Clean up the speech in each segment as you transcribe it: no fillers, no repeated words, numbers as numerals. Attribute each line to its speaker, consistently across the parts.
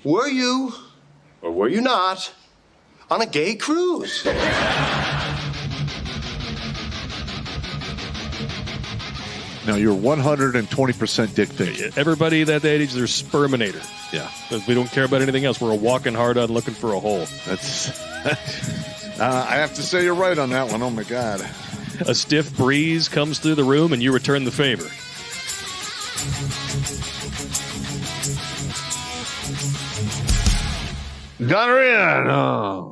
Speaker 1: Were you, or were you not, on a gay cruise?
Speaker 2: No, you're 120% dick pic.
Speaker 3: Everybody that age, they're sperminator.
Speaker 2: Yeah.
Speaker 3: We don't care about anything else. We're walking hard on looking for a hole.
Speaker 2: That's. I have to say you're right on that one. Oh, my God.
Speaker 3: A stiff breeze comes through the room, and you return the favor.
Speaker 2: Gonorrhea. No.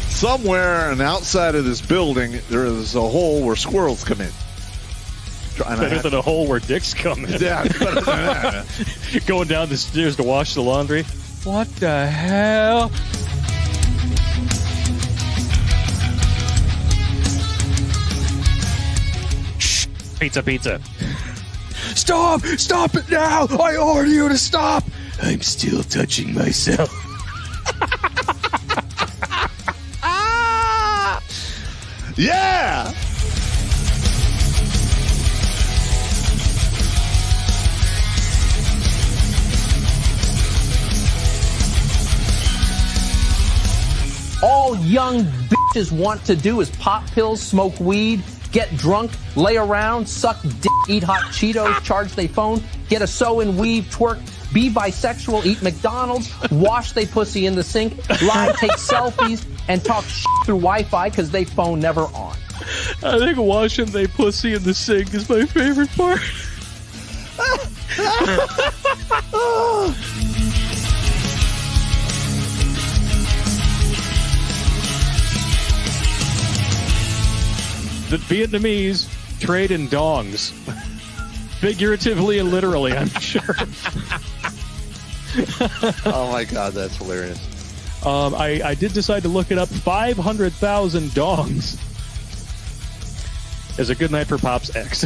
Speaker 2: Somewhere on the outside of this building, there is a hole where squirrels come in.
Speaker 3: Better than a hole where dicks come in.
Speaker 2: Yeah, better than that.
Speaker 3: Going down the stairs to wash the laundry. What the hell? Shh. Pizza. Stop! Stop it now! I order you to stop! I'm still touching myself.
Speaker 2: Yeah!
Speaker 4: All young bitches want to do is pop pills, smoke weed, get drunk, lay around, suck dick, eat hot Cheetos, charge they phone, get a sew and weave, twerk, be bisexual, eat McDonald's, wash they pussy in the sink, lie, take selfies, and talk shit through Wi-Fi because they phone never on.
Speaker 3: I think washing they pussy in the sink is my favorite part. The Vietnamese trade in dongs. Figuratively and literally, I'm sure.
Speaker 2: Oh, my God, that's hilarious.
Speaker 3: I did decide to look it up. 500,000 dongs is a good night for Pop's ex.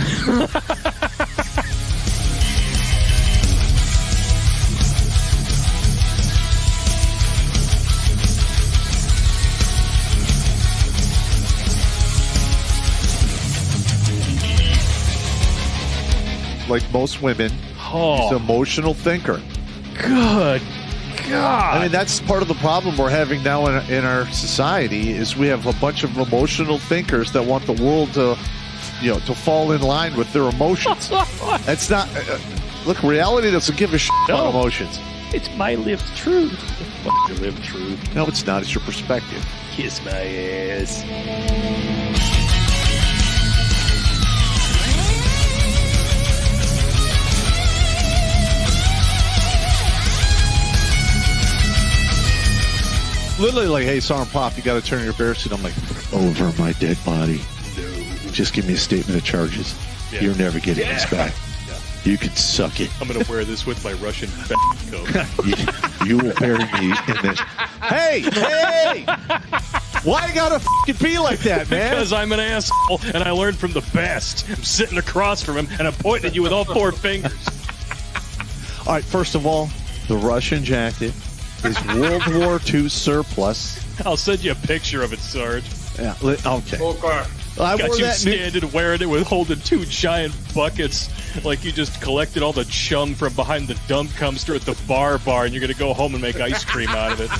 Speaker 2: Like most women, he's an emotional thinker.
Speaker 3: Good God.
Speaker 2: I mean, that's part of the problem we're having now in our society is we have a bunch of emotional thinkers that want the world to, to fall in line with their emotions. That's not... look, reality doesn't give a shit about emotions.
Speaker 3: It's my lived truth. Fuck your lived truth.
Speaker 2: No, it's not. It's your perspective.
Speaker 3: Kiss my ass.
Speaker 2: Literally like, hey, Sergeant Pop, you got to turn your bear suit. I'm like, over my dead body. No. Just give me a statement of charges. Yeah. You're never getting this back. Yeah. You can suck it.
Speaker 3: I'm going to wear this with my Russian coat.
Speaker 2: you will bury me in this. Hey! Why you gotta fucking be like that, man?
Speaker 3: Because I'm an asshole, and I learned from the best. I'm sitting across from him, and I'm pointing at you with all 4 fingers.
Speaker 2: All right, first of all, the Russian jacket is World War II surplus.
Speaker 3: I'll send you a picture of it, Sarge.
Speaker 2: Yeah, okay. I
Speaker 3: got you standing wearing it with holding 2 giant buckets like you just collected all the chum from behind the dump dumpster at the bar, and you're going to go home and make ice cream out of it.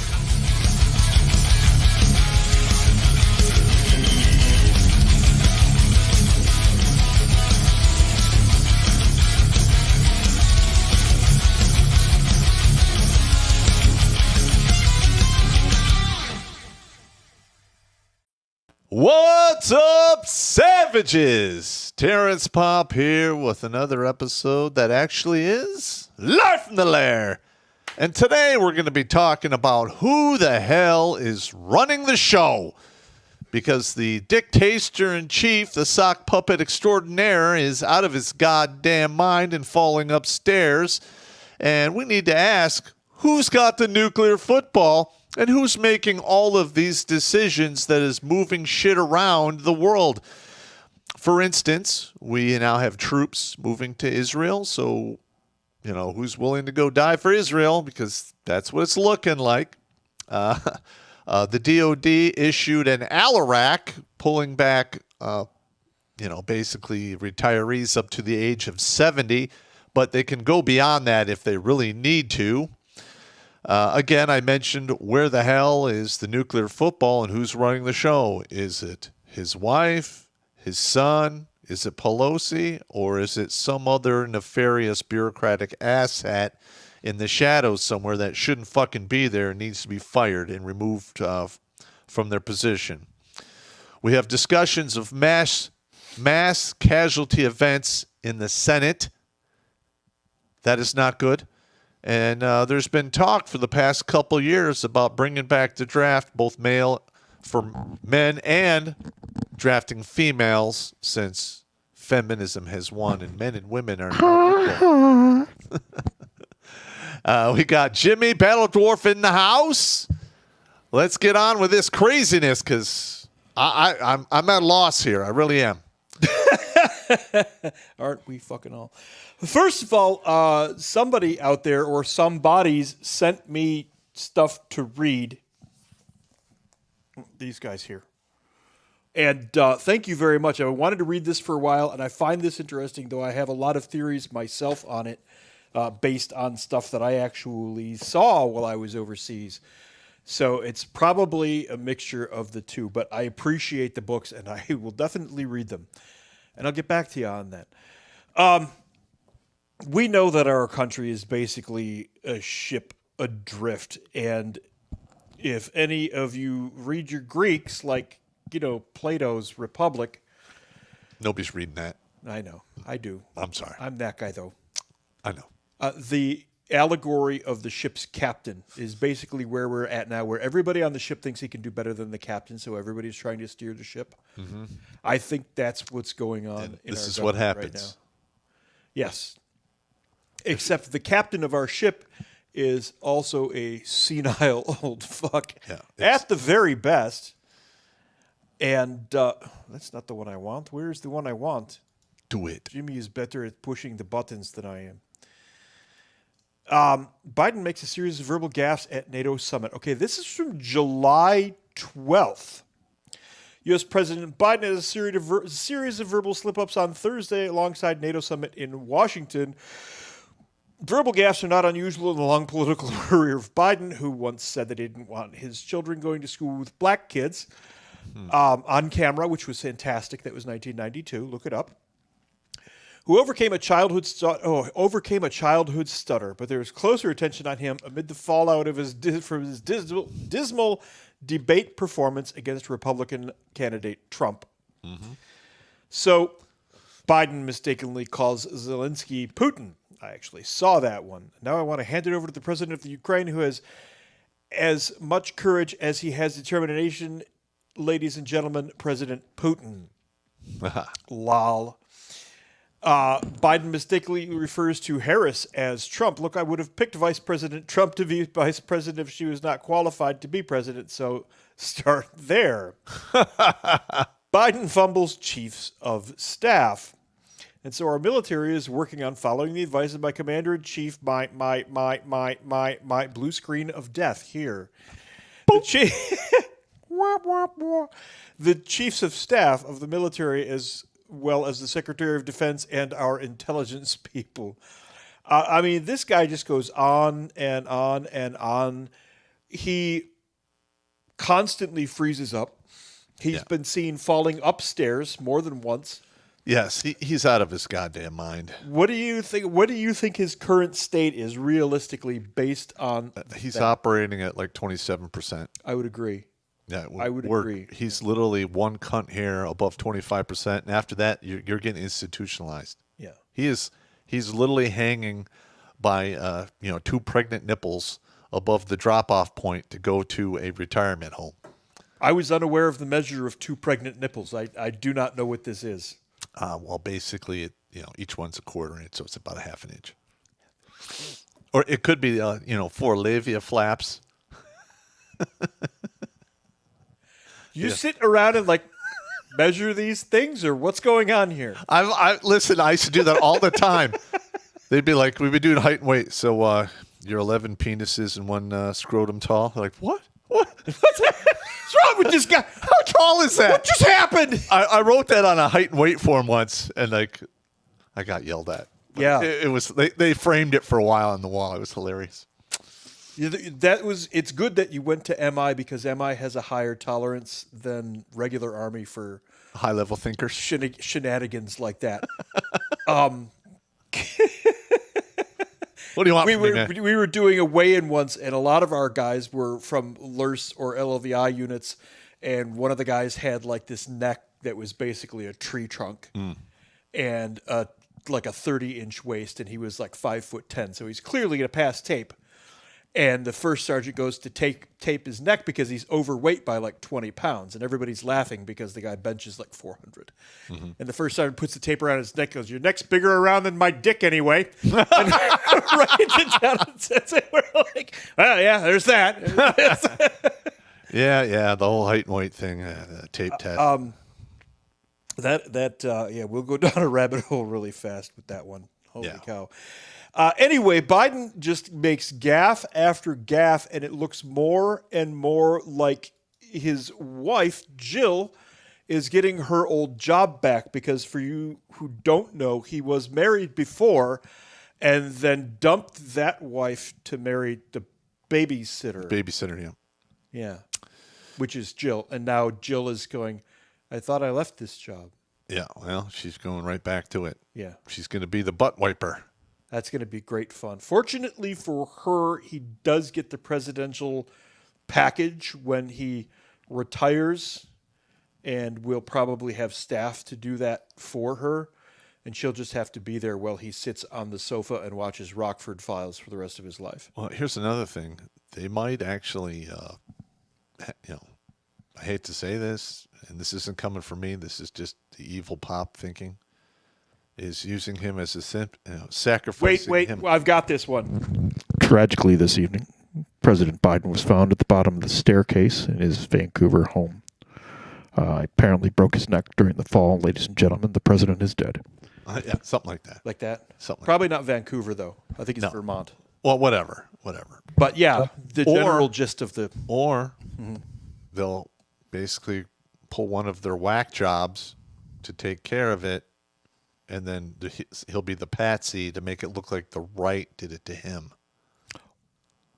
Speaker 2: What's up, savages? Terrence Pop here with another episode that actually is Live from the Lair. And today we're going to be talking about who the hell is running the show. Because the dictator-in-chief, the sock puppet extraordinaire, is out of his goddamn mind and falling upstairs. And we need to ask, who's got the nuclear football? And who's making all of these decisions that is moving shit around the world? For instance, we now have troops moving to Israel. So, who's willing to go die for Israel? Because that's what it's looking like. The DOD issued an ALARAC pulling back, basically retirees up to the age of 70, but they can go beyond that if they really need to. Again, I mentioned where the hell is the nuclear football and who's running the show? Is it his wife, his son? Is it Pelosi? Or is it some other nefarious bureaucratic asshat in the shadows somewhere that shouldn't fucking be there and needs to be fired and removed from their position? We have discussions of mass casualty events in the Senate. That is not good. And there's been talk for the past couple years about bringing back the draft, both male for men and drafting females, since feminism has won and men and women are not equal. We got Jimmy Battle Dwarf in the house. Let's get on with this craziness, because I'm at a loss here. I really am.
Speaker 5: Aren't we fucking all? First of all, somebody out there or some bodies sent me stuff to read. These guys here. And thank you very much. I wanted to read this for a while, and I find this interesting, though I have a lot of theories myself on it based on stuff that I actually saw while I was overseas. So it's probably a mixture of the two, but I appreciate the books, and I will definitely read them. And I'll get back to you on that. We know that our country is basically a ship adrift, and if any of you read your Greeks, like, Plato's Republic.
Speaker 2: Nobody's reading that.
Speaker 5: I know. I do.
Speaker 2: I'm sorry.
Speaker 5: I'm that guy, though.
Speaker 2: I know.
Speaker 5: The allegory of the ship's captain is basically where we're at now, where everybody on the ship thinks he can do better than the captain, so everybody's trying to steer the ship. Mm-hmm. I think that's what's going on.
Speaker 2: This is what happens.
Speaker 5: Right now. Yes. Except the captain of our ship is also a senile old fuck at the very best. And that's not the one I want. Where's the one I want?
Speaker 2: Do it.
Speaker 5: Jimmy is better at pushing the buttons than I am. Biden makes a series of verbal gaffes at NATO summit. Okay, this is from July 12th. U.S. President Biden has a series of verbal slip-ups on Thursday alongside NATO summit in Washington. Verbal gaffes are not unusual in the long political career of Biden, who once said that he didn't want his children going to school with black kids on camera, which was fantastic. That was 1992. Look it up. Who overcame a childhood stutter, but there was closer attention on him amid the fallout of his dismal debate performance against Republican candidate Trump. Mm-hmm. So Biden mistakenly calls Zelensky Putin. I actually saw that one. Now I want to hand it over to the president of the Ukraine, who has as much courage as he has determination. Ladies and gentlemen, President Putin. Lol. Biden mistakenly refers to Harris as Trump. Look, I would have picked Vice President Trump to be vice president if she was not qualified to be president, so start there. Biden fumbles chiefs of staff. And so our military is working on following the advice of my commander-in-chief, my blue screen of death here. The chiefs of staff of the military, as well as the Secretary of Defense and our intelligence people. I mean, this guy just goes on and on and on. He constantly freezes up. He's been seen falling upstairs more than once.
Speaker 2: Yes, he's out of his goddamn mind.
Speaker 5: What do you think? What do you think his current state is realistically based on?
Speaker 2: He's operating at like 27%.
Speaker 5: I would agree.
Speaker 2: Yeah,
Speaker 5: I would agree.
Speaker 2: He's literally one cunt hair above 25%, and after that, you're getting institutionalized.
Speaker 5: Yeah,
Speaker 2: he's literally hanging by 2 pregnant nipples above the drop-off point to go to a retirement home.
Speaker 5: I was unaware of the measure of 2 pregnant nipples. I do not know what this is.
Speaker 2: Well, basically, each one's a quarter inch, so it's about a half an inch. Or it could be, 4 labia flaps.
Speaker 5: You sit around and measure these things, or what's going on here?
Speaker 2: Listen, I used to do that all the time. They'd be like, we've been doing height and weight, so you're 11 penises and 1 scrotum tall. They're like, what? What?
Speaker 5: What's wrong with this guy?
Speaker 2: How tall is that?
Speaker 5: What just happened?
Speaker 2: I wrote that on a height and weight form once, and like, I got yelled at. But
Speaker 5: Yeah.
Speaker 2: it was. They framed it for a while on the wall. It was hilarious.
Speaker 5: It's good that you went to MI because MI has a higher tolerance than regular Army for
Speaker 2: High level thinkers.
Speaker 5: shenanigans like that.
Speaker 2: What do you want
Speaker 5: We
Speaker 2: from me, man?
Speaker 5: we were doing a weigh-in once, and a lot of our guys were from LURS or LLVI units, and one of the guys had like this neck that was basically a tree trunk, and like a 30-inch waist, and he was like 5'10", so he's clearly going to pass tape. And the first sergeant goes to tape his neck because he's overweight by like 20 pounds. And everybody's laughing because the guy benches like 400. And the first sergeant puts the tape around his neck and goes, your neck's bigger around than my dick anyway. And writes it down and says it. We're like, well, yeah, there's that.
Speaker 2: Yeah, the whole height and weight thing, the tape test.
Speaker 5: We'll go down a rabbit hole really fast with that one. Holy
Speaker 2: Yeah.
Speaker 5: cow. Anyway, Biden just makes gaffe after gaffe, and it looks more and more like his wife, Jill, is getting her old job back because for you who don't know, he was married before and then dumped that wife to marry the babysitter.
Speaker 2: Babysitter, yeah.
Speaker 5: Yeah, which is Jill. And now Jill is going, I thought I left this job.
Speaker 2: Yeah, well, she's going right back to it.
Speaker 5: Yeah.
Speaker 2: She's going to be the butt wiper.
Speaker 5: That's going to be great fun. Fortunately for her, he does get the presidential package when he retires, and we'll probably have staff to do that for her, and she'll just have to be there while he sits on the sofa and watches Rockford Files for the rest of his life.
Speaker 2: Well, here's another thing. They might actually, I hate to say this, and this isn't coming from me. This is just the evil pop thinking. Is using him as a sacrificing
Speaker 5: Wait,
Speaker 2: him.
Speaker 5: I've got this one.
Speaker 6: Tragically, this evening, President Biden was found at the bottom of the staircase in his Vancouver home. Apparently broke his neck during the fall. Ladies and gentlemen, the president is dead.
Speaker 2: Yeah, something like that.
Speaker 5: Like that?
Speaker 2: Something like
Speaker 5: Probably not Vancouver, though. I think it's
Speaker 2: No.
Speaker 5: Vermont.
Speaker 2: Well, whatever.
Speaker 5: But yeah, the
Speaker 2: Or-
Speaker 5: general gist of the...
Speaker 2: Or they'll basically pull one of their whack jobs to take care of it, and then he'll be the patsy to make it look like the right did it to him.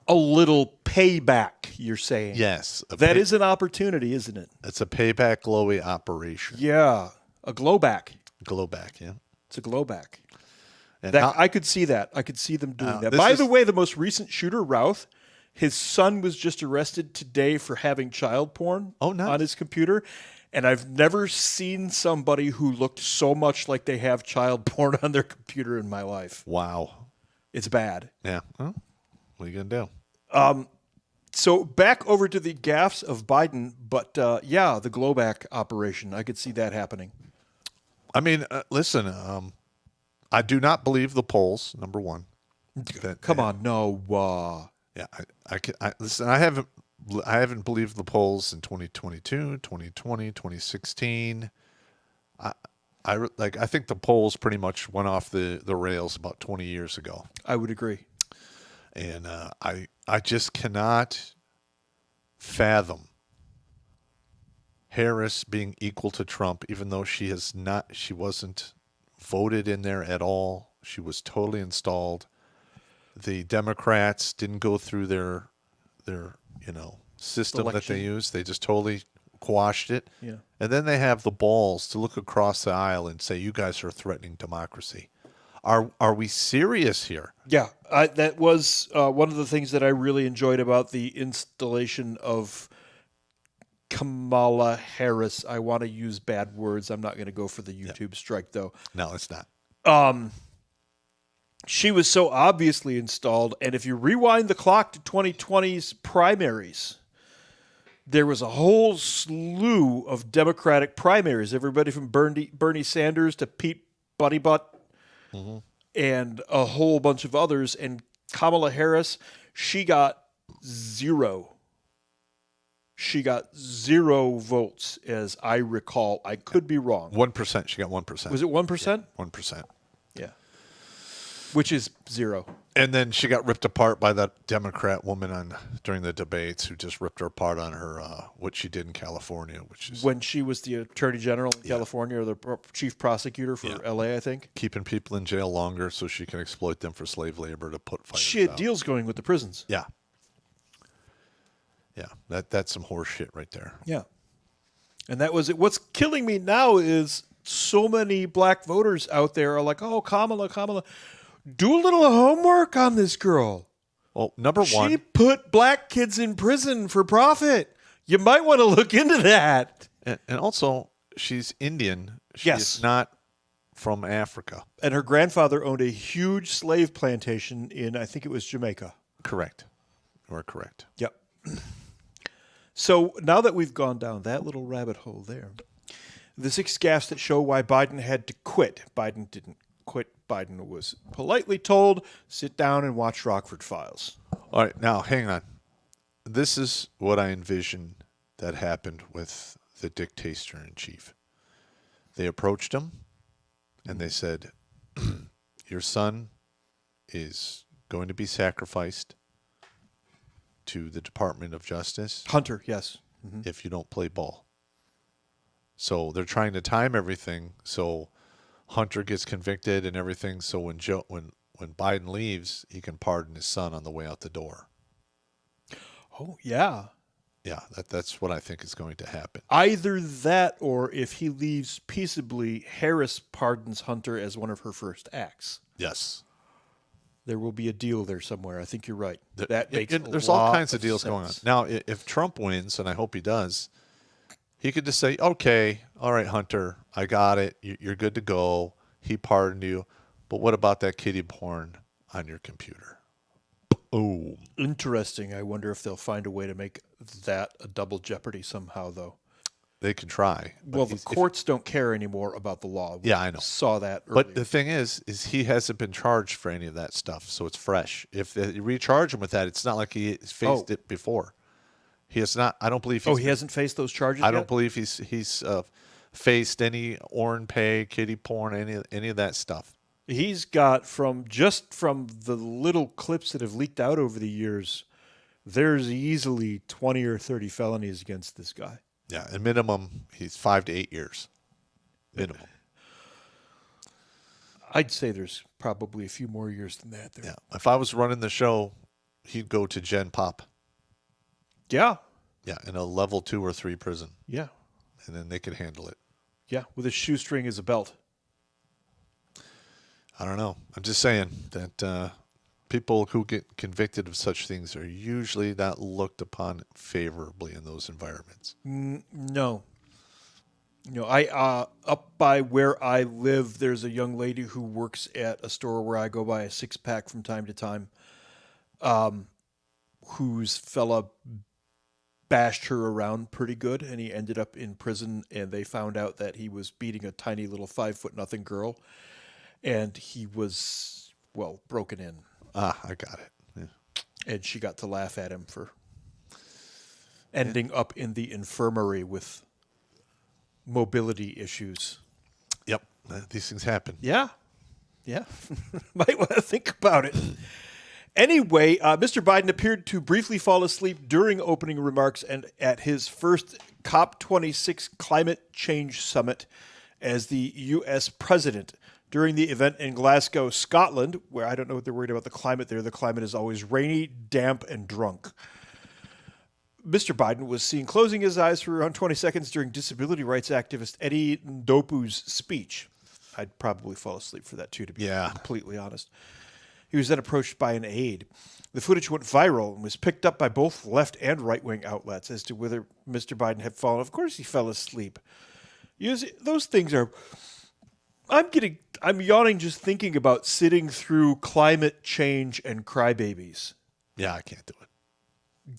Speaker 5: A little payback, you're saying.
Speaker 2: Yes.
Speaker 5: That is an opportunity, isn't it?
Speaker 2: It's a payback glowy operation.
Speaker 5: Yeah. A glowback.
Speaker 2: Glowback, yeah.
Speaker 5: It's a glowback.
Speaker 2: And
Speaker 5: I could see that. I could see them doing that.
Speaker 2: this
Speaker 5: By
Speaker 2: is-
Speaker 5: the way, the most recent shooter, Routh, his son was just arrested today for having child porn
Speaker 2: Oh, nice.
Speaker 5: on his computer. And I've never seen somebody who looked so much like they have child porn on their computer in my life.
Speaker 2: Wow.
Speaker 5: It's bad.
Speaker 2: Yeah. Well, what are you going to do?
Speaker 5: So back over to the gaffes of Biden, but the glowback operation. I could see that happening.
Speaker 2: I mean, listen, I do not believe the polls, number one.
Speaker 5: Come on, no.
Speaker 2: Yeah, listen, I haven't believed the polls in 2022, 2020, 2016. I think the polls pretty much went off the rails about 20 years ago.
Speaker 5: I would agree.
Speaker 2: And I just cannot fathom Harris being equal to Trump, even though she wasn't voted in there at all. She was totally installed. The Democrats didn't go through their system that
Speaker 5: Election.
Speaker 2: they used. They just totally quashed it.
Speaker 5: Yeah.
Speaker 2: And then they have the balls to look across the aisle and say, you guys are threatening democracy. Are we serious here?
Speaker 5: Yeah, that was one of the things that I really enjoyed about the installation of Kamala Harris. I want to use bad words. I'm not going to go for the YouTube strike, though.
Speaker 2: No, it's not.
Speaker 5: She was so obviously installed, and if you rewind the clock to 2020's primaries, there was a whole slew of Democratic primaries. Everybody from Bernie Sanders to Pete Buttibutt, and a whole bunch of others. And Kamala Harris, she got zero. She got 0 votes, as I recall. I could be wrong.
Speaker 2: 1%. She got 1%.
Speaker 5: Was it 1%?
Speaker 2: 1%.
Speaker 5: Yeah. which is zero.
Speaker 2: And then she got ripped apart by that Democrat woman during the debates who just ripped her apart on her what she did in California, which is
Speaker 5: When she was the Attorney General in California, or the Chief Prosecutor for LA, I think.
Speaker 2: keeping people in jail longer so she can exploit them for slave labor to put fires
Speaker 5: She had
Speaker 2: out.
Speaker 5: deals going with the prisons.
Speaker 2: Yeah. Yeah, that's some horse shit right there.
Speaker 5: Yeah. And that was it. What's killing me now is so many black voters out there are like, oh, Kamala. Do a little homework on this girl.
Speaker 2: Well, number one,
Speaker 5: She put black kids in prison for profit. You might want to look into that.
Speaker 2: and also she's Indian. She
Speaker 5: Yes.
Speaker 2: is not from Africa.
Speaker 5: And her grandfather owned a huge slave plantation in, I think it was Jamaica.
Speaker 2: Correct. You are correct.
Speaker 5: Yep. So now that we've gone down that little rabbit hole there, the 6 gaffes that show why Biden had to quit. Biden didn't quit. Biden was politely told, sit down and watch Rockford Files.
Speaker 2: All right, now hang on. This is what I envision that happened with the dictator-in-chief. They approached him and they said, your son is going to be sacrificed to the Department of Justice
Speaker 5: Hunter, yes.
Speaker 2: if you don't play ball. So they're trying to time everything so Hunter gets convicted and everything, so when Biden leaves, he can pardon his son on the way out the door.
Speaker 5: Oh, yeah.
Speaker 2: Yeah, that's what I think is going to happen.
Speaker 5: Either that or if he leaves peaceably, Harris pardons Hunter as one of her first acts.
Speaker 2: Yes.
Speaker 5: There will be a deal there somewhere. I think you're right. That makes
Speaker 2: There's
Speaker 5: a
Speaker 2: all
Speaker 5: lot
Speaker 2: kinds of deals going on.
Speaker 5: sense.
Speaker 2: Now, if Trump wins, and I hope he does, he could just say, okay, all right, Hunter, I got it. You're good to go. He pardoned you. But what about that kiddie porn on your computer? Oh,
Speaker 5: Interesting. I wonder if they'll find a way to make that a double jeopardy somehow, though.
Speaker 2: they can try. But
Speaker 5: Well, the
Speaker 2: if-
Speaker 5: courts don't care anymore about the law. We
Speaker 2: Yeah, I know.
Speaker 5: saw that earlier.
Speaker 2: But the thing is he hasn't been charged for any of that stuff, so it's fresh. If they recharge him with that, it's not like he faced it before. He has not. I don't believe.
Speaker 5: he hasn't faced those charges
Speaker 2: I
Speaker 5: yet?
Speaker 2: don't believe he's faced any orange pay, kiddie porn, any of that stuff.
Speaker 5: He's got from the little clips that have leaked out over the years, there's easily 20 or 30 felonies against this guy.
Speaker 2: Yeah, and minimum he's 5 to 8 years. Minimum.
Speaker 5: I'd say there's probably a few more years than that there.
Speaker 2: Yeah. If I was running the show, he'd go to Gen Pop.
Speaker 5: Yeah.
Speaker 2: Yeah, in a level 2 or 3 prison,
Speaker 5: Yeah.
Speaker 2: and then they could handle it.
Speaker 5: Yeah. With a shoestring as a belt.
Speaker 2: I don't know. I'm just saying that people who get convicted of such things are usually not looked upon favorably in those environments.
Speaker 5: No. I up by where I live, there's a young lady who works at a store where I go buy a 6-pack from time to time, whose fella bashed her around pretty good, and he ended up in prison, and they found out that he was beating a tiny little 5'0" girl, and he was, broken in.
Speaker 2: Ah, I got it. Yeah.
Speaker 5: And she got to laugh at him for ending up in the infirmary with mobility issues.
Speaker 2: Yep, these things happen.
Speaker 5: Yeah. Yeah. Might want to think about it. Anyway, Mr. Biden appeared to briefly fall asleep during opening remarks and at his first COP26 climate change summit as the U.S. president. During the event in Glasgow, Scotland, where I don't know what they're worried about the climate there. The climate is always rainy, damp, and drunk. Mr. Biden was seen closing his eyes for around 20 seconds during disability rights activist Eddie Ndopu's speech. I'd probably fall asleep for that too, to be completely honest. He was then approached by an aide. The footage went viral and was picked up by both left and right-wing outlets as to whether Mr. Biden had fallen. Of course he fell asleep. Those things are... I'm yawning just thinking about sitting through climate change and crybabies.
Speaker 2: Yeah, I can't do it.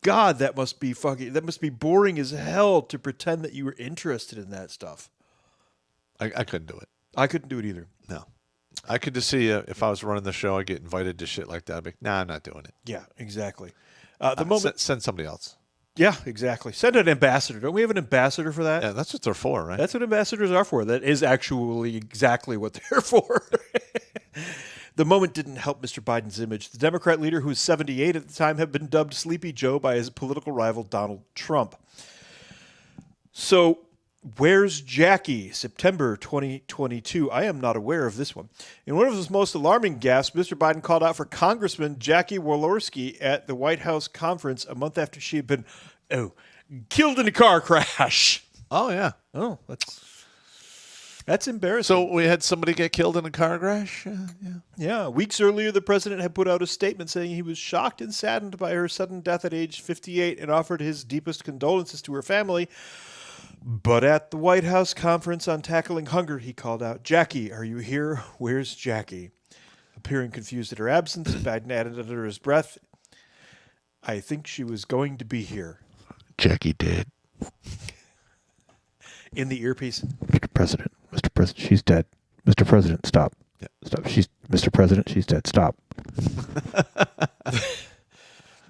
Speaker 5: God, that must be boring as hell to pretend that you were interested in that stuff.
Speaker 2: I couldn't do it.
Speaker 5: I couldn't do it either.
Speaker 2: No. I could just see if I was running the show, I'd get invited to shit like that. I'd be like, nah, I'm not doing it.
Speaker 5: Yeah, exactly. The moment,
Speaker 2: Send somebody else.
Speaker 5: yeah, exactly. Send an ambassador. Don't we have an ambassador for that?
Speaker 2: Yeah, that's what they're for, right?
Speaker 5: That's what ambassadors are for. That is actually exactly what they're for. The moment didn't help Mr. Biden's image. The Democrat leader, who was 78 at the time, had been dubbed Sleepy Joe by his political rival Donald Trump. So, where's Jackie? September 2022. I am not aware of this one. In one of his most alarming gaffes, Mr. Biden called out for Congressman Jackie Walorski at the White House conference a month after she had been, killed in a car crash.
Speaker 2: Oh, yeah.
Speaker 5: Oh, that's embarrassing.
Speaker 2: So we had somebody get killed in a car crash?
Speaker 5: Yeah. Weeks earlier, the president had put out a statement saying he was shocked and saddened by her sudden death at age 58 and offered his deepest condolences to her family. But at the White House conference on tackling hunger, he called out, "Jackie, are you here? Where's Jackie?" Appearing confused at her absence, Biden added under his breath, "I think she was going to be here."
Speaker 2: Jackie did.
Speaker 5: In the earpiece.
Speaker 6: Mr. President, she's dead. Mr. President, stop.
Speaker 2: Yeah.
Speaker 6: Stop. Mr. President, she's dead. Stop.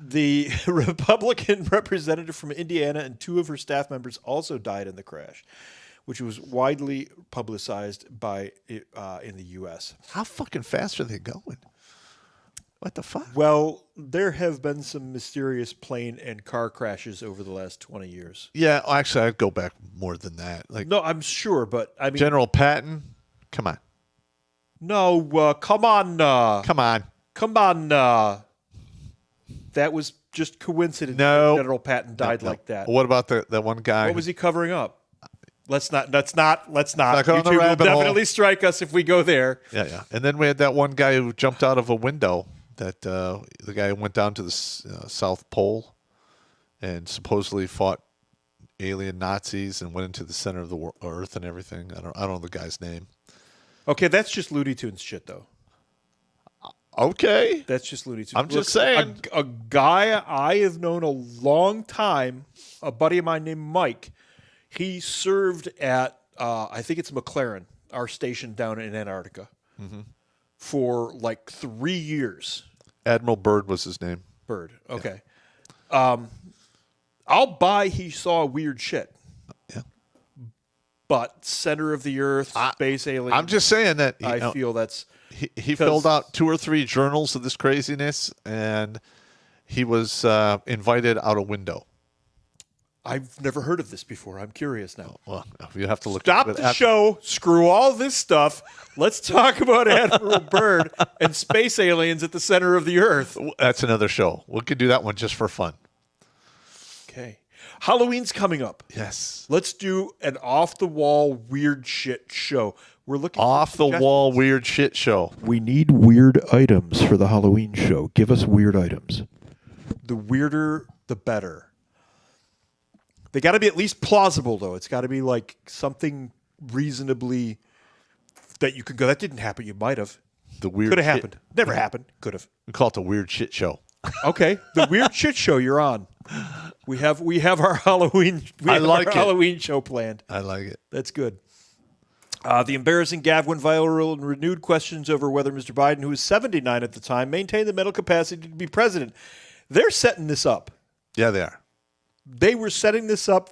Speaker 5: The Republican representative from Indiana and two of her staff members also died in the crash, which was widely publicized by in the U.S.
Speaker 2: How fucking fast are they going? What the fuck?
Speaker 5: Well, there have been some mysterious plane and car crashes over the last 20 years.
Speaker 2: Yeah, actually, I'd go back more than that. Like
Speaker 5: No, I'm sure, but I mean,
Speaker 2: General Patton, come on.
Speaker 5: no, come on,
Speaker 2: Come on.
Speaker 5: come on. That was just coincidence.
Speaker 2: No.
Speaker 5: that General Patton died
Speaker 2: No.
Speaker 5: like that.
Speaker 2: What about that one guy?
Speaker 5: What was he covering up? Let's not.
Speaker 2: Not go on the
Speaker 5: YouTube will
Speaker 2: rabbit hole.
Speaker 5: definitely strike us if we go there.
Speaker 2: Yeah. And then we had that one guy who jumped out of a window. That the guy who went down to the South Pole and supposedly fought alien Nazis and went into the center of the Earth and everything. I don't know the guy's name.
Speaker 5: Okay, that's just Looney Tunes shit, though.
Speaker 2: Okay.
Speaker 5: That's just Looney Tunes.
Speaker 2: I'm just saying.
Speaker 5: A guy I have known a long time, a buddy of mine named Mike, he served at, I think it's McLaren, our station down in Antarctica, for like 3 years.
Speaker 2: Admiral Byrd was his name.
Speaker 5: Bird. Okay. I'll buy he saw weird shit.
Speaker 2: Yeah.
Speaker 5: But center of the earth, space alien.
Speaker 2: I'm just saying that
Speaker 5: I feel that's...
Speaker 2: he filled out 2 or 3 journals of this craziness, and he was invited out a window.
Speaker 5: I've never heard of this before. I'm curious now.
Speaker 2: Well, you have to look.
Speaker 5: Stop
Speaker 2: at
Speaker 5: the show. Screw all this stuff. Let's talk about Admiral Byrd and space aliens at the center of the earth.
Speaker 2: That's another show. We could do that one just for fun.
Speaker 5: Okay. Halloween's coming up.
Speaker 2: Yes.
Speaker 5: Let's do an off-the-wall weird shit show. We're looking for
Speaker 2: Off the wall weird shit show.
Speaker 6: We need weird items for the Halloween show. Give us weird items.
Speaker 5: The weirder, the better. They got to be at least plausible, though. It's got to be like something reasonably that you could go, that didn't happen. You might have.
Speaker 2: The weird
Speaker 5: Could have
Speaker 2: shit-
Speaker 5: happened. Never happened. Could have.
Speaker 2: We call it the weird shit show.
Speaker 5: Okay. The weird shit show you're on. We have our Halloween.
Speaker 2: I like it.
Speaker 5: Halloween show planned.
Speaker 2: I like it.
Speaker 5: That's good. The embarrassing gaffe went viral and renewed questions over whether Mr. Biden, who was 79 at the time, maintained the mental capacity to be president. They're setting this up.
Speaker 2: Yeah, they are.
Speaker 5: They were setting this up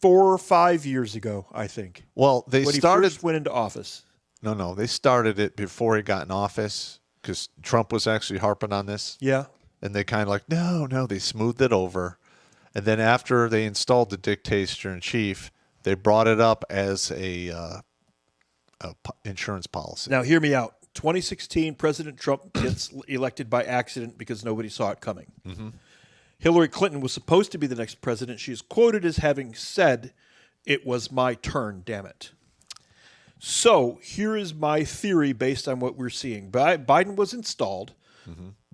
Speaker 5: 4 or 5 years ago, I think.
Speaker 2: Well, they
Speaker 5: when
Speaker 2: started.
Speaker 5: he first went into office.
Speaker 2: No, they started it before he got in office because Trump was actually harping on this.
Speaker 5: Yeah.
Speaker 2: And they kind of like, no, they smoothed it over. And then after they installed the dictator in chief, they brought it up as a insurance policy.
Speaker 5: Now, hear me out. 2016, President Trump gets elected by accident because nobody saw it coming.
Speaker 2: Mm-hmm.
Speaker 5: Hillary Clinton was supposed to be the next president. She is quoted as having said, "It was my turn, damn it." So here is my theory based on what we're seeing. Biden was installed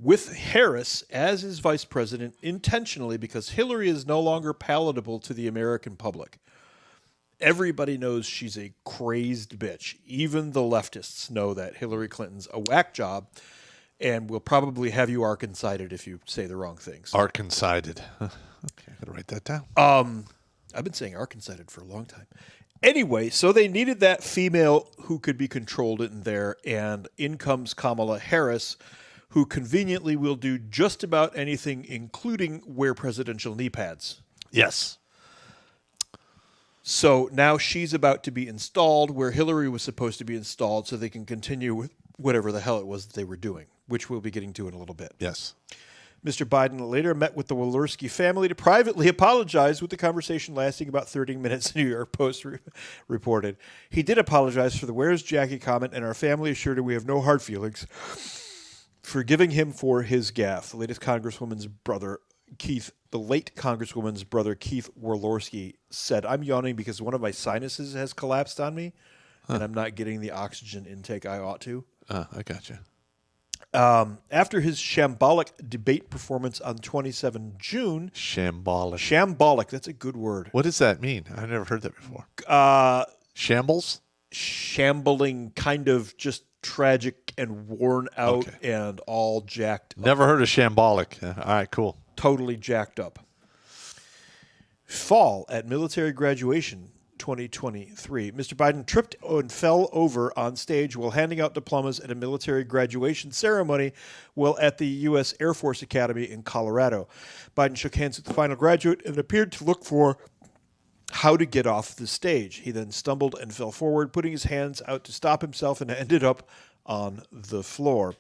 Speaker 5: with Harris as his vice president intentionally because Hillary is no longer palatable to the American public. Everybody knows she's a crazed bitch. Even the leftists know that Hillary Clinton's a whack job and will probably have you Arkansided if you say the wrong things.
Speaker 2: Arkansided. Okay, I gotta write that down.
Speaker 5: I've been saying Arkansided for a long time. Anyway, so they needed that female who could be controlled in there, and in comes Kamala Harris, who conveniently will do just about anything, including wear presidential knee pads.
Speaker 2: Yes.
Speaker 5: So now she's about to be installed where Hillary was supposed to be installed so they can continue whatever the hell it was that they were doing, which we'll be getting to in a little bit.
Speaker 2: Yes.
Speaker 5: Mr. Biden later met with the Walorski family to privately apologize, with the conversation lasting about 30 minutes, the New York Post reported. He did apologize for the "Where's Jackie" comment, and our family assured him we have no hard feelings, forgiving him for his gaffe. The late Congresswoman's brother, Keith Walorski, said, "I'm yawning because one of my sinuses has collapsed on me, and I'm not getting the oxygen intake I ought to."
Speaker 2: I gotcha.
Speaker 5: After his shambolic debate performance on 27 June...
Speaker 2: Shambolic.
Speaker 5: Shambolic, that's a good word.
Speaker 2: What does that mean? I've never heard that before. Shambles?
Speaker 5: Shambling, kind of just tragic and worn out and all jacked up.
Speaker 2: Never heard of shambolic. All right, cool.
Speaker 5: Totally jacked up. Fall at military graduation 2023. Mr. Biden tripped and fell over on stage while handing out diplomas at a military graduation ceremony while at the U.S. Air Force Academy in Colorado. Biden shook hands with the final graduate and appeared to look for how to get off the stage. He then stumbled and fell forward, putting his hands out to stop himself, and ended up on the floor.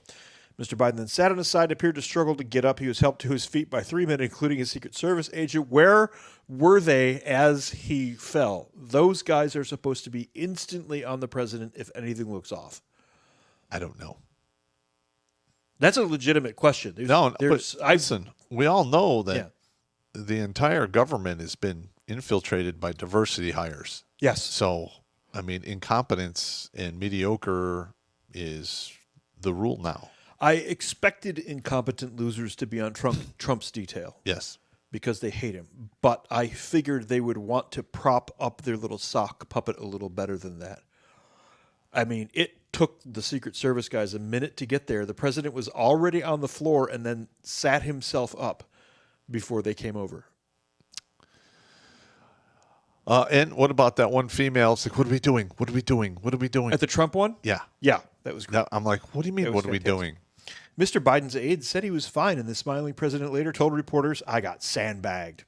Speaker 5: Mr. Biden then sat on his side, appeared to struggle to get up. He was helped to his feet by 3 men, including a Secret Service agent. Where were they as he fell? Those guys are supposed to be instantly on the president if anything looks off.
Speaker 2: I don't know.
Speaker 5: That's a legitimate question.
Speaker 2: Listen, we all know that the entire government has been infiltrated by diversity hires.
Speaker 5: Yes.
Speaker 2: So, I mean, incompetence and mediocre is the rule now.
Speaker 5: I expected incompetent losers to be on Trump's detail.
Speaker 2: Yes.
Speaker 5: Because they hate him. But I figured they would want to prop up their little sock puppet a little better than that. I mean, it took the Secret Service guys a minute to get there. The president was already on the floor and then sat himself up before they came over.
Speaker 2: And what about that one female? It's like, what are we doing? What are we doing? What are we doing?
Speaker 5: At the Trump one?
Speaker 2: Yeah.
Speaker 5: Yeah, that was great.
Speaker 2: I'm like, what do you mean, what are we doing?
Speaker 5: Mr. Biden's aide said he was fine, and the smiling president later told reporters, "I got sandbagged."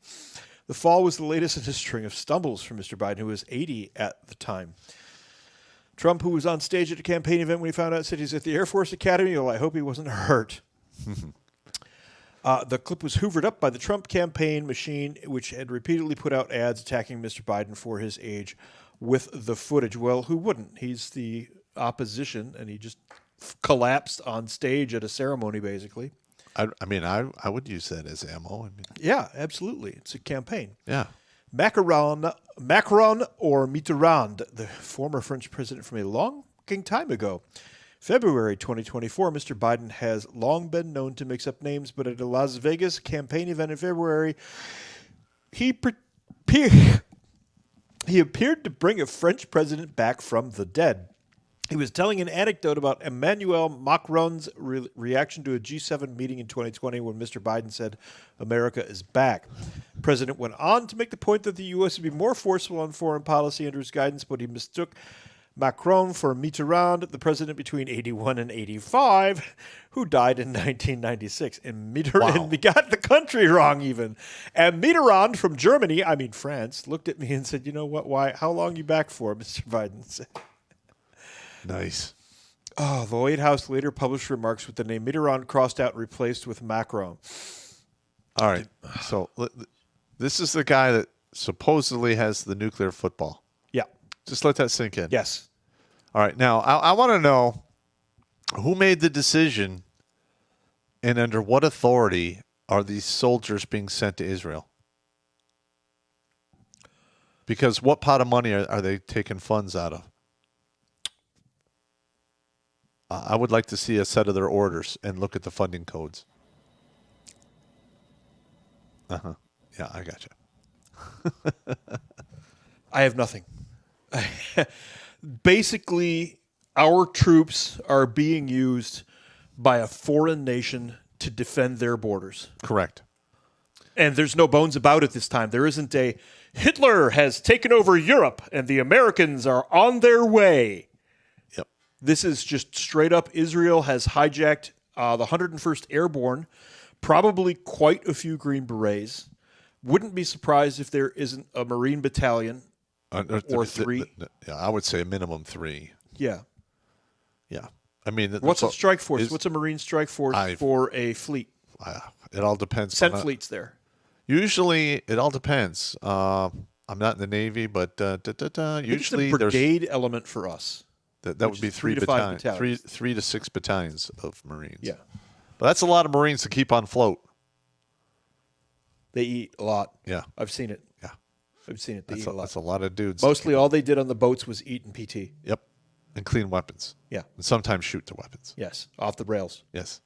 Speaker 5: The fall was the latest in a string of stumbles for Mr. Biden, who was 80 at the time. Trump, who was on stage at a campaign event when he found out, said he's at the Air Force Academy. Well, I hope he wasn't hurt. The clip was hoovered up by the Trump campaign machine, which had repeatedly put out ads attacking Mr. Biden for his age with the footage. Well, who wouldn't? He's the opposition, and he just collapsed on stage at a ceremony, basically.
Speaker 2: I would use that as ammo.
Speaker 5: Yeah, absolutely. It's a campaign.
Speaker 2: Yeah.
Speaker 5: Macron or Mitterrand, the former French president from a long time ago. February 2024, Mr. Biden has long been known to mix up names, but at a Las Vegas campaign event in February, he appeared to bring a French president back from the dead. He was telling an anecdote about Emmanuel Macron's reaction to a G7 meeting in 2020 when Mr. Biden said, "America is back." The president went on to make the point that the U.S. would be more forceful on foreign policy under his guidance, but he mistook Macron for Mitterrand, the president between 81 and 85, who died in 1996. And Mitterrand got the country wrong even. And Mitterrand from Germany, France, looked at me and said, "You know what, why? How long you back for?" Mr. Biden said.
Speaker 2: Nice.
Speaker 5: Oh, the White House later published remarks with the name Mitterrand crossed out and replaced with Macron.
Speaker 2: All right. So this is the guy that supposedly has the nuclear football.
Speaker 5: Yeah.
Speaker 2: Just let that sink in.
Speaker 5: Yes.
Speaker 2: All right. Now, I want to know who made the decision and under what authority are these soldiers being sent to Israel? Because what pot of money are they taking funds out of? I would like to see a set of their orders and look at the funding codes. Uh-huh. Yeah, I got you.
Speaker 5: I have nothing. Basically, our troops are being used by a foreign nation to defend their borders.
Speaker 2: Correct.
Speaker 5: And there's no bones about it this time. There isn't a Hitler has taken over Europe and the Americans are on their way.
Speaker 2: Yep.
Speaker 5: This is just straight up Israel has hijacked the 101st Airborne, probably quite a few Green Berets. Wouldn't be surprised if there isn't a Marine battalion or three.
Speaker 2: Yeah, I would say a minimum 3.
Speaker 5: Yeah.
Speaker 2: Yeah. I mean,
Speaker 5: What's a strike force? What's a Marine strike force
Speaker 2: I-
Speaker 5: for a fleet?
Speaker 2: It all depends.
Speaker 5: Sent fleets there.
Speaker 2: Usually, it all depends. I'm not in the Navy, but usually
Speaker 5: it's a brigade element for us.
Speaker 2: that
Speaker 5: which
Speaker 2: would be
Speaker 5: is
Speaker 2: 3
Speaker 5: 3 to 5
Speaker 2: battalions,
Speaker 5: battalions.
Speaker 2: 3 to 6 battalions of Marines.
Speaker 5: Yeah.
Speaker 2: But that's a lot of Marines to keep on float.
Speaker 5: They eat a lot.
Speaker 2: Yeah.
Speaker 5: I've seen it.
Speaker 2: Yeah.
Speaker 5: I've seen it. They
Speaker 2: That's
Speaker 5: eat a lot.
Speaker 2: that's a lot of dudes.
Speaker 5: Mostly all they did on the boats was eat and PT.
Speaker 2: Yep. And clean weapons.
Speaker 5: Yeah.
Speaker 2: And sometimes shoot the weapons.
Speaker 5: Yes. Off the rails.
Speaker 2: Yes.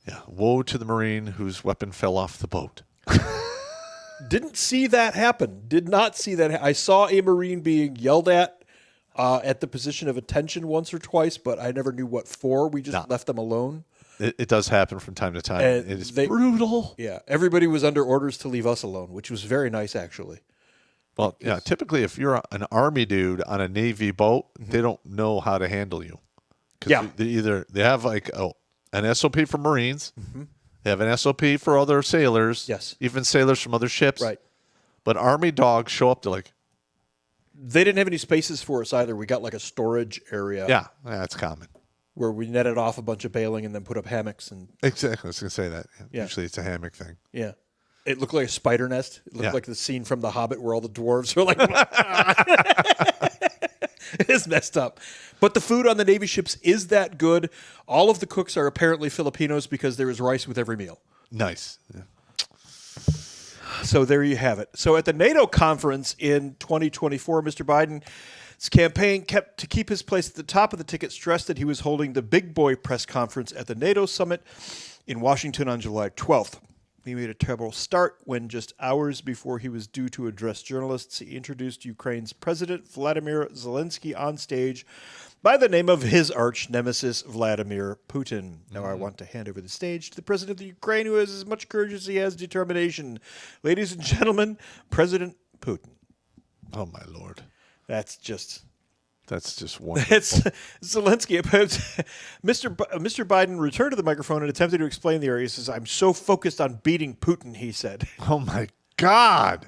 Speaker 2: Yeah. Woe to the Marine whose weapon fell off the boat.
Speaker 5: Didn't see that happen. Did not see that. I saw a Marine being yelled at the position of attention once or twice, but I never knew what for. We just left them alone.
Speaker 2: It does happen from time to time.
Speaker 5: And
Speaker 2: It is
Speaker 5: they-
Speaker 2: brutal.
Speaker 5: Yeah. Everybody was under orders to leave us alone, which was very nice, actually.
Speaker 2: Well, yeah. Typically, if you're an Army dude on a Navy boat, they don't know how to handle you. 'Cause
Speaker 5: Yeah.
Speaker 2: they have like an SOP for Marines. They have an SOP for other sailors.
Speaker 5: Yes.
Speaker 2: Even sailors from other ships.
Speaker 5: Right.
Speaker 2: But Army dogs show up to like,
Speaker 5: They didn't have any spaces for us either. We got like a storage area
Speaker 2: yeah, that's common.
Speaker 5: where we netted off a bunch of bailing and then put up hammocks. And
Speaker 2: Exactly. I was going to say that.
Speaker 5: Yeah.
Speaker 2: Usually it's a hammock thing.
Speaker 5: yeah, it looked like a spider nest. It looked
Speaker 2: Yeah.
Speaker 5: like the scene from The Hobbit where all the dwarves are like, it is messed up. But the food on the Navy ships is that good. All of the cooks are apparently Filipinos because there is rice with every meal.
Speaker 2: Nice. Yeah.
Speaker 5: So there you have it. So at the NATO conference in 2024, Mr. Biden's campaign kept to keep his place at the top of the ticket, stressed that he was holding the big boy press conference at the NATO summit in Washington on July 12th. He made a terrible start when just hours before he was due to address journalists, he introduced Ukraine's President Vladimir Zelensky on stage by the name of his arch nemesis, Vladimir Putin. Now I want to hand over the stage to the President of Ukraine, who has as much courage as he has determination. Ladies and gentlemen, President Putin.
Speaker 2: Oh, my Lord.
Speaker 5: That's just...
Speaker 2: That's just wonderful.
Speaker 5: It's Zelensky. Mr. Biden returned to the microphone and attempted to explain the area. He says, "I'm so focused on beating Putin," he said.
Speaker 2: Oh, my God.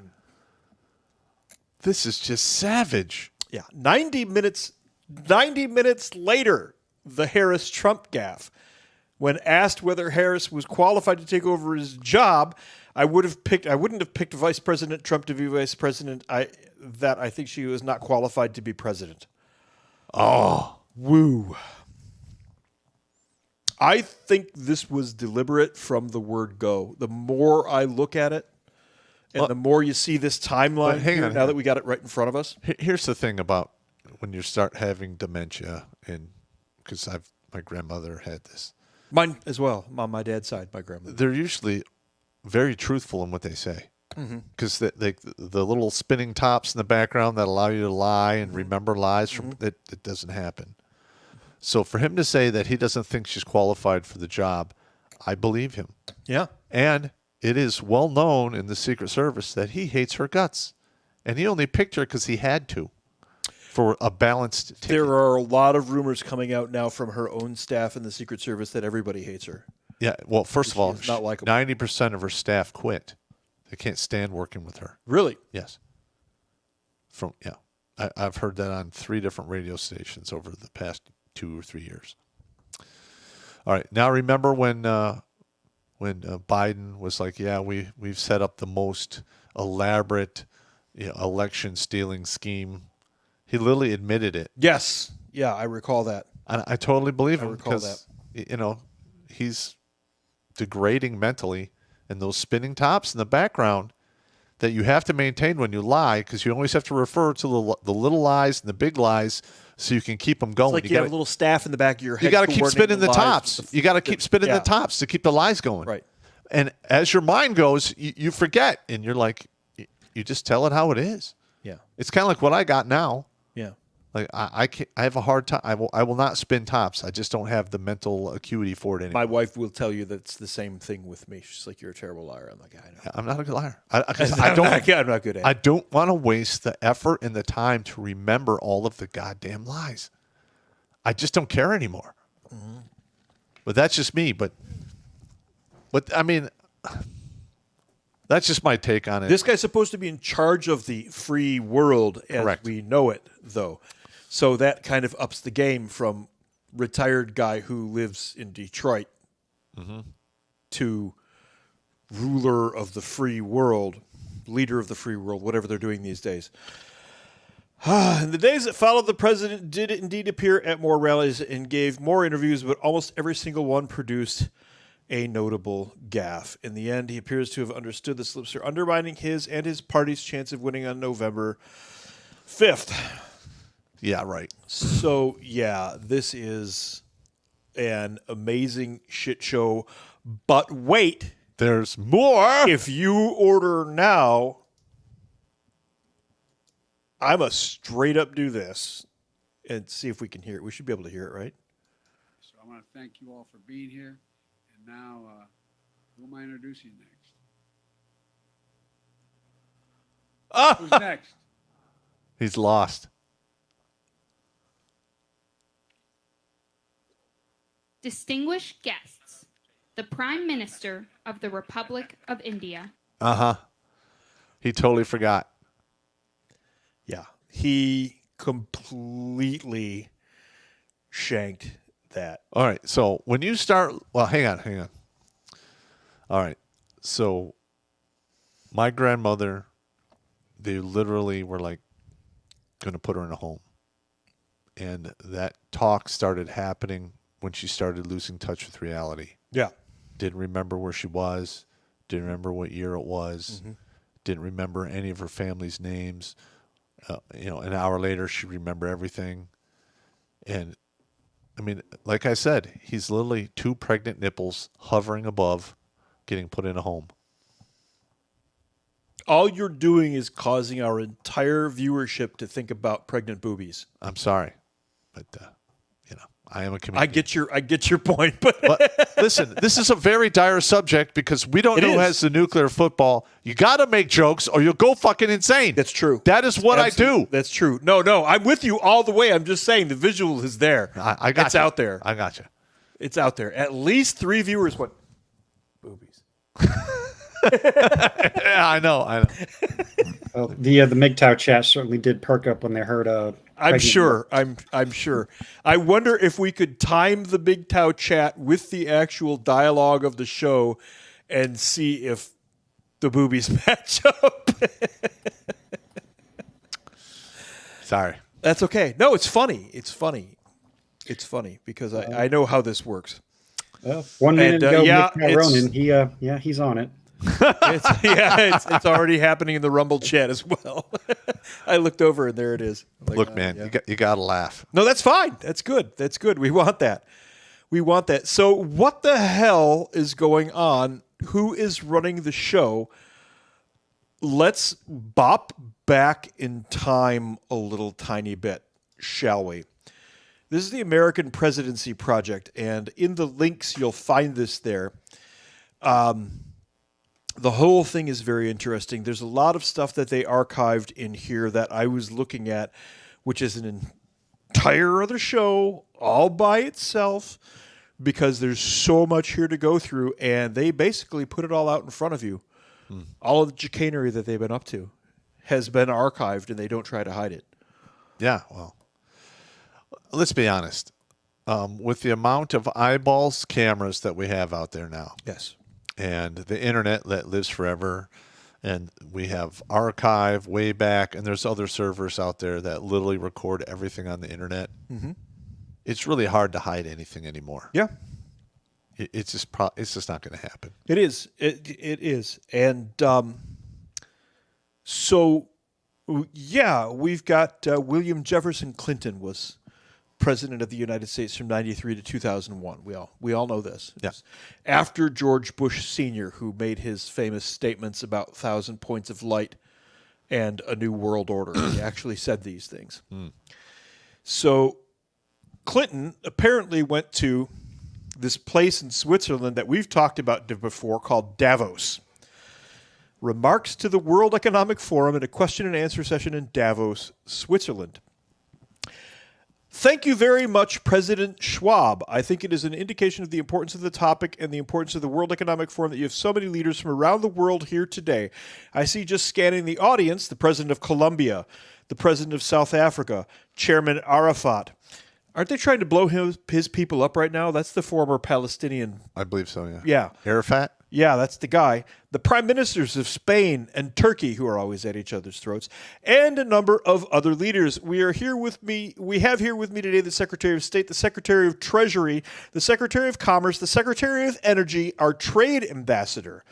Speaker 2: This is just savage.
Speaker 5: Yeah. 90 minutes later, the Harris-Trump gaffe. When asked whether Harris was qualified to take over his job, I wouldn't have picked Vice President Trump to be vice president. I think she was not qualified to be president.
Speaker 2: Oh.
Speaker 5: Woo. I think this was deliberate from the word go. The more I look at it, and the more you see this timeline here, now that we got it right in front of us.
Speaker 2: Here's the thing about when you start having dementia, and because my grandmother had this.
Speaker 5: Mine as well. On my dad's side, my grandmother.
Speaker 2: They're usually very truthful in what they say. Because the little spinning tops in the background that allow you to lie and remember lies, it doesn't happen. So for him to say that he doesn't think she's qualified for the job, I believe him.
Speaker 5: Yeah.
Speaker 2: And it is well known in the Secret Service that he hates her guts. And he only picked her because he had to for a balanced ticket.
Speaker 5: There are a lot of rumors coming out now from her own staff in the Secret Service that everybody hates her.
Speaker 2: Yeah, well, first of all,
Speaker 5: She's not likable.
Speaker 2: 90% of her staff quit. They can't stand working with her.
Speaker 5: Really?
Speaker 2: Yes. I've heard that on 3 different radio stations over the past 2 or 3 years. All right, now remember when Biden was like, "Yeah, we've set up the most elaborate election stealing scheme." He literally admitted it.
Speaker 5: Yes. Yeah, I recall that.
Speaker 2: And I totally believe him
Speaker 5: recall
Speaker 2: because he's degrading mentally, and those spinning tops in the background that you have to maintain when you lie, because you always have to refer to the little lies and the big lies so you can keep them going.
Speaker 5: It's like you have a little staff in the back of your head.
Speaker 2: You got to keep spinning the
Speaker 5: lies
Speaker 2: tops.
Speaker 5: with
Speaker 2: You got to keep spinning
Speaker 5: yeah.
Speaker 2: the tops to keep the lies going.
Speaker 5: Right.
Speaker 2: And as your mind goes, you forget, and you're like, you just tell it how it is.
Speaker 5: Yeah.
Speaker 2: It's kind of like what I got now.
Speaker 5: Yeah.
Speaker 2: Like I have a hard time. I will not spin tops. I just don't have the mental acuity for it anymore.
Speaker 5: My wife will tell you that's the same thing with me. She's like, "You're a terrible liar." I'm like, "I know."
Speaker 2: I'm not a good liar.
Speaker 5: I'm not good at it.
Speaker 2: I don't want to waste the effort and the time to remember all of the goddamn lies. I just don't care anymore. Mm-hmm. But that's just me. But I mean, that's just my take on it.
Speaker 5: This guy's supposed to be in charge of the free world as
Speaker 2: Correct.
Speaker 5: we know it, though. So that kind of ups the game from retired guy who lives in Detroit to ruler of the free world, leader of the free world, whatever they're doing these days. In the days that followed, the president did indeed appear at more rallies and gave more interviews, but almost every single one produced a notable gaffe. In the end, he appears to have understood the slips are undermining his and his party's chance of winning on November 5th.
Speaker 2: Yeah, right.
Speaker 5: So, yeah, this is an amazing shit show. But wait.
Speaker 2: There's more.
Speaker 5: If you order now, I'm a straight up do this and see if we can hear it. We should be able to hear it, right?
Speaker 7: So I want to thank you all for being here. And now, who am I introducing next? Who's next?
Speaker 2: He's lost.
Speaker 8: Distinguished guests, the Prime Minister of the Republic of India.
Speaker 2: He totally forgot.
Speaker 5: Yeah. He completely shanked that.
Speaker 2: All right. So when you start, well, hang on. All right. So my grandmother, they literally were like going to put her in a home. And that talk started happening when she started losing touch with reality.
Speaker 5: Yeah.
Speaker 2: Didn't remember where she was. Didn't remember what year it was. Didn't remember any of her family's names. An hour later, she remembered everything. And, I mean, like I said, he's literally 2 pregnant nipples hovering above getting put in a home.
Speaker 5: All you're doing is causing our entire viewership to think about pregnant boobies.
Speaker 2: I'm sorry, but, I am a comedian.
Speaker 5: I get your point, but
Speaker 2: listen, this is a very dire subject because we don't know who has the nuclear football. You got to make jokes or you'll go fucking insane.
Speaker 5: That's true.
Speaker 2: That is what I do.
Speaker 5: That's true. No, I'm with you all the way. I'm just saying the visual is there.
Speaker 2: I got
Speaker 5: It's
Speaker 2: you.
Speaker 5: out there.
Speaker 2: I got you.
Speaker 5: It's out there. At least 3 viewers went, boobies.
Speaker 2: Yeah, I know.
Speaker 9: Well, the MGTOW chat certainly did perk up when they heard
Speaker 5: I'm sure. I'm sure. I wonder if we could time the Big Tau chat with the actual dialogue of the show and see if the boobies match up.
Speaker 2: Sorry.
Speaker 5: That's okay. No, it's funny. It's funny because I know how this works.
Speaker 9: Well, 1 minute ago, MGTOW Ronan, he's on it.
Speaker 5: It's already happening in the Rumble chat as well. I looked over and there it is. Like,
Speaker 2: Look, man, you got to laugh.
Speaker 5: No, that's fine. That's good. We want that. So what the hell is going on? Who is running the show? Let's bop back in time a little tiny bit, shall we? This is the American Presidency Project, and in the links you'll find this there. The whole thing is very interesting. There's a lot of stuff that they archived in here that I was looking at, which is an entire other show all by itself because there's so much here to go through, and they basically put it all out in front of you. All of the chicanery that they've been up to has been archived, and they don't try to hide it.
Speaker 2: Yeah, well, let's be honest. With the amount of eyeballs, cameras that we have out there now.
Speaker 5: Yes.
Speaker 2: And the internet that lives forever, and we have archive way back, and there's other servers out there that literally record everything on the internet. It's really hard to hide anything anymore.
Speaker 5: Yeah.
Speaker 2: It's just not going to happen.
Speaker 5: It is. It is. And so, yeah, we've got William Jefferson Clinton was president of the United States from 93 to 2001. We all know this.
Speaker 2: Yes.
Speaker 5: After George Bush Sr., who made his famous statements about 1,000 points of light and a new world order. He actually said these things. So Clinton apparently went to this place in Switzerland that we've talked about before called Davos. Remarks to the World Economic Forum in a question and answer session in Davos, Switzerland. Thank you very much, President Schwab. I think it is an indication of the importance of the topic and the importance of the World Economic Forum that you have so many leaders from around the world here today. I see, just scanning the audience, the President of Colombia, the President of South Africa, Chairman Arafat. Aren't they trying to blow his people up right now? That's the former Palestinian.
Speaker 2: I believe so, yeah.
Speaker 5: Yeah.
Speaker 2: Arafat?
Speaker 5: Yeah, that's the guy. The prime ministers of Spain and Turkey, who are always at each other's throats, and a number of other leaders. We have here with me today the Secretary of State, the Secretary of Treasury, the Secretary of Commerce, the Secretary of Energy, our trade ambassador.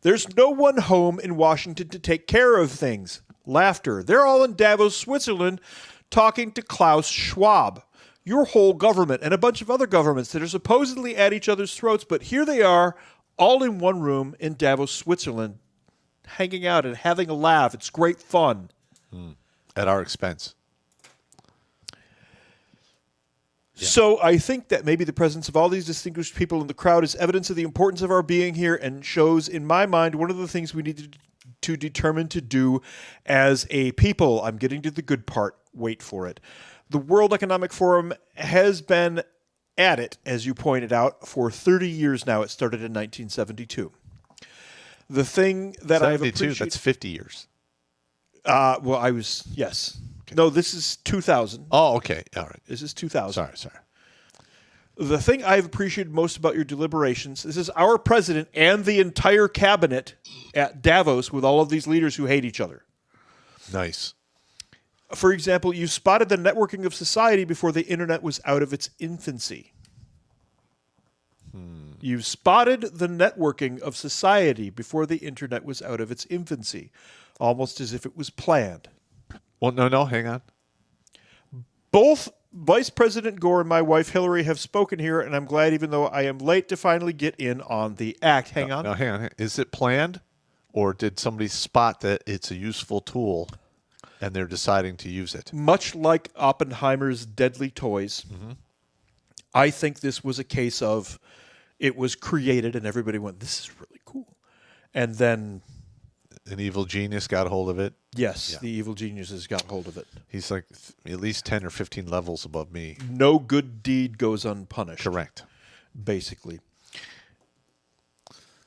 Speaker 5: There's no one home in Washington to take care of things. Laughter. They're all in Davos, Switzerland, talking to Klaus Schwab. Your whole government and a bunch of other governments that are supposedly at each other's throats, but here they are, all in one room in Davos, Switzerland, hanging out and having a laugh. It's great fun.
Speaker 2: At our expense. Yeah.
Speaker 5: So I think that maybe the presence of all these distinguished people in the crowd is evidence of the importance of our being here and shows, in my mind, one of the things we need to determine to do as a people. I'm getting to the good part. Wait for it. The World Economic Forum has been at it, as you pointed out, for 30 years now. It started in 1972. The thing that I've appreciated...
Speaker 2: That's 50 years.
Speaker 5: Yes. Okay. No, this is 2000.
Speaker 2: Oh, okay. All right.
Speaker 5: This is 2000.
Speaker 2: Sorry.
Speaker 5: The thing I've appreciated most about your deliberations, this is our president and the entire cabinet at Davos with all of these leaders who hate each other.
Speaker 2: Nice.
Speaker 5: For example, you spotted the networking of society before the internet was out of its infancy. You spotted the networking of society before the internet was out of its infancy, almost as if it was planned.
Speaker 2: Well, no, hang on.
Speaker 5: Both Vice President Gore and my wife Hillary have spoken here, and I'm glad, even though I am late, to finally get in on the act. Hang on.
Speaker 2: No, hang on. Is it planned, or did somebody spot that it's a useful tool and they're deciding to use it?
Speaker 5: Much like Oppenheimer's deadly toys, I think this was a case of it was created and everybody went, this is really cool. And then...
Speaker 2: an evil genius got hold of it?
Speaker 5: Yes, the evil geniuses got hold of it.
Speaker 2: He's like at least 10 or 15 levels above me.
Speaker 5: No good deed goes unpunished.
Speaker 2: Correct.
Speaker 5: Basically.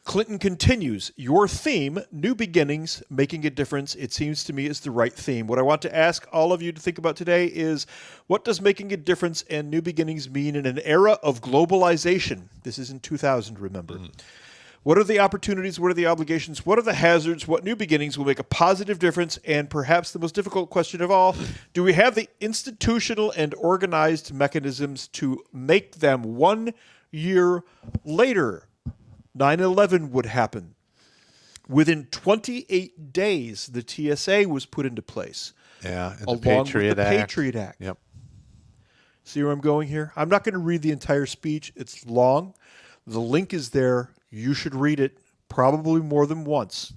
Speaker 5: Clinton continues, your theme, new beginnings, making a difference, it seems to me is the right theme. What I want to ask all of you to think about today is, what does making a difference and new beginnings mean in an era of globalization? This is in 2000, remember. What are the opportunities? What are the obligations? What are the hazards? What new beginnings will make a positive difference? And perhaps the most difficult question of all, do we have the institutional and organized mechanisms to make them 1 year later? 9/11 would happen. Within 28 days, the TSA was put into place.
Speaker 2: Yeah, and
Speaker 5: along
Speaker 2: Patriot
Speaker 5: with the
Speaker 2: Act.
Speaker 5: Patriot Act.
Speaker 2: Yep.
Speaker 5: See where I'm going here? I'm not going to read the entire speech. It's long. The link is there. You should read it probably more than once.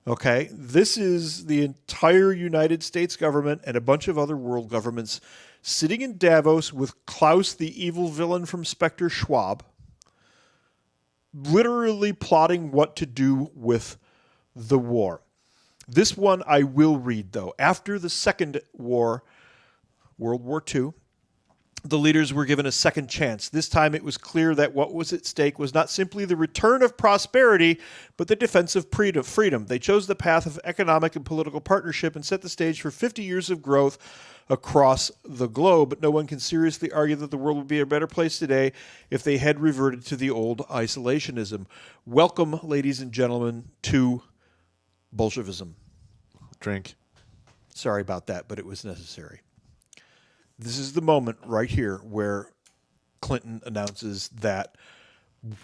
Speaker 5: Okay? This is the entire United States government and a bunch of other world governments sitting in Davos with Klaus, the evil villain from Spectre Schwab, literally plotting what to do with the war. This one I will read, though. After the Second War, World War II, the leaders were given a second chance. This time it was clear that what was at stake was not simply the return of prosperity, but the defense of freedom. They chose the path of economic and political partnership and set the stage for 50 years of growth across the globe. But no one can seriously argue that the world would be a better place today if they had reverted to the old isolationism. Welcome, ladies and gentlemen, to Bolshevism.
Speaker 2: Drink.
Speaker 5: Sorry about that, but it was necessary. This is the moment right here where Clinton announces that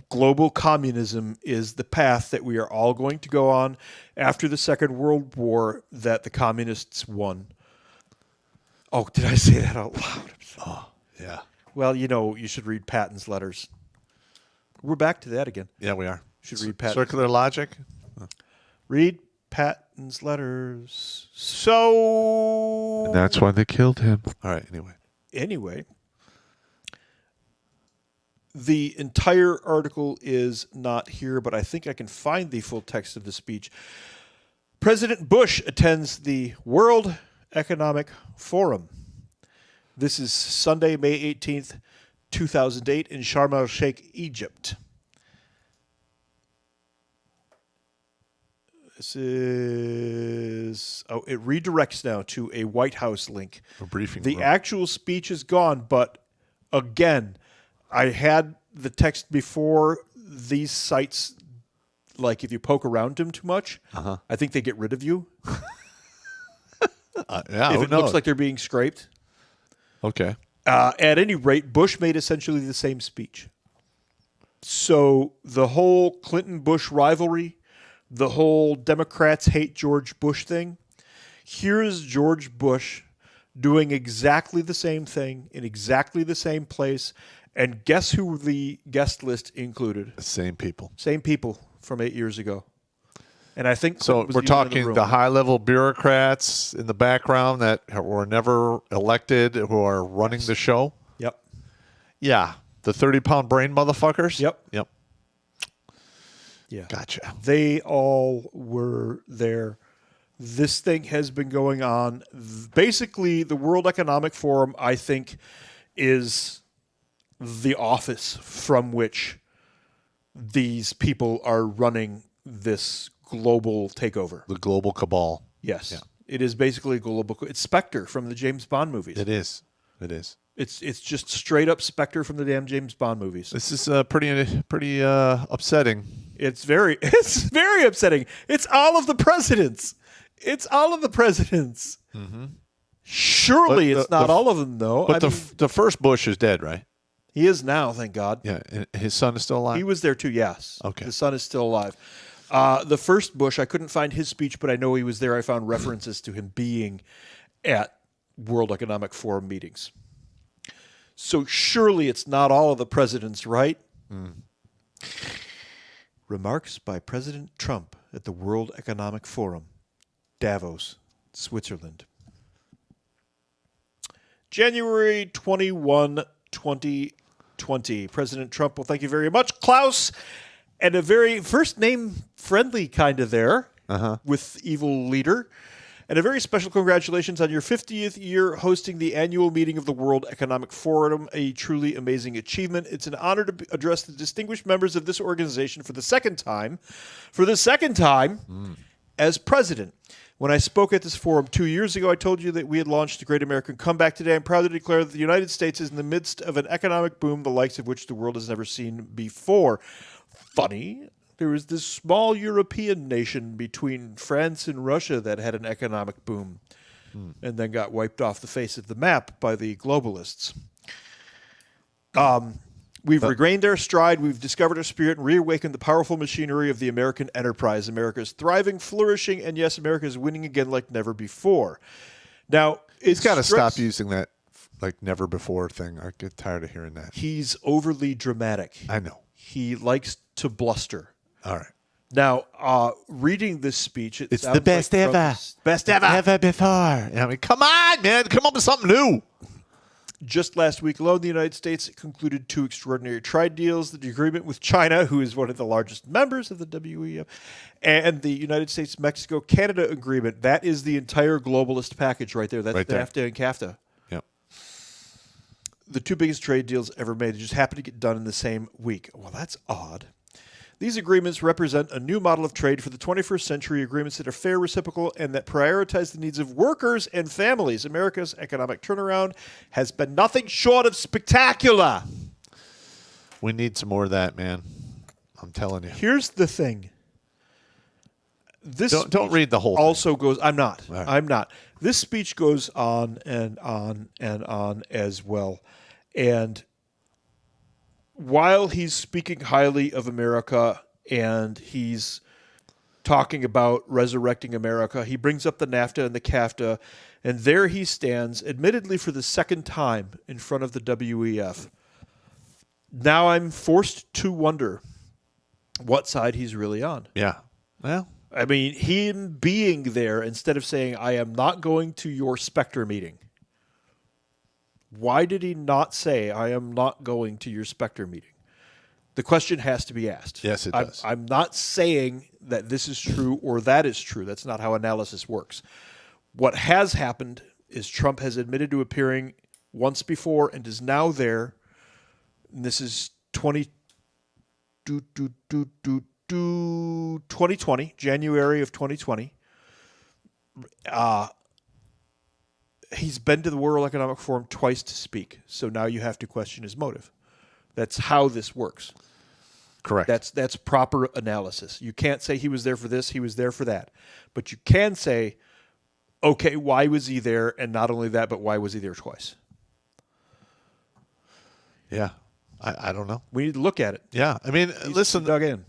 Speaker 5: global communism is the path that we are all going to go on after the Second World War that the communists won. Oh, did I say that out loud?
Speaker 2: Oh, yeah.
Speaker 5: Well, you know, you should read Patton's letters. We're back to that again.
Speaker 2: Yeah, we are.
Speaker 5: Should read Patton's.
Speaker 2: Circular logic?
Speaker 5: Read Patton's letters. So...
Speaker 2: And that's why they killed him. All right,
Speaker 5: Anyway, the entire article is not here, but I think I can find the full text of the speech. President Bush attends the World Economic Forum. This is Sunday, May 18th, 2008 in Sharm el-Sheikh, Egypt. This is... Oh, it redirects now to a White House link.
Speaker 2: A briefing
Speaker 5: The
Speaker 2: room.
Speaker 5: actual speech is gone, but again, I had the text before. These sites, like if you poke around them too much, I think they get rid of you.
Speaker 2: Yeah,
Speaker 5: If it looks like they're being scraped.
Speaker 2: okay.
Speaker 5: At any rate, Bush made essentially the same speech. So the whole Clinton-Bush rivalry, the whole Democrats hate George Bush thing, here's George Bush doing exactly the same thing in exactly the same place. And guess who the guest list included?
Speaker 2: The same people.
Speaker 5: Same people from 8 years ago. And I think
Speaker 2: So
Speaker 5: Clinton was
Speaker 2: we're
Speaker 5: even in
Speaker 2: talking
Speaker 5: room.
Speaker 2: the high-level bureaucrats in the background that were never elected who are running the show.
Speaker 5: Yep.
Speaker 2: Yeah. The 30-pound brain motherfuckers?
Speaker 5: Yep.
Speaker 2: Yep.
Speaker 5: Yeah.
Speaker 2: Gotcha.
Speaker 5: They all were there. This thing has been going on. Basically, the World Economic Forum, I think, is the office from which these people are running this global takeover.
Speaker 2: The global cabal.
Speaker 5: Yes.
Speaker 2: Yeah.
Speaker 5: It is basically a global. It's Spectre from the James Bond movies.
Speaker 2: It is. It is.
Speaker 5: It's just straight up Spectre from the damn James Bond movies.
Speaker 2: This is pretty upsetting.
Speaker 5: It's very upsetting. It's all of the presidents. It's all of the presidents.
Speaker 2: Mm-hmm.
Speaker 5: Surely
Speaker 2: But
Speaker 5: it's not all of them, though.
Speaker 2: But the first Bush is dead, right?
Speaker 5: He is now, thank God.
Speaker 2: Yeah. And his son is still alive?
Speaker 5: He was there too, yes.
Speaker 2: Okay.
Speaker 5: The son is still alive. The first Bush, I couldn't find his speech, but I know he was there. I found references to him being at World Economic Forum meetings. So surely it's not all of the presidents, right? Remarks by President Trump at the World Economic Forum, Davos, Switzerland. January 21, 2020. President Trump, well, thank you very much, Klaus. And a very first name friendly kind of there with evil leader. And a very special congratulations on your 50th year hosting the annual meeting of the World Economic Forum, a truly amazing achievement. It's an honor to address the distinguished members of this organization for the second time as president. When I spoke at this forum 2 years ago, I told you that we had launched the Great American Comeback. Today, I'm proud to declare that the United States is in the midst of an economic boom, the likes of which the world has never seen before. Funny, there was this small European nation between France and Russia that had an economic boom and then got wiped off the face of the map by the globalists. We've regained our stride, we've discovered our spirit, and reawakened the powerful machinery of the American enterprise. America is thriving, flourishing, and yes, America is winning again like never before. Now,
Speaker 2: He's got to stop using that like never before thing. I get tired of hearing that.
Speaker 5: He's overly dramatic.
Speaker 2: I know.
Speaker 5: He likes to bluster.
Speaker 2: All right.
Speaker 5: Now, reading this speech,
Speaker 2: It's the
Speaker 5: sounds
Speaker 2: best
Speaker 5: like
Speaker 2: ever.
Speaker 5: Trump's best ever.
Speaker 2: Ever before. I mean, come on, man. Come up with something new.
Speaker 5: Just last week alone, the United States concluded two extraordinary trade deals, the agreement with China, who is one of the largest members of the WEF, and the United States-Mexico-Canada agreement. That is the entire globalist package right there. That's
Speaker 2: Right there.
Speaker 5: NAFTA and CAFTA.
Speaker 2: Yep.
Speaker 5: The two biggest trade deals ever made. They just happened to get done in the same week. Well, that's odd. These agreements represent a new model of trade for the 21st century, agreements that are fair, reciprocal, and that prioritize the needs of workers and families. America's economic turnaround has been nothing short of spectacular.
Speaker 2: We need some more of that, man. I'm telling you.
Speaker 5: Here's the thing. This
Speaker 2: Don't read the whole thing.
Speaker 5: also goes. I'm not.
Speaker 2: right.
Speaker 5: I'm not. This speech goes on and on and on as well. And while he's speaking highly of America and he's talking about resurrecting America, he brings up the NAFTA and the CAFTA, and there he stands, admittedly for the second time, in front of the WEF. Now I'm forced to wonder what side he's really on.
Speaker 2: Yeah. Well,
Speaker 5: I mean, him being there, instead of saying, I am not going to your Spectre meeting, why did he not say, I am not going to your Spectre meeting? The question has to be asked.
Speaker 2: Yes, it does.
Speaker 5: I'm not saying that this is true or that is true. That's not how analysis works. What has happened is Trump has admitted to appearing once before and is now there. And this is 2020, January of 2020. He's been to the World Economic Forum twice to speak, so now you have to question his motive. That's how this works.
Speaker 2: Correct.
Speaker 5: That's proper analysis. You can't say he was there for this, he was there for that. But you can say, okay, why was he there? And not only that, but why was he there twice?
Speaker 2: Yeah. I don't know.
Speaker 5: We need to look at it.
Speaker 2: Yeah. I mean, listen.
Speaker 5: Dug in.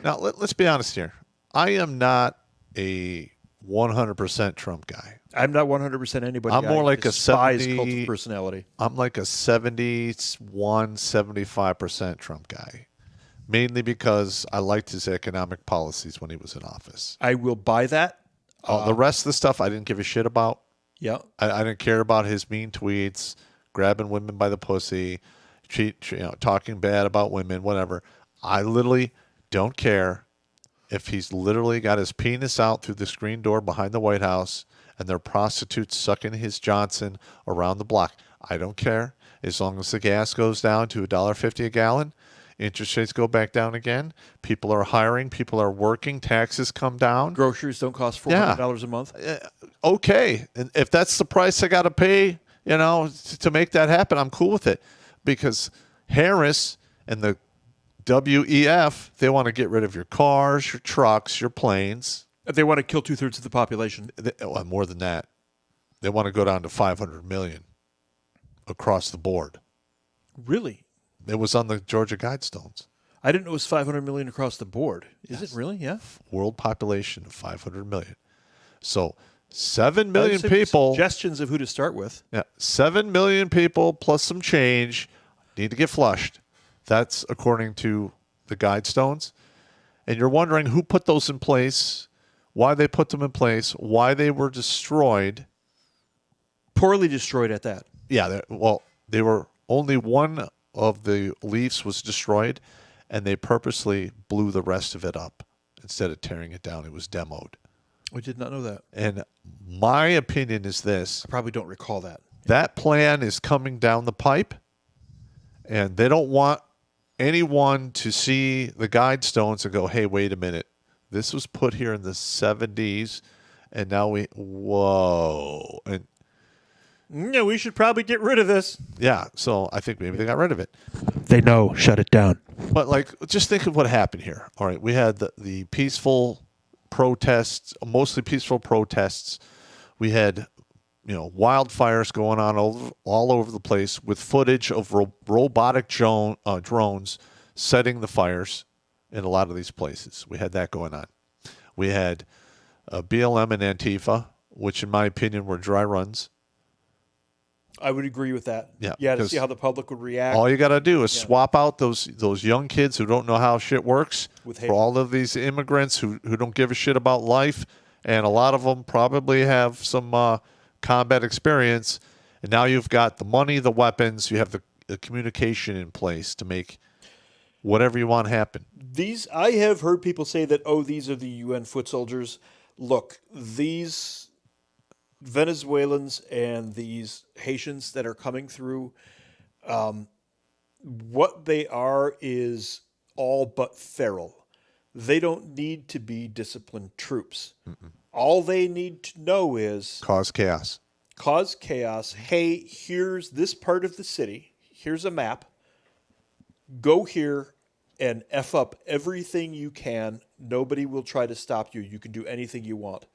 Speaker 2: Now, let's be honest here. I am not a 100% Trump guy.
Speaker 5: I'm not 100% anybody.
Speaker 2: I'm more like a 70
Speaker 5: cult of personality.
Speaker 2: I'm like a 71, 75% Trump guy. Mainly because I liked his economic policies when he was in office.
Speaker 5: I will buy that.
Speaker 2: The rest of the stuff I didn't give a shit about.
Speaker 5: Yeah.
Speaker 2: I didn't care about his mean tweets, grabbing women by the pussy, talking bad about women, whatever. I literally don't care if he's literally got his penis out through the screen door behind the White House and there are prostitutes sucking his Johnson around the block. I don't care. As long as the gas goes down to $1.50 a gallon, interest rates go back down again, people are hiring, people are working, taxes come down.
Speaker 5: Groceries don't cost $400 a month.
Speaker 2: Okay. And if that's the price I got to pay, to make that happen, I'm cool with it. Because Harris and the WEF, they want to get rid of your cars, your trucks, your planes.
Speaker 5: They want to kill 2/3 of the population.
Speaker 2: More than that. They want to go down to 500 million across the board.
Speaker 5: Really?
Speaker 2: It was on the Georgia Guidestones.
Speaker 5: I didn't know it was 500 million across the board. Is it really? Yeah.
Speaker 2: World population of 500 million. So 7 million people.
Speaker 5: Suggestions of who to start with.
Speaker 2: Yeah, 7 million people plus some change need to get flushed. That's according to the Guidestones. And you're wondering who put those in place, why they put them in place, why they were destroyed.
Speaker 5: Poorly destroyed at that.
Speaker 2: Yeah, they were only one of the leaves was destroyed, and they purposely blew the rest of it up instead of tearing it down. It was demoed.
Speaker 5: We did not know that.
Speaker 2: And my opinion is this.
Speaker 5: I probably don't recall that.
Speaker 2: That plan is coming down the pipe, and they don't want anyone to see the Guidestones and go, hey, wait a minute. This was put here in the 70s, and now whoa. And
Speaker 5: yeah, we should probably get rid of this.
Speaker 2: yeah, so I think maybe they got rid of it.
Speaker 6: They know. Shut it down.
Speaker 2: But, just think of what happened here. All right, we had the peaceful protests, mostly peaceful protests. We had, wildfires going on all over the place with footage of robotic drones setting the fires in a lot of these places. We had that going on. We had BLM and Antifa, which in my opinion were dry runs.
Speaker 5: I would agree with that.
Speaker 2: Yeah,
Speaker 5: to see how the public would react.
Speaker 2: All you got to do is swap out those young kids who don't know how shit works for all of these immigrants who don't give a shit about life, and a lot of them probably have some combat experience. And now you've got the money, the weapons, you have the communication in place to make whatever you want happen.
Speaker 5: I have heard people say that, these are the UN foot soldiers. Look, these Venezuelans and these Haitians that are coming through, what they are is all but feral. They don't need to be disciplined troops. Mm-mm. All they need to know is
Speaker 2: cause chaos.
Speaker 5: Hey, here's this part of the city. Here's a map. Go here and F up everything you can. Nobody will try to stop you. You can do anything you want.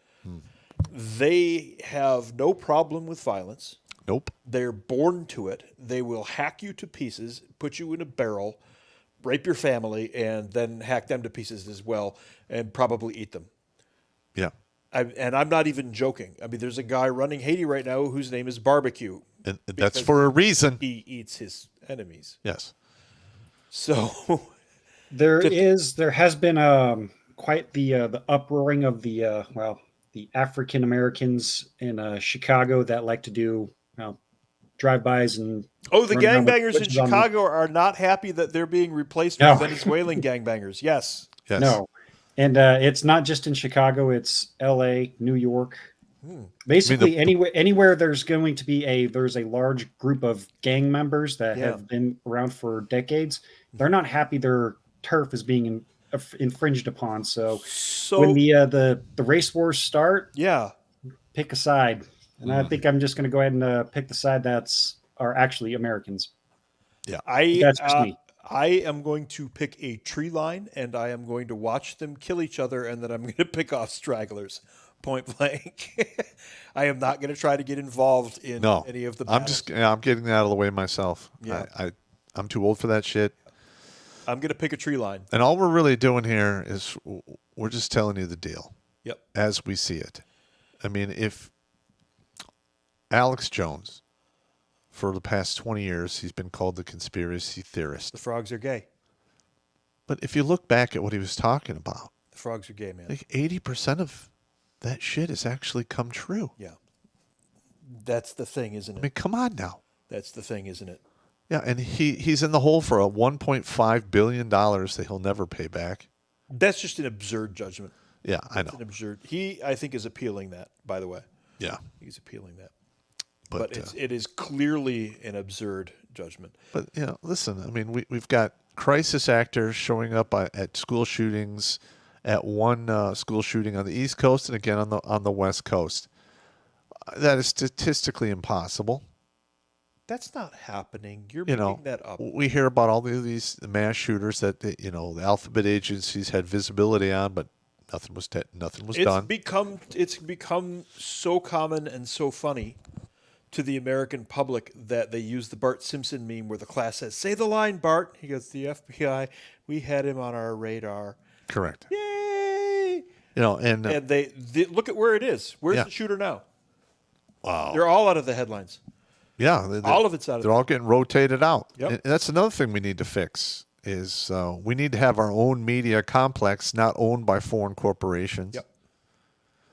Speaker 5: They have no problem with violence.
Speaker 2: Nope.
Speaker 5: They're born to it. They will hack you to pieces, put you in a barrel, rape your family, and then hack them to pieces as well, and probably eat them.
Speaker 2: Yeah.
Speaker 5: And I'm not even joking. I mean, there's a guy running Haiti right now whose name is Barbecue.
Speaker 2: And that's for a reason.
Speaker 5: He eats his enemies.
Speaker 2: Yes.
Speaker 5: So
Speaker 9: there has been quite the uproaring of the African Americans in Chicago that like to do drive-bys and
Speaker 5: the gangbangers in Chicago are not happy that they're being replaced with Venezuelan gangbangers. Yes.
Speaker 9: No. And it's not just in Chicago, it's LA, New York, Basically, anywhere there's going to be a large group of gang members that have been around for decades, they're not happy their turf is being infringed upon. So when the race wars start, pick a side. And I think I'm just going to go ahead and pick the side are actually Americans.
Speaker 2: Yeah,
Speaker 5: that's just me. I am going to pick a tree line, and I am going to watch them kill each other, and then I'm going to pick off stragglers, point blank. I am not going to try to get involved in any of the battles.
Speaker 2: I'm getting that out of the way myself. Yeah. I'm too old for that shit.
Speaker 5: I'm going to pick a tree line.
Speaker 2: And all we're really doing here is we're just telling you the deal.
Speaker 5: Yep.
Speaker 2: As we see it. I mean, if Alex Jones, for the past 20 years, he's been called the conspiracy theorist.
Speaker 5: The frogs are gay.
Speaker 2: But if you look back at what he was talking about,
Speaker 5: the frogs are gay, man.
Speaker 2: Like 80% of that shit has actually come true.
Speaker 5: Yeah. That's the thing, isn't it?
Speaker 2: I mean, come on now.
Speaker 5: That's the thing, isn't it?
Speaker 2: Yeah, and he's in the hole for a $1.5 billion that he'll never pay back.
Speaker 5: That's just an absurd judgment.
Speaker 2: Yeah, I know.
Speaker 5: An absurd. He, I think, is appealing that, by the way.
Speaker 2: Yeah.
Speaker 5: He's appealing that. But it is clearly an absurd judgment.
Speaker 2: But, listen, I mean, we've got crisis actors showing up at school shootings, at one school shooting on the East Coast and again on the West Coast. That is statistically impossible.
Speaker 5: That's not happening. You're making that up.
Speaker 2: We hear about all these mass shooters that the alphabet agencies had visibility on, but nothing was done.
Speaker 5: It's become so common and so funny to the American public that they use the Bart Simpson meme where the class says, "Say the line, Bart." He goes, "The FBI, we had him on our radar."
Speaker 2: Correct.
Speaker 5: Yay!
Speaker 2: And
Speaker 5: they look at where it is. Where's the shooter now?
Speaker 2: Wow.
Speaker 5: They're all out of the headlines.
Speaker 2: Yeah,
Speaker 5: all of it's out of.
Speaker 2: They're all getting rotated out.
Speaker 5: Yep.
Speaker 2: And that's another thing we need to fix is we need to have our own media complex, not owned by foreign corporations.
Speaker 5: Yep.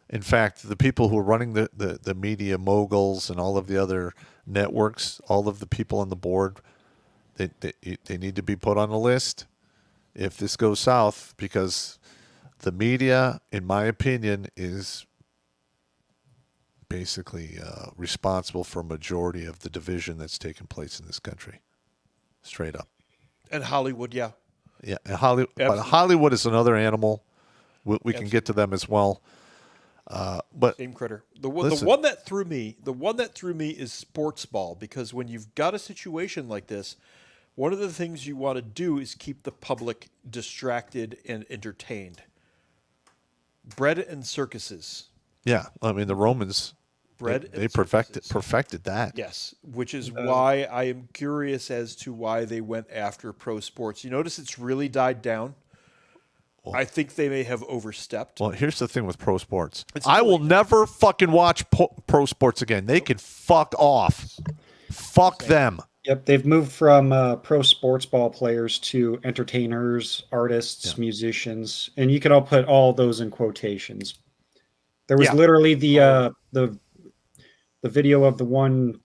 Speaker 2: In fact, the people who are running the media moguls and all of the other networks, all of the people on the board, they need to be put on the list if this goes south, because the media, in my opinion, is basically responsible for a majority of the division that's taken place in this country. Straight up.
Speaker 5: And Hollywood, yeah.
Speaker 2: Yeah, and Hollywood is another animal. We can get to them as well. But
Speaker 5: same critter. The one that threw me is sports ball, because when you've got a situation like this, one of the things you want to do is keep the public distracted and entertained. Bread and circuses.
Speaker 2: Yeah, I mean the Romans. They perfected that.
Speaker 5: Yes, which is why I am curious as to why they went after pro sports. You notice it's really died down. Well, I think they may have overstepped.
Speaker 2: Well, here's the thing with pro sports. I will never fucking watch pro sports again. They can fuck off. Fuck them.
Speaker 9: Yep, they've moved from pro sports ball players to entertainers, artists, musicians, and you can all put all those in quotations. There was literally the video of the one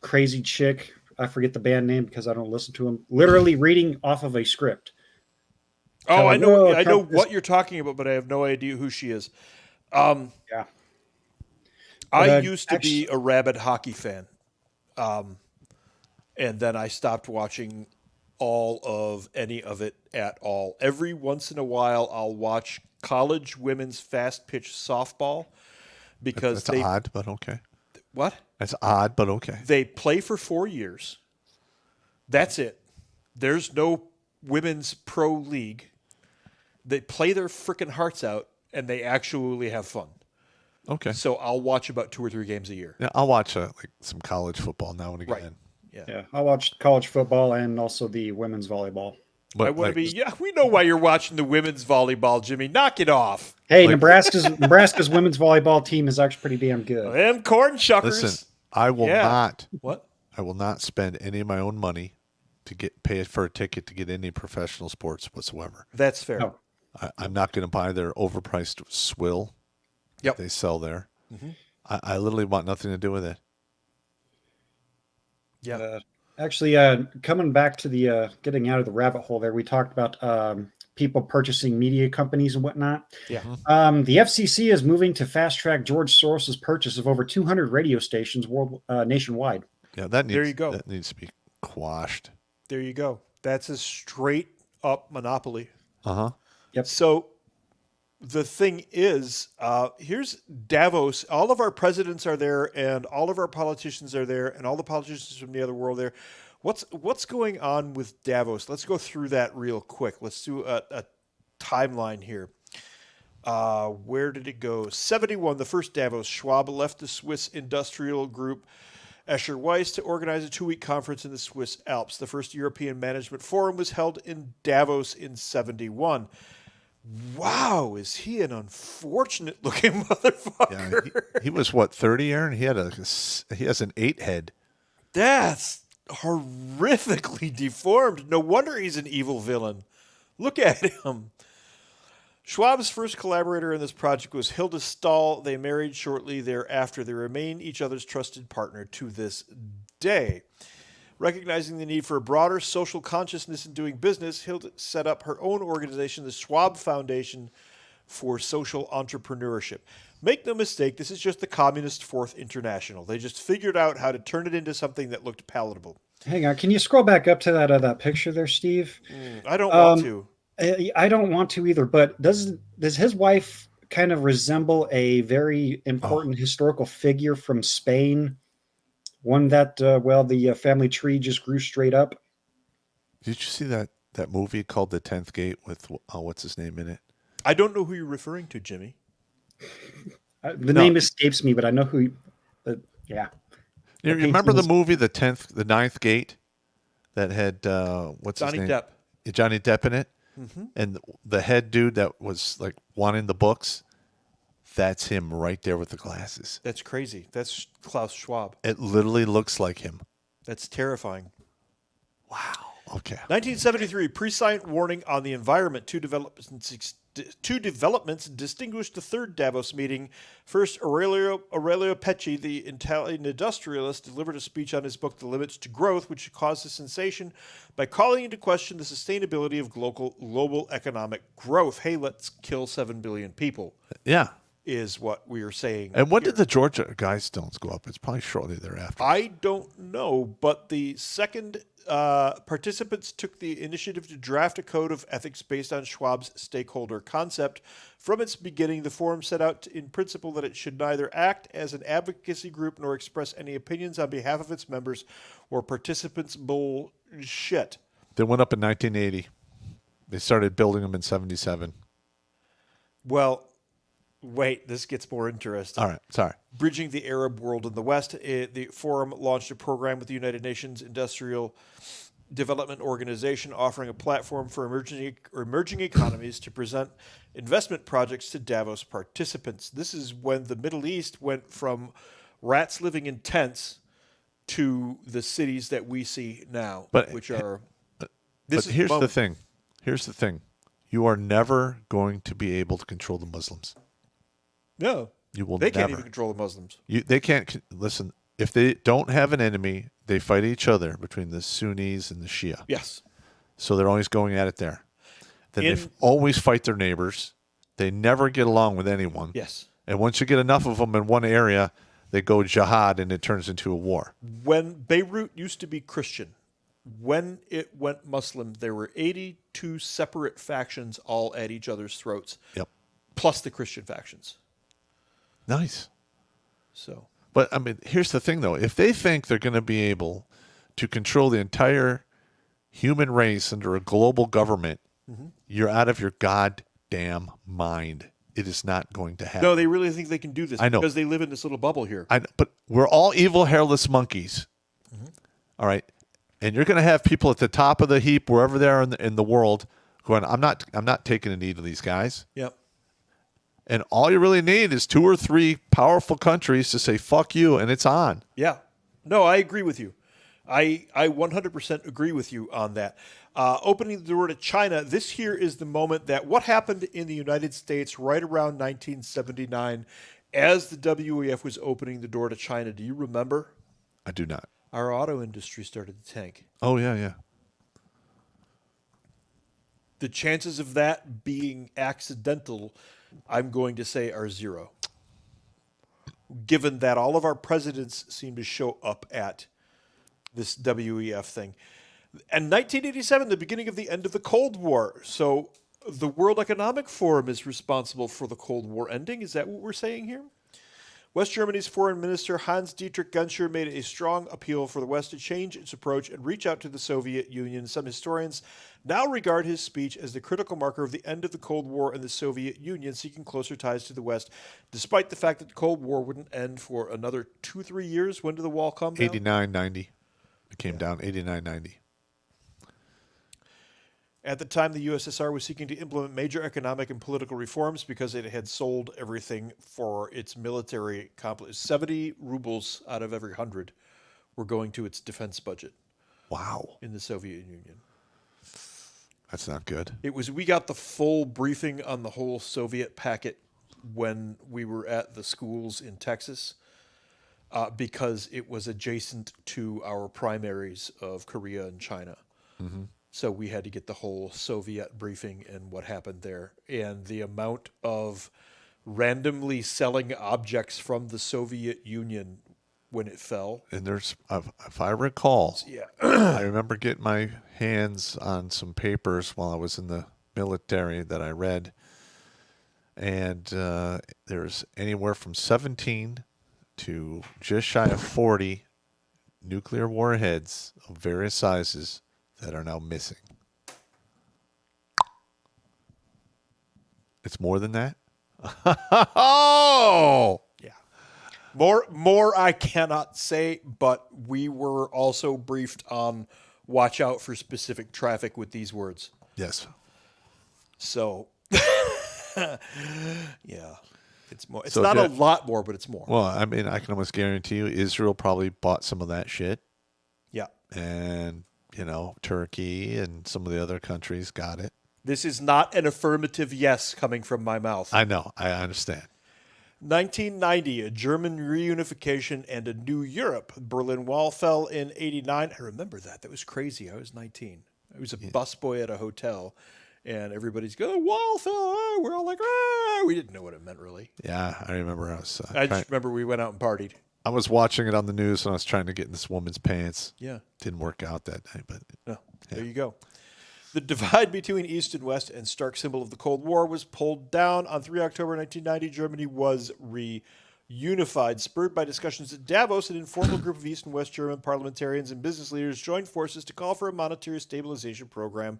Speaker 9: crazy chick. I forget the band name because I don't listen to them. Literally reading off of a script.
Speaker 5: Oh, I know what you're talking about, but I have no idea who she is. I used to be a rabid hockey fan, and then I stopped watching any of it at all. Every once in a while, I'll watch college women's fast pitch softball because
Speaker 2: that's odd, but okay.
Speaker 5: What?
Speaker 2: That's odd, but okay.
Speaker 5: They play for 4 years. That's it. There's no women's pro league. They play their freaking hearts out, and they actually have fun.
Speaker 2: Okay.
Speaker 5: So I'll watch about 2 or 3 games a year.
Speaker 2: Yeah, I'll watch some college football now and again.
Speaker 5: Right.
Speaker 9: Yeah, I'll watch college football and also the women's volleyball.
Speaker 5: But I want to be. Yeah, we know why you're watching the women's volleyball, Jimmy. Knock it off.
Speaker 9: Hey, Nebraska's women's volleyball team is actually pretty damn good.
Speaker 5: Them corn shuckers.
Speaker 2: Listen, I will not.
Speaker 5: What?
Speaker 2: I will not spend any of my own money to pay for a ticket to get any professional sports whatsoever.
Speaker 5: That's fair.
Speaker 9: No.
Speaker 2: I'm not going to buy their overpriced swill they sell there. Mm-hmm. I literally want nothing to do with it.
Speaker 9: Yeah. Actually, coming back to the getting out of the rabbit hole there, we talked about people purchasing media companies and whatnot.
Speaker 5: Yeah.
Speaker 9: The FCC is moving to fast track George Soros's purchase of over 200 radio stations nationwide.
Speaker 2: Yeah,
Speaker 5: There you go.
Speaker 2: That needs to be quashed.
Speaker 5: There you go. That's a straight up monopoly.
Speaker 2: Uh-huh.
Speaker 9: Yep.
Speaker 5: So the thing is, here's Davos. All of our presidents are there, and all of our politicians are there, and all the politicians from the other world are there. What's going on with Davos? Let's go through that real quick. Let's do a timeline here. Where did it go? 71, the first Davos. Schwab left the Swiss industrial group Escher Weiss to organize a 2-week conference in the Swiss Alps. The first European Management Forum was held in Davos in 71. Wow, is he an unfortunate looking motherfucker?
Speaker 2: Yeah, he was what, 30, Aaron? He has an 8 head.
Speaker 5: That's horrifically deformed. No wonder he's an evil villain. Look at him. Schwab's first collaborator in this project was Hilda Stahl. They married shortly thereafter. They remain each other's trusted partner to this day. Recognizing the need for a broader social consciousness in doing business, Hilda set up her own organization, the Schwab Foundation for Social Entrepreneurship. Make no mistake, this is just the Communist Fourth International. They just figured out how to turn it into something that looked palatable.
Speaker 9: Hang on, can you scroll back up to that picture there, Steve?
Speaker 5: I don't want to.
Speaker 9: I don't want to either, but does his wife kind of resemble a very important historical figure from Spain? One that, the family tree just grew straight up?
Speaker 2: Did you see that movie called The 10th Gate with, what's his name in it?
Speaker 5: I don't know who you're referring to, Jimmy.
Speaker 9: The name escapes me, but I know who. Yeah.
Speaker 2: You remember the movie The Ninth Gate that had what's
Speaker 5: Johnny
Speaker 2: his name?
Speaker 5: Depp.
Speaker 2: Yeah, Johnny Depp in it,
Speaker 5: Mm-hmm.
Speaker 2: and the head dude that was like wanting the books. That's him right there with the glasses.
Speaker 5: That's crazy. That's Klaus Schwab.
Speaker 2: It literally looks like him.
Speaker 5: That's terrifying.
Speaker 2: Wow. Okay.
Speaker 5: 1973, pre-science warning on the environment. Two developments distinguished the third Davos meeting. First, Aurelio Pecci, the Italian industrialist, delivered a speech on his book, The Limits to Growth, which caused a sensation by calling into question the sustainability of global economic growth. Hey, let's kill 7 billion people.
Speaker 2: Yeah.
Speaker 5: Is what we are saying.
Speaker 2: And when did the Georgia Guidestones go up? It's probably shortly thereafter.
Speaker 5: I don't know, but the second participants took the initiative to draft a code of ethics based on Schwab's stakeholder concept. From its beginning, the forum set out in principle that it should neither act as an advocacy group nor express any opinions on behalf of its members or participants. Bullshit.
Speaker 2: They went up in 1980. They started building them in 77.
Speaker 5: Well, wait, this gets more interesting.
Speaker 2: All right, sorry.
Speaker 5: Bridging the Arab world in the West, the forum launched a program with the United Nations Industrial Development Organization offering a platform for emerging economies to present investment projects to Davos participants. This is when the Middle East went from rats living in tents to the cities that we see now, which are...
Speaker 2: Here's the thing. Here's the thing. You are never going to be able to control the Muslims.
Speaker 5: No.
Speaker 2: You will
Speaker 5: They can't
Speaker 2: never.
Speaker 5: even control the Muslims.
Speaker 2: They can't. Listen, if they don't have an enemy, they fight each other between the Sunnis and the Shia.
Speaker 5: Yes.
Speaker 2: So they're always going at it there. Then they always fight their neighbors. They never get along with anyone.
Speaker 5: Yes.
Speaker 2: And once you get enough of them in one area, they go jihad and it turns into a war.
Speaker 5: When Beirut used to be Christian, when it went Muslim, there were 82 separate factions all at each other's throats.
Speaker 2: Yep.
Speaker 5: Plus the Christian factions.
Speaker 2: Nice.
Speaker 5: So,
Speaker 2: but I mean, here's the thing, though. If they think they're going to be able to control the entire human race under a global government, you're out of your goddamn mind. It is not going to happen.
Speaker 5: No, they really think they can do this.
Speaker 2: I know.
Speaker 5: Because they live in this little bubble here.
Speaker 2: But we're all evil, hairless monkeys. All right, and you're going to have people at the top of the heap, wherever they are in the world, going, "I'm not taking a knee to these guys."
Speaker 5: Yep.
Speaker 2: And all you really need is 2 or 3 powerful countries to say, fuck you, and it's on.
Speaker 5: Yeah. No, I agree with you. I 100% agree with you on that. Opening the door to China, this here is the moment that what happened in the United States right around 1979 as the WEF was opening the door to China. Do you remember?
Speaker 2: I do not.
Speaker 5: Our auto industry started to tank.
Speaker 2: Oh, yeah, yeah.
Speaker 5: The chances of that being accidental, I'm going to say, are 0. Given that all of our presidents seem to show up at this WEF thing. And 1987, the beginning of the end of the Cold War. So the World Economic Forum is responsible for the Cold War ending. Is that what we're saying here? West Germany's Foreign Minister Hans-Dietrich Genscher made a strong appeal for the West to change its approach and reach out to the Soviet Union. Some historians now regard his speech as the critical marker of the end of the Cold War and the Soviet Union seeking closer ties to the West, despite the fact that the Cold War wouldn't end for another 2-3 years. When did the wall come down?
Speaker 2: 89-90. It came down 89-90.
Speaker 5: At the time, the USSR was seeking to implement major economic and political reforms because it had sold everything for its military complex. 70 rubles out of every 100 were going to its defense budget.
Speaker 2: Wow.
Speaker 5: In the Soviet Union.
Speaker 2: That's not good.
Speaker 5: We got the full briefing on the whole Soviet packet when we were at the schools in Texas because it was adjacent to our primaries of Korea and China.
Speaker 2: Mm-hmm.
Speaker 5: So we had to get the whole Soviet briefing and what happened there. And the amount of randomly selling objects from the Soviet Union when it fell.
Speaker 2: And there's, if I recall,
Speaker 5: Yeah.
Speaker 2: I remember getting my hands on some papers while I was in the military that I read. And there's anywhere from 17 to just shy of 40 nuclear warheads of various sizes that are now missing. It's more than that? Oh!
Speaker 5: Yeah. More I cannot say, but we were also briefed on watch out for specific traffic with these words.
Speaker 2: Yes.
Speaker 5: So, yeah. It's more. It's so not a lot more, but it's more.
Speaker 2: Well, I mean, I can almost guarantee you Israel probably bought some of that shit.
Speaker 5: Yeah.
Speaker 2: And Turkey and some of the other countries got it.
Speaker 5: This is not an affirmative yes coming from my mouth.
Speaker 2: I know. I understand.
Speaker 5: 1990, a German reunification and a new Europe. The Berlin Wall fell in 89. I remember that. That was crazy. I was 19. I was a busboy at a hotel, and everybody's going, the wall fell. Oh, we're all like, ah. We didn't know what it meant, really.
Speaker 2: Yeah, I remember.
Speaker 5: I just remember we went out and partied.
Speaker 2: I was watching it on the news and I was trying to get in this woman's pants.
Speaker 5: Yeah.
Speaker 2: Didn't work out that night, but
Speaker 5: There you go. The divide between East and West, and stark symbol of the Cold War, was pulled down. On 3 October 1990, Germany was reunified. Spurred by discussions at Davos, an informal group of East and West German parliamentarians and business leaders joined forces to call for a monetary stabilization program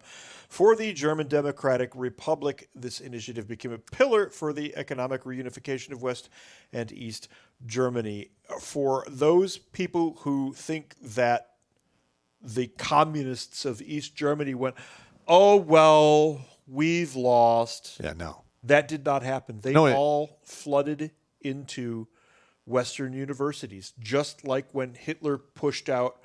Speaker 5: for the German Democratic Republic. This initiative became a pillar for the economic reunification of West and East Germany. For those people who think that the communists of East Germany went, oh, well, we've lost.
Speaker 2: Yeah, no.
Speaker 5: That did not happen. They all flooded into Western universities, just like when Hitler pushed out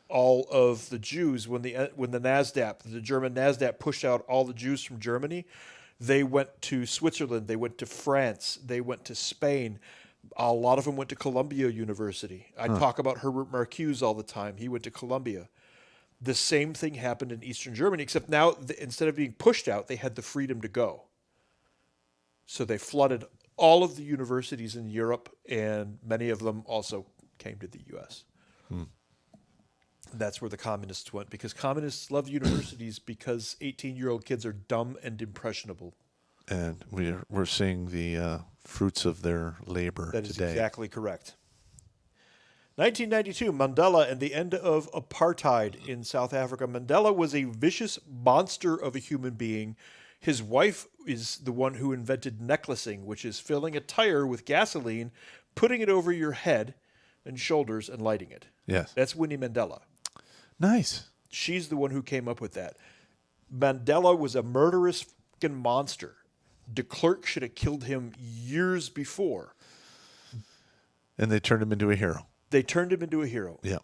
Speaker 5: all of the Jews, when the NASDAQ, the German NASDAQ pushed out all the Jews from Germany. They went to Switzerland. They went to France. They went to Spain. A lot of them went to Columbia University. I talk about Herbert Marcuse all the time. He went to Columbia. The same thing happened in Eastern Germany, except now instead of being pushed out, they had the freedom to go. So they flooded all of the universities in Europe, and many of them also came to the U.S. That's where the communists went, because communists love universities because 18-year-old kids are dumb and impressionable.
Speaker 2: And we're seeing the fruits of their labor today.
Speaker 5: That is exactly correct. 1992, Mandela and the end of apartheid in South Africa. Mandela was a vicious monster of a human being. His wife is the one who invented necklacing, which is filling a tire with gasoline, putting it over your head and shoulders, and lighting it.
Speaker 2: Yes.
Speaker 5: That's Winnie Mandela.
Speaker 2: Nice.
Speaker 5: She's the one who came up with that. Mandela was a murderous fucking monster. De Klerk should have killed him years before.
Speaker 2: And they turned him into a hero.
Speaker 5: They turned him into a hero.
Speaker 2: Yeah.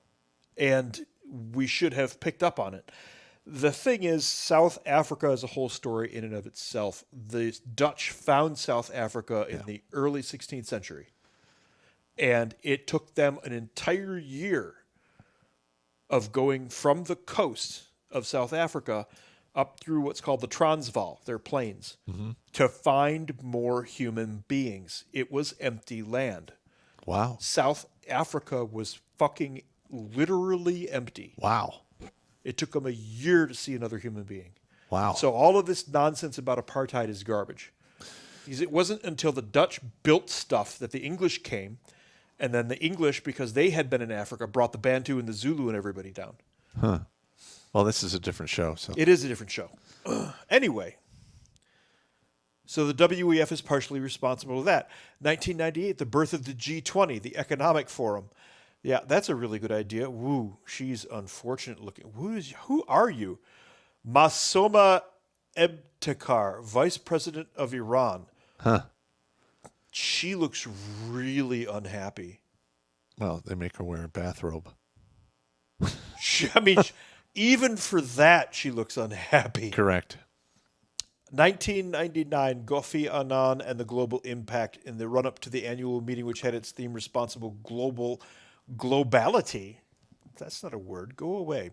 Speaker 5: And we should have picked up on it. The thing is, South Africa is a whole story in and of itself. The Dutch found South Africa in the early 16th century. And it took them an entire year of going from the coast of South Africa up through what's called the Transvaal, their plains, to find more human beings. It was empty land.
Speaker 2: Wow.
Speaker 5: South Africa was fucking literally empty.
Speaker 2: Wow.
Speaker 5: It took them a year to see another human being.
Speaker 2: Wow.
Speaker 5: So all of this nonsense about apartheid is garbage. Because it wasn't until the Dutch built stuff that the English came, and then the English, because they had been in Africa, brought the Bantu and the Zulu and everybody down.
Speaker 2: Huh. Well, this is a different show. So
Speaker 5: It is a different show. Anyway, so the WEF is partially responsible for that. 1998, the birth of the G20, the Economic Forum. Yeah, that's a really good idea. Woo, she's unfortunate looking. Who are you? Masoma Ebtekar, Vice President of Iran.
Speaker 2: Huh.
Speaker 5: She looks really unhappy.
Speaker 2: Well, they make her wear a bathrobe.
Speaker 5: Even for that, she looks unhappy.
Speaker 2: Correct.
Speaker 5: 1999, Kofi Annan and the Global Impact in the run-up to the annual meeting, which had its theme responsible globality. That's not a word. Go away.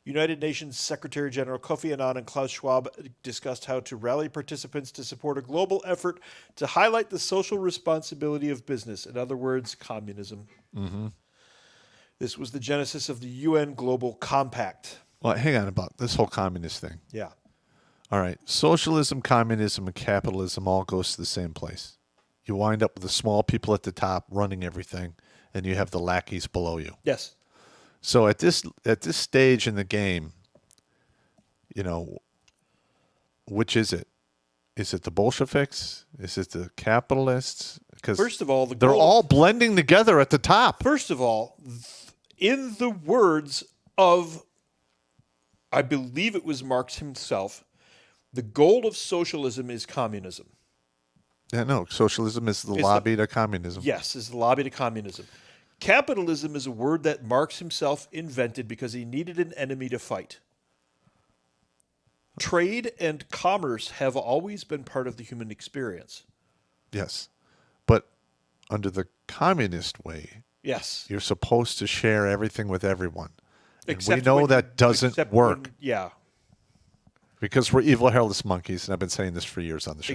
Speaker 5: United Nations Secretary General Kofi Annan and Klaus Schwab discussed how to rally participants to support a global effort to highlight the social responsibility of business. In other words, communism.
Speaker 2: Mm-hmm.
Speaker 5: This was the genesis of the UN Global Compact.
Speaker 2: Well, hang on about this whole communist thing.
Speaker 5: Yeah.
Speaker 2: All right. Socialism, communism, and capitalism all goes to the same place. You wind up with the small people at the top running everything, and you have the lackeys below you.
Speaker 5: Yes.
Speaker 2: So at this stage in the game, which is it? Is it the Bolsheviks? Is it the capitalists? Because
Speaker 5: first of all,
Speaker 2: they're all blending together at the top.
Speaker 5: First of all, in the words of, I believe it was Marx himself, the goal of socialism is communism.
Speaker 2: Yeah, no, socialism is the lobby to communism.
Speaker 5: Yes, is the lobby to communism. Capitalism is a word that Marx himself invented because he needed an enemy to fight. Trade and commerce have always been part of the human experience.
Speaker 2: Yes. But under the communist way,
Speaker 5: yes,
Speaker 2: you're supposed to share everything with everyone. And
Speaker 5: except
Speaker 2: we know that doesn't work.
Speaker 5: Yeah.
Speaker 2: Because we're evil, hairless monkeys, and I've been saying this for years on the show.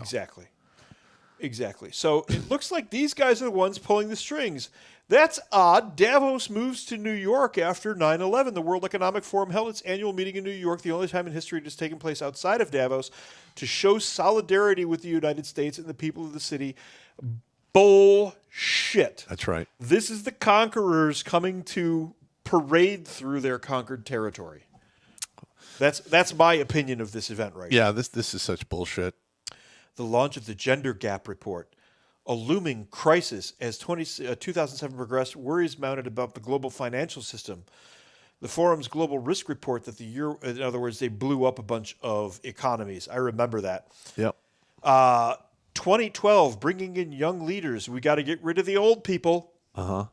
Speaker 5: Exactly. So it looks like these guys are the ones pulling the strings. That's odd. Davos moves to New York after 9/11. The World Economic Forum held its annual meeting in New York, the only time in history it has taken place outside of Davos, to show solidarity with the United States and the people of the city. Bullshit.
Speaker 2: That's right.
Speaker 5: This is the conquerors coming to parade through their conquered territory. That's my opinion of this event right
Speaker 2: now. Yeah, this is such bullshit.
Speaker 5: The launch of the Gender Gap Report. A looming crisis as 2007 progressed, worries mounted about the global financial system. The forum's global risk report that in other words, they blew up a bunch of economies. I remember that.
Speaker 2: Yep.
Speaker 5: 2012, bringing in young leaders. We got to get rid of the old people.
Speaker 2: Uh-huh.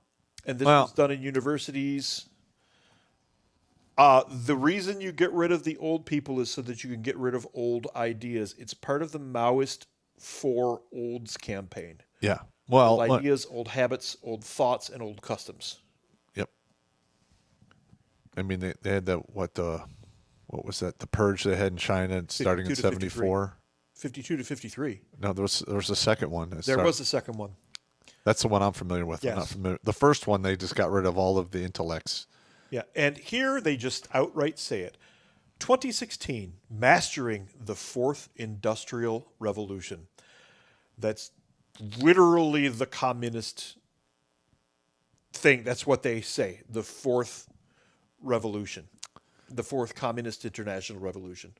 Speaker 5: And this was done in universities. The reason you get rid of the old people is so that you can get rid of old ideas. It's part of the Maoist Four Olds campaign.
Speaker 2: Yeah. Well,
Speaker 5: old ideas, old habits, old thoughts, and old customs.
Speaker 2: Yep. I mean, they had what was that? The purge they had in China starting in 74.
Speaker 5: 52 to 53.
Speaker 2: No, there was a second one.
Speaker 5: There was a second one.
Speaker 2: That's the one I'm familiar with.
Speaker 5: Yes.
Speaker 2: I'm not familiar. The first one, they just got rid of all of the intellects.
Speaker 5: Yeah, and here they just outright say it. 2016, mastering the fourth industrial revolution. That's literally the communist thing. That's what they say. The fourth revolution. The fourth communist international revolution.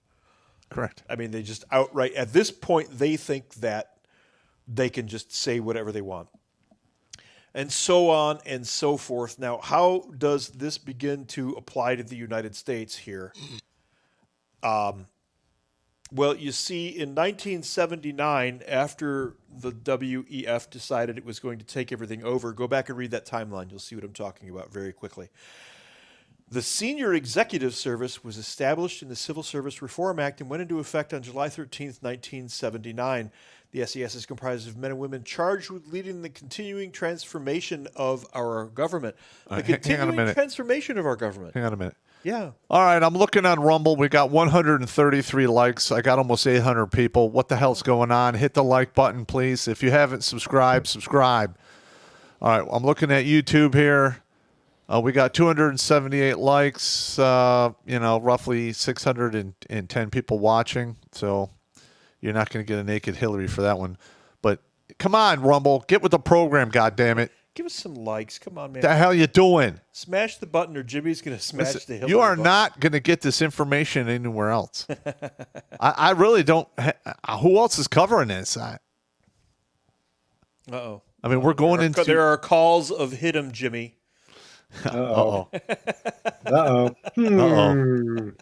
Speaker 2: Correct.
Speaker 5: I mean, they just outright, at this point, they think that they can just say whatever they want. And so on and so forth. Now, how does this begin to apply to the United States here? Well, you see, in 1979, after the WEF decided it was going to take everything over, go back and read that timeline. You'll see what I'm talking about very quickly. The Senior Executive Service was established in the Civil Service Reform Act and went into effect on July 13th, 1979. The SES is comprised of men and women charged with leading the continuing transformation of our government. The
Speaker 2: Hang on a
Speaker 5: continuing
Speaker 2: minute.
Speaker 5: transformation of our government.
Speaker 2: Hang on a minute.
Speaker 5: Yeah.
Speaker 2: All right, I'm looking on Rumble. We got 133 likes. I got almost 800 people. What the hell's going on? Hit the like button, please. If you haven't subscribed, subscribe. All right, I'm looking at YouTube here. We got 278 likes, roughly 610 people watching. So you're not going to get a naked Hillary for that one. But come on, Rumble. Get with the program, goddammit.
Speaker 5: Give us some likes. Come on, man.
Speaker 2: The hell you doing?
Speaker 5: Smash the button or Jimmy's going to smash the Hillary
Speaker 2: You are
Speaker 5: button.
Speaker 2: not going to get this information anywhere else. I really don't. Who else is covering this?
Speaker 5: Uh-oh.
Speaker 2: I mean, we're going into.
Speaker 5: There are calls of hit 'em, Jimmy.
Speaker 2: Uh-oh.
Speaker 9: Uh-oh.
Speaker 2: Uh-oh.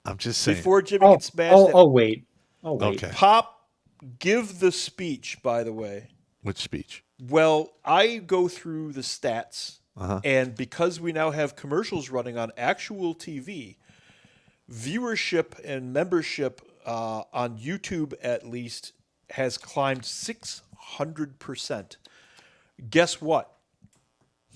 Speaker 2: I'm just saying.
Speaker 5: Before Jimmy can smash that.
Speaker 9: Oh, wait. Oh, wait.
Speaker 2: Okay.
Speaker 5: Pop, give the speech, by the way.
Speaker 2: Which speech?
Speaker 5: Well, I go through the stats,
Speaker 2: Uh-huh.
Speaker 5: and because we now have commercials running on actual TV, viewership and membership on YouTube at least has climbed 600%. Guess what?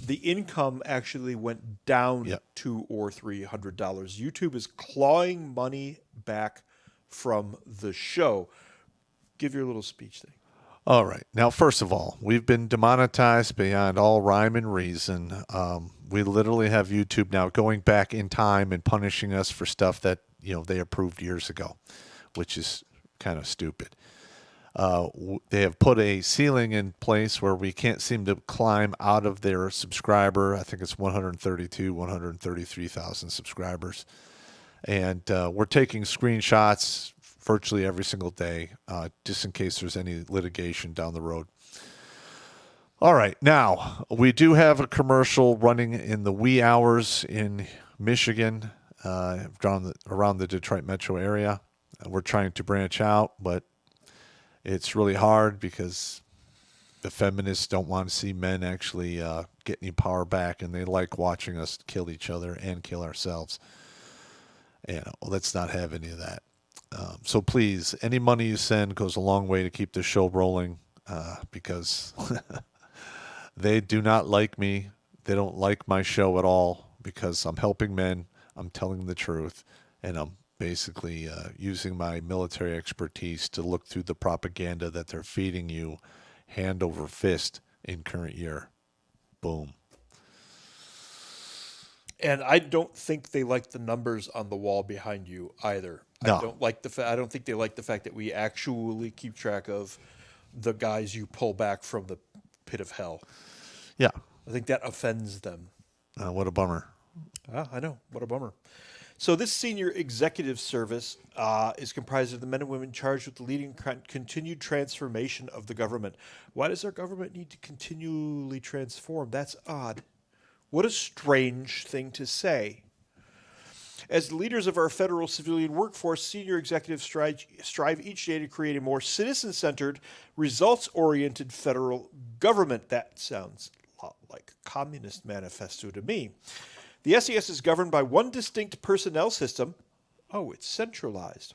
Speaker 5: The income actually went down $200 or $300. YouTube is clawing money back from the show. Give your little speech thing.
Speaker 2: All right. Now, first of all, we've been demonetized beyond all rhyme and reason. We literally have YouTube now going back in time and punishing us for stuff that they approved years ago, which is kind of stupid. They have put a ceiling in place where we can't seem to climb out of their subscriber. I think it's 133,000 subscribers. And we're taking screenshots virtually every single day, just in case there's any litigation down the road. All right. Now, we do have a commercial running in the wee hours in Michigan, around the Detroit metro area. We're trying to branch out, but it's really hard because the feminists don't want to see men actually get any power back, and they like watching us kill each other and kill ourselves. And let's not have any of that. So please, any money you send goes a long way to keep the show rolling, because they do not like me. They don't like my show at all because I'm helping men. I'm telling the truth, and I'm basically using my military expertise to look through the propaganda that they're feeding you hand over fist in current year. Boom.
Speaker 5: And I don't think they like the numbers on the wall behind you either.
Speaker 2: No.
Speaker 5: I don't like I don't think they like the fact that we actually keep track of the guys you pull back from the pit of hell.
Speaker 2: Yeah.
Speaker 5: I think that offends them.
Speaker 2: What a bummer.
Speaker 5: I know. What a bummer. So this senior executive service is comprised of the men and women charged with leading continued transformation of the government. Why does our government need to continually transform? That's odd. What a strange thing to say. As the leaders of our federal civilian workforce, senior executives strive each day to create a more citizen-centered, results-oriented federal government. That sounds a lot like a communist manifesto to me. The SES is governed by one distinct personnel system. Oh, it's centralized.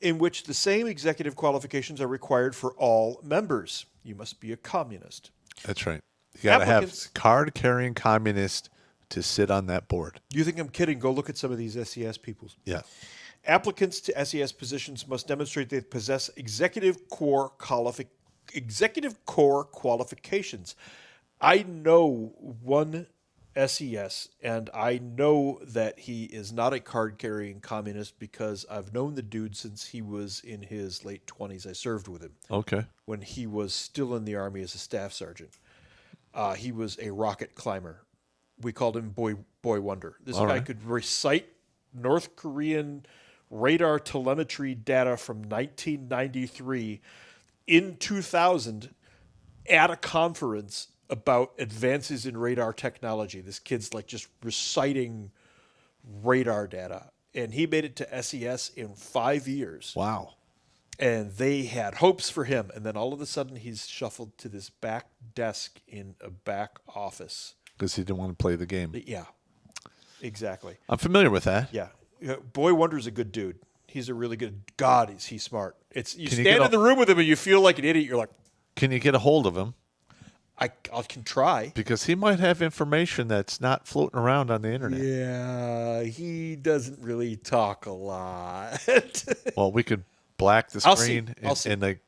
Speaker 5: In which the same executive qualifications are required for all members. You must be a communist.
Speaker 2: That's right. You got to have
Speaker 5: Applicants-
Speaker 2: card-carrying communist to sit on that board.
Speaker 5: You think I'm kidding? Go look at some of these SES people.
Speaker 2: Yeah.
Speaker 5: Applicants to SES positions must demonstrate they possess executive core qualifications. I know one SES, and I know that he is not a card-carrying communist because I've known the dude since he was in his late 20s. I served with him
Speaker 2: Okay.
Speaker 5: when he was still in the Army as a staff sergeant. He was a rocket climber. We called him Boy Wonder. This
Speaker 2: All
Speaker 5: guy
Speaker 2: right.
Speaker 5: could recite North Korean radar telemetry data from 1993 in 2000 at a conference about advances in radar technology. This kid's like just reciting radar data. And he made it to SES in 5 years.
Speaker 2: Wow.
Speaker 5: And they had hopes for him. And then all of a sudden he's shuffled to this back desk in a back office.
Speaker 2: Because he didn't want to play the game.
Speaker 5: Yeah, exactly.
Speaker 2: I'm familiar with that.
Speaker 5: Yeah. Boy Wonder's a good dude. He's a really good. God, is he smart? It's you
Speaker 2: Can you
Speaker 5: stand
Speaker 2: get
Speaker 5: in the room with him and you feel like an idiot. You're like,
Speaker 2: Can you get a hold of him?
Speaker 5: I can try.
Speaker 2: Because he might have information that's not floating around on the internet.
Speaker 5: Yeah, he doesn't really talk a lot.
Speaker 2: Well, we could black the
Speaker 5: I'll see.
Speaker 2: screen
Speaker 5: I'll see.
Speaker 2: and like,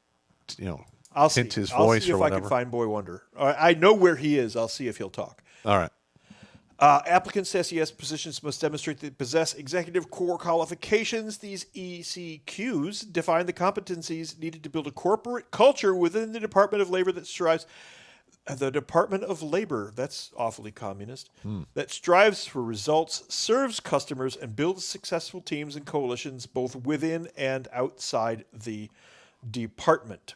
Speaker 2: you know,
Speaker 5: I'll see.
Speaker 2: hint his
Speaker 5: I'll
Speaker 2: voice
Speaker 5: see
Speaker 2: or
Speaker 5: if I
Speaker 2: whatever.
Speaker 5: can find Boy Wonder. I know where he is. I'll see if he'll talk.
Speaker 2: All right.
Speaker 5: Applicants to SES positions must demonstrate they possess executive core qualifications. These ECQs define the competencies needed to build a corporate culture within the Department of Labor that strives. The Department of Labor, that's awfully communist, that strives for results, serves customers, and builds successful teams and coalitions both within and outside the department.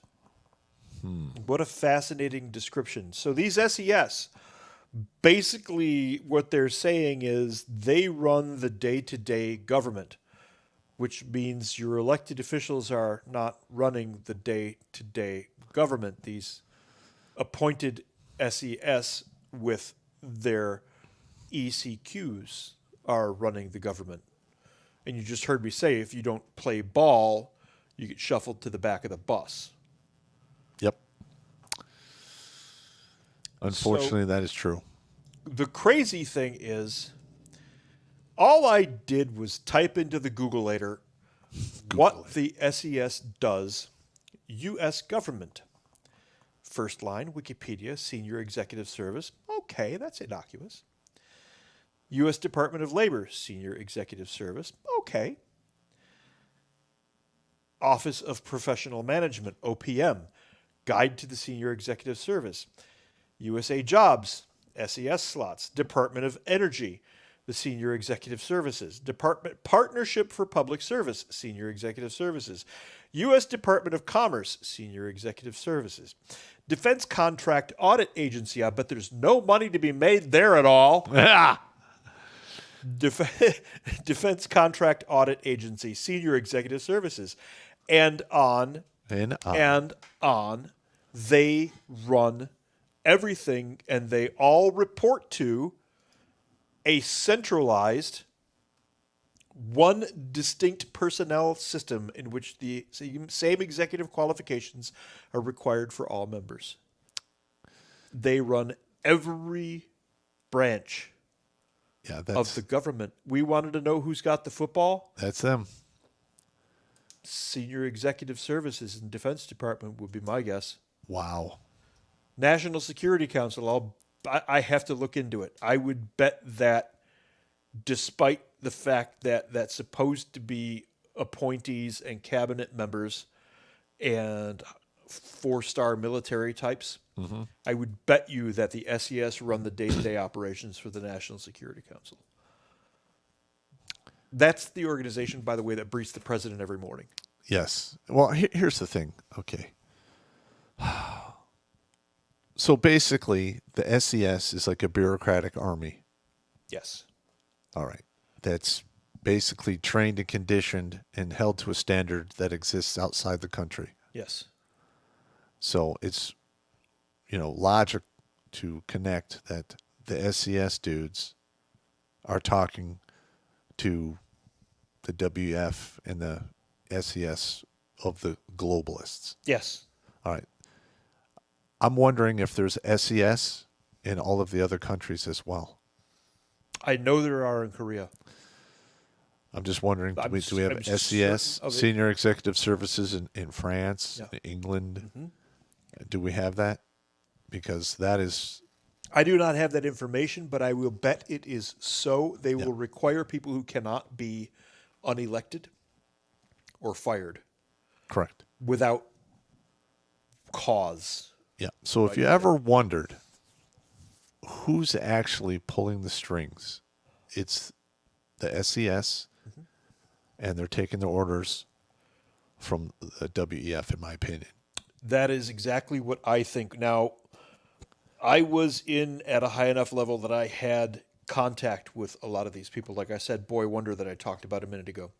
Speaker 5: What a fascinating description. So these SES, basically what they're saying is they run the day-to-day government, which means your elected officials are not running the day-to-day government. These appointed SES with their ECQs are running the government. And you just heard me say, if you don't play ball, you get shuffled to the back of the bus.
Speaker 2: Yep. Unfortunately, that is true.
Speaker 5: The crazy thing is, all I did was type into the Googleator what the SES does, U.S. government. First line, Wikipedia, Senior Executive Service. Okay, that's innocuous. U.S. Department of Labor, Senior Executive Service. Okay. Office of Professional Management, OPM, Guide to the Senior Executive Service. USA Jobs, SES slots. Department of Energy, the Senior Executive Services. Department Partnership for Public Service, Senior Executive Services. U.S. Department of Commerce, Senior Executive Services. Defense Contract Audit Agency. I bet there's no money to be made there at all. Defense Contract Audit Agency, Senior Executive Services. And on. They run everything, and they all report to a centralized, one distinct personnel system in which the same executive qualifications are required for all members. They run every branch of the government. We wanted to know who's got the football.
Speaker 2: That's them.
Speaker 5: Senior Executive Services and Defense Department would be my guess.
Speaker 2: Wow.
Speaker 5: National Security Council, I have to look into it. I would bet that despite the fact that that's supposed to be appointees and cabinet members and 4-star military types, I would bet you that the SES run the day-to-day operations for the National Security Council. That's the organization, by the way, that briefs the president every morning.
Speaker 2: Yes. Well, here's the thing. Okay. So basically, the SES is like a bureaucratic army.
Speaker 5: Yes.
Speaker 2: All right. That's basically trained and conditioned and held to a standard that exists outside the country.
Speaker 5: Yes.
Speaker 2: So it's, logic to connect that the SES dudes are talking to the WF and the SES of the globalists.
Speaker 5: Yes.
Speaker 2: All right. I'm wondering if there's SES in all of the other countries as well.
Speaker 5: I know there are in Korea.
Speaker 2: I'm just wondering, do we have SES, Senior Executive Services in France, England? Mm-hmm. Do we have that? Because that is...
Speaker 5: I do not have that information, but I will bet it is so. They will require people who cannot be unelected or fired.
Speaker 2: Correct.
Speaker 5: Without cause.
Speaker 2: Yeah. So if you ever wondered who's actually pulling the strings, it's the SES, and they're taking the orders from the WEF, in my opinion.
Speaker 5: That is exactly what I think. Now, I was in at a high enough level that I had contact with a lot of these people. Like I said, Boy Wonder that I talked about a minute ago.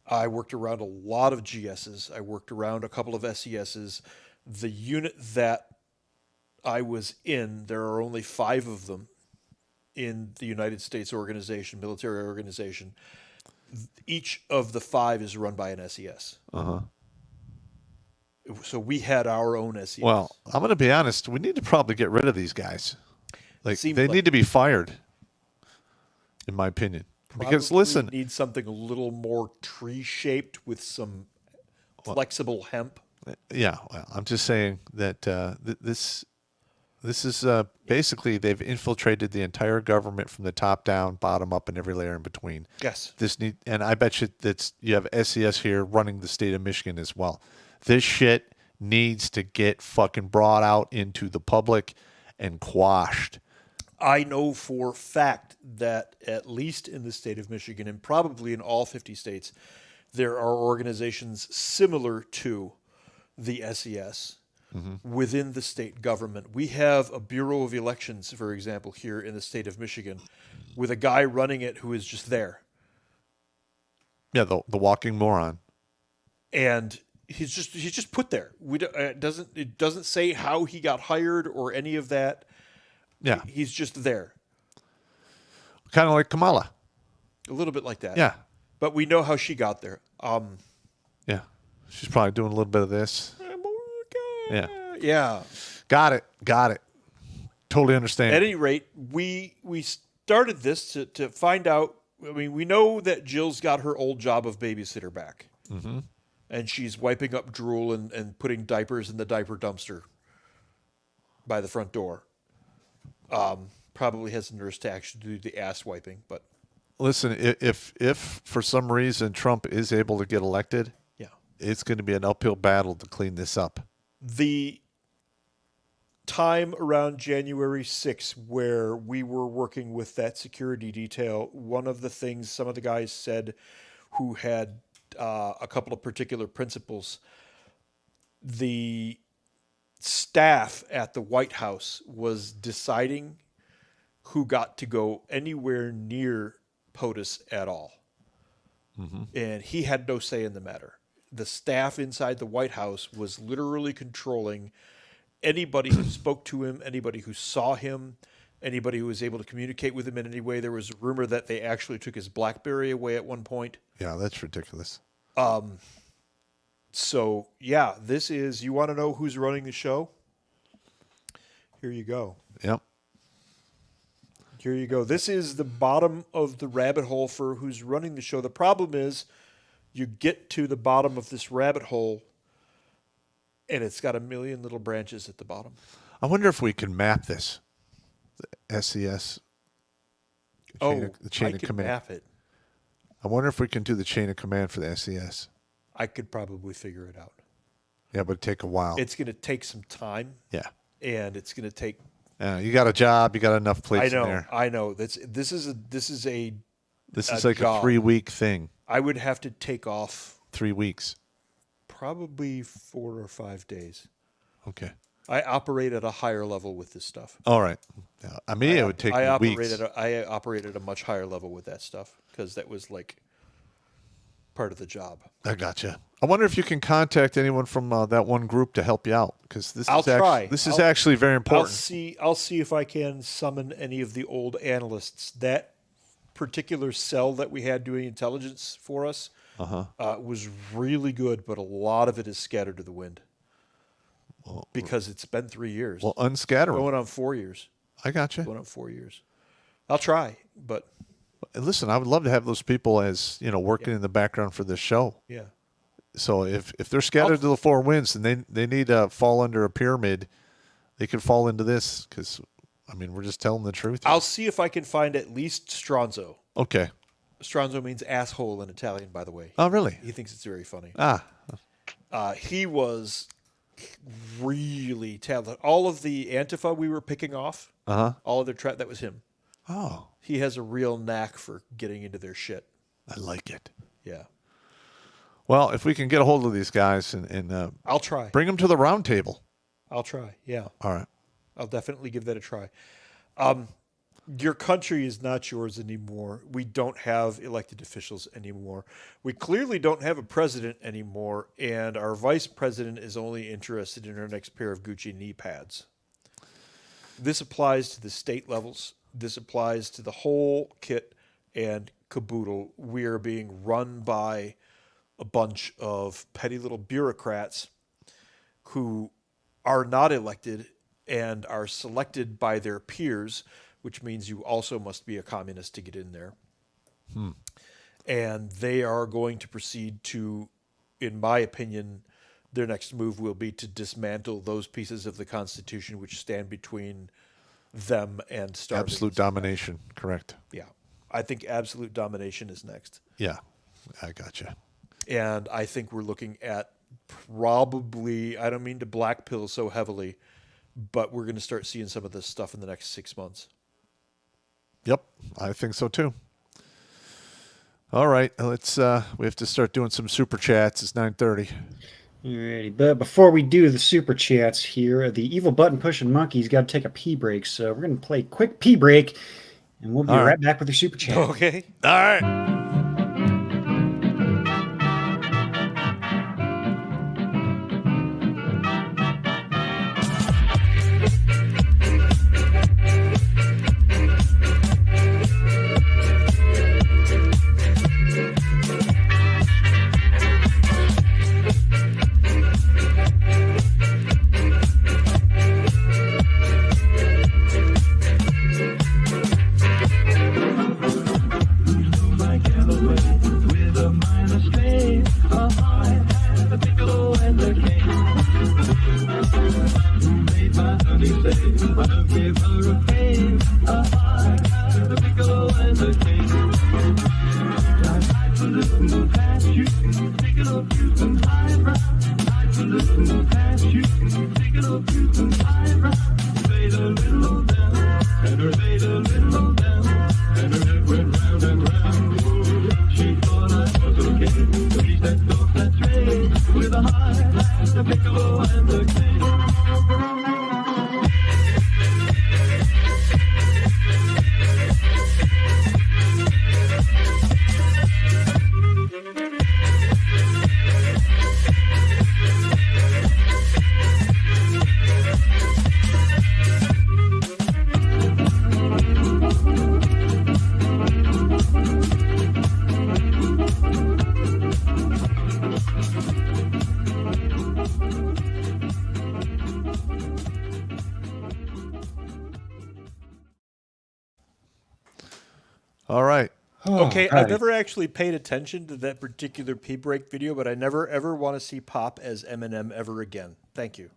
Speaker 5: I worked around a lot of GSs. I worked around a couple of SESs. The unit that I was in, there are only 5 of them in the United States organization, military organization. each of the 5 is run by an SES. So we had our own SES.
Speaker 2: Well, I'm going to be honest. We need to probably get rid of these guys. Like
Speaker 5: Seems
Speaker 2: they
Speaker 5: like-
Speaker 2: need to be fired, in my opinion. Because
Speaker 5: Probably
Speaker 2: listen,
Speaker 5: need something a little more tree-shaped with some flexible hemp.
Speaker 2: yeah, well, I'm just saying that this is basically they've infiltrated the entire government from the top down, bottom up, and every layer in between.
Speaker 5: Yes.
Speaker 2: And I bet you that you have SES here running the state of Michigan as well. This shit needs to get fucking brought out into the public and quashed.
Speaker 5: I know for a fact that at least in the state of Michigan and probably in all 50 states, there are organizations similar to the SES within the state government. We have a Bureau of Elections, for example, here in the state of Michigan, with a guy running it who is just there.
Speaker 2: Yeah, the walking moron.
Speaker 5: And he's just put there. It doesn't say how he got hired or any of that.
Speaker 2: Yeah,
Speaker 5: He's just there.
Speaker 2: kind of like Kamala.
Speaker 5: A little bit like that.
Speaker 2: Yeah,
Speaker 5: But we know how she got there.
Speaker 2: yeah. She's probably doing a little bit of this. Yeah,
Speaker 5: Yeah.
Speaker 2: got it. Totally understand.
Speaker 5: At any rate, we started this to find out. I mean, we know that Jill's got her old job of babysitter back. Mm-hmm. And she's wiping up drool and putting diapers in the diaper dumpster by the front door. Probably has a nurse to actually do the ass wiping, but
Speaker 2: Listen, if for some reason Trump is able to get elected,
Speaker 5: yeah.
Speaker 2: it's going to be an uphill battle to clean this up.
Speaker 5: The time around January 6th where we were working with that security detail, one of the things some of the guys said who had a couple of particular principles, the staff at the White House was deciding who got to go anywhere near POTUS at all. And he had no say in the matter. The staff inside the White House was literally controlling anybody who spoke to him, anybody who saw him, anybody who was able to communicate with him in any way. There was a rumor that they actually took his BlackBerry away at one point.
Speaker 2: Yeah, that's ridiculous.
Speaker 5: So, yeah, this is, you want to know who's running the show? Here you go.
Speaker 2: Yep.
Speaker 5: Here you go. This is the bottom of the rabbit hole for who's running the show. The problem is you get to the bottom of this rabbit hole and it's got a million little branches at the bottom.
Speaker 2: I wonder if we can map this. The SES. The chain
Speaker 5: I
Speaker 2: of
Speaker 5: could
Speaker 2: command.
Speaker 5: map it.
Speaker 2: I wonder if we can do the chain of command for the SES.
Speaker 5: I could probably figure it out.
Speaker 2: Yeah, but it'd take a while.
Speaker 5: It's going to take some time.
Speaker 2: Yeah.
Speaker 5: And it's going to take.
Speaker 2: You got a job. You got enough plates in there.
Speaker 5: I know. This is
Speaker 2: like
Speaker 5: job.
Speaker 2: a 3-week thing.
Speaker 5: I would have to take off
Speaker 2: 3 weeks.
Speaker 5: probably 4 or 5 days.
Speaker 2: Okay.
Speaker 5: I operate at a higher level with this stuff.
Speaker 2: All right. Yeah, I mean, it would take weeks.
Speaker 5: I operate at a much higher level with that stuff because that was like part of the job.
Speaker 2: I gotcha. I wonder if you can contact anyone from that one group to help you out because this
Speaker 5: I'll
Speaker 2: is
Speaker 5: try.
Speaker 2: This is actually very important.
Speaker 5: I'll see if I can summon any of the old analysts. That particular cell that we had doing intelligence for us was really good, but a lot of it is scattered to the wind because it's been 3 years.
Speaker 2: Well, unscatter them.
Speaker 5: Going on 4 years.
Speaker 2: I gotcha.
Speaker 5: Going on 4 years. I'll try, but
Speaker 2: listen, I would love to have those people as working in the background for this show.
Speaker 5: yeah.
Speaker 2: So if they're scattered to the four winds and they need to fall under a pyramid, they could fall into this because, I mean, we're just telling the truth.
Speaker 5: I'll see if I can find at least Stronzo.
Speaker 2: Okay.
Speaker 5: Stronzo means asshole in Italian, by the way.
Speaker 2: Oh, really?
Speaker 5: He thinks it's very funny. He was really talented. All of the Antifa we were picking off, all of their that was him.
Speaker 2: Oh.
Speaker 5: He has a real knack for getting into their shit.
Speaker 2: I like it.
Speaker 5: Yeah.
Speaker 2: Well, if we can get a hold of these guys and
Speaker 5: I'll try.
Speaker 2: bring them to the round table.
Speaker 5: I'll try. Yeah.
Speaker 2: All right.
Speaker 5: I'll definitely give that a try. Your country is not yours anymore. We don't have elected officials anymore. We clearly don't have a president anymore, and our vice president is only interested in her next pair of Gucci knee pads. This applies to the state levels. This applies to the whole kit, and caboodle. We are being run by a bunch of petty little bureaucrats who are not elected and are selected by their peers, which means you also must be a communist to get in there. And they are going to proceed to, in my opinion, their next move will be to dismantle those pieces of the Constitution which stand between them and starving.
Speaker 2: Absolute domination, correct.
Speaker 5: Yeah. I think absolute domination is next.
Speaker 2: Yeah, I gotcha.
Speaker 5: And I think we're looking at probably, I don't mean to black pill so heavily, but we're going to start seeing some of this stuff in the next 6 months.
Speaker 2: Yep, I think so too. All right, let's. We have to start doing some super chats. It's 9:30.
Speaker 9: Alrighty, but before we do the super chats here, the evil button pushing monkey's got to take a pee break, so we're going to play a quick pee break, and we'll be right back with your super chat.
Speaker 5: Okay.
Speaker 2: All right. All right.
Speaker 5: Okay, I've never actually paid attention to that particular pee break video, but I never ever want to see Pop as Eminem ever again. Thank you.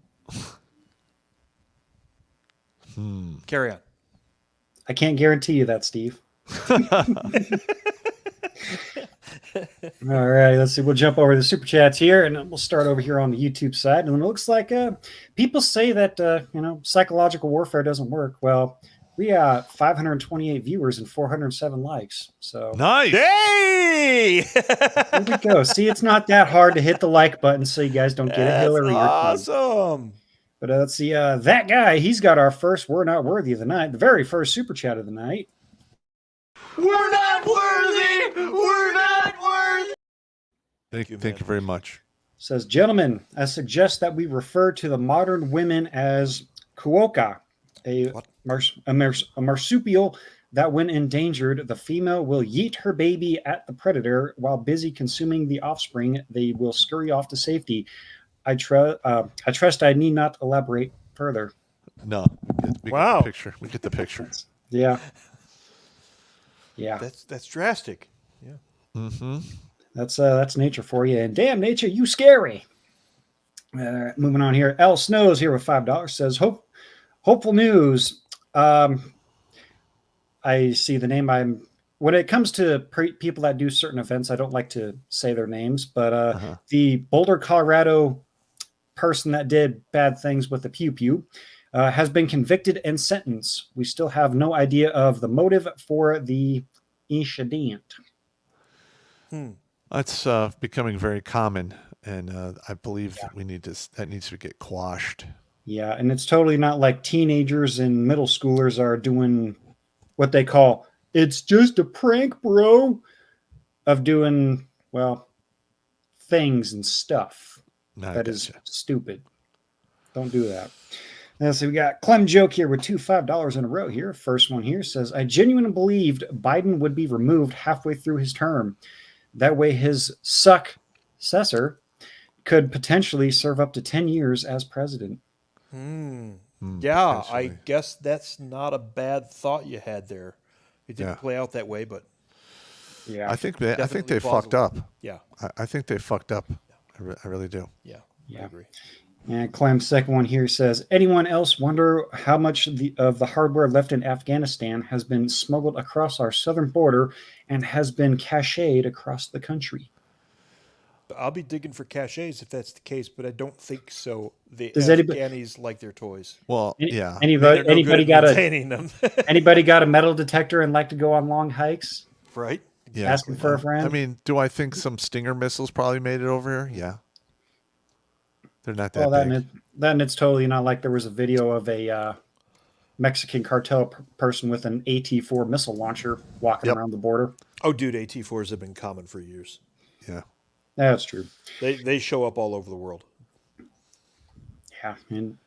Speaker 5: Carry on.
Speaker 9: I can't guarantee you that, Steve. All right, let's see. We'll jump over the super chats here, and we'll start over here on the YouTube side. And it looks like people say that psychological warfare doesn't work. Well, we got 528 viewers and 407 likes. So
Speaker 2: nice.
Speaker 5: Hey!
Speaker 9: There we go. See, it's not that hard to hit the like button so you guys don't get a Hillary.
Speaker 5: Awesome.
Speaker 9: But let's see. That guy, he's got our first "We're Not Worthy" of the night, the very first super chat of the night.
Speaker 1: We're not worthy! We're not worthy!
Speaker 2: Thank you very much.
Speaker 9: Says, gentlemen, I suggest that we refer to the modern women as kuoka, a marsupial that when endangered, the female will yeet her baby at the predator while busy consuming the offspring. They will scurry off to safety. I trust I need not elaborate further.
Speaker 2: No. We
Speaker 5: Wow.
Speaker 2: Get the picture. We get the picture.
Speaker 9: Yeah. Yeah.
Speaker 5: That's drastic. Yeah.
Speaker 2: Mm-hmm.
Speaker 9: That's nature for you. And damn nature, you scary. Moving on here. L Snows here with $5 says, hopeful news. I see the name. When it comes to people that do certain events, I don't like to say their names, but the Boulder, Colorado person that did bad things with the pew pew has been convicted and sentenced. We still have no idea of the motive for the incident.
Speaker 2: That's becoming very common, and I believe that that needs to get quashed.
Speaker 9: Yeah, and it's totally not like teenagers and middle schoolers are doing what they call, it's just a prank, bro, of doing, well, things and stuff. That is stupid. Don't do that. So we got Clem Joke here with two $5 in a row here. First one here says, I genuinely believed Biden would be removed halfway through his term. That way his successor could potentially serve up to 10 years as president.
Speaker 5: Yeah, I guess that's not a bad thought you had there. It didn't play out that way, but
Speaker 9: yeah,
Speaker 2: I think they
Speaker 5: definitely
Speaker 2: fucked
Speaker 5: plausible.
Speaker 2: up.
Speaker 5: Yeah,
Speaker 2: I think they fucked up. I really do.
Speaker 5: yeah,
Speaker 9: Yeah.
Speaker 5: I agree.
Speaker 9: And Clem's second one here says, anyone else wonder how much of the hardware left in Afghanistan has been smuggled across our southern border and has been cached across the country?
Speaker 5: I'll be digging for cachets if that's the case, but I don't think so. The
Speaker 9: Does anybody-
Speaker 5: Afghanis like their toys.
Speaker 2: Well,
Speaker 9: Any-
Speaker 2: yeah.
Speaker 9: Anybody,
Speaker 5: They're no
Speaker 9: anybody
Speaker 5: good at
Speaker 9: got a
Speaker 5: maintaining them,
Speaker 9: anybody got a metal detector and like to go on long hikes?
Speaker 5: right?
Speaker 2: Yeah.
Speaker 9: Asking for a friend?
Speaker 2: I mean, do I think some Stinger missiles probably made it over here? Yeah. They're not that
Speaker 9: Well,
Speaker 2: big.
Speaker 9: then it's totally not like there was a video of a Mexican cartel person with an AT-4 missile launcher walking around the border.
Speaker 5: Oh, dude, AT-4s have been common for years.
Speaker 2: Yeah.
Speaker 9: That's true.
Speaker 5: They show up all over the world.
Speaker 9: Yeah, and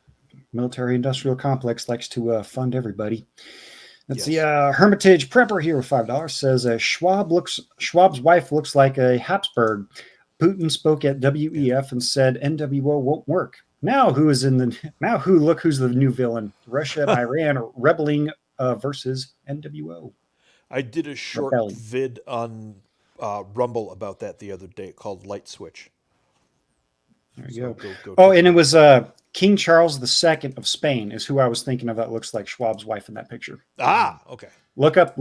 Speaker 9: military-industrial complex likes to fund everybody. Let's see. Hermitage Prepper here with $5 says Schwab's wife looks like a Habsburg. Putin spoke at WEF and said NWO won't work. Now who's the new villain? Russia and Iran rebelling versus NWO.
Speaker 5: I did a short
Speaker 9: Rebellion.
Speaker 5: vid on Rumble about that the other day called Light Switch.
Speaker 9: There you
Speaker 5: So
Speaker 9: go.
Speaker 5: go
Speaker 9: And it was King Charles II of Spain is who I was thinking of. That looks like Schwab's wife in that picture.
Speaker 5: okay.
Speaker 9: Look up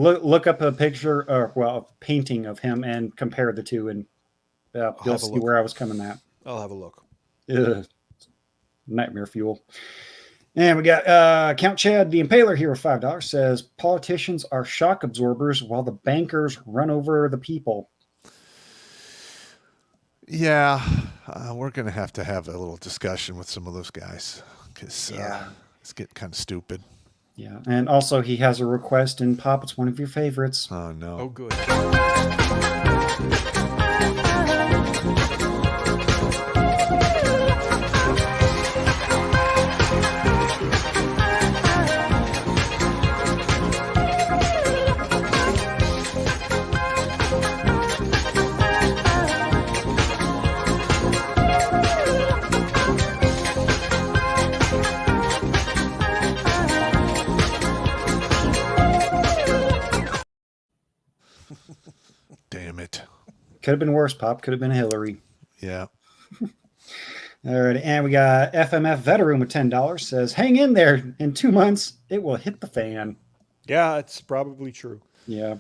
Speaker 9: a picture, a painting of him, and compare the two, and you'll
Speaker 5: have a
Speaker 9: see
Speaker 5: look.
Speaker 9: where I was coming at.
Speaker 5: I'll have a look.
Speaker 9: Ugh. Nightmare fuel. And we got Count Chad the Impaler here with $5 says politicians are shock absorbers while the bankers run over the people.
Speaker 2: Yeah. We're going to have a little discussion with some of those guys because it's getting kind of stupid.
Speaker 9: Yeah. And also he has a request, and Pop, it's one of your favorites.
Speaker 2: Oh, no.
Speaker 5: Oh, good.
Speaker 2: Damn it.
Speaker 9: Could have been worse, Pop. Could have been Hillary.
Speaker 2: Yeah.
Speaker 9: All right, and we got FMF Veteran with $10 says, hang in there. In 2 months, it will hit the fan.
Speaker 5: Yeah, it's probably true.
Speaker 9: Yeah.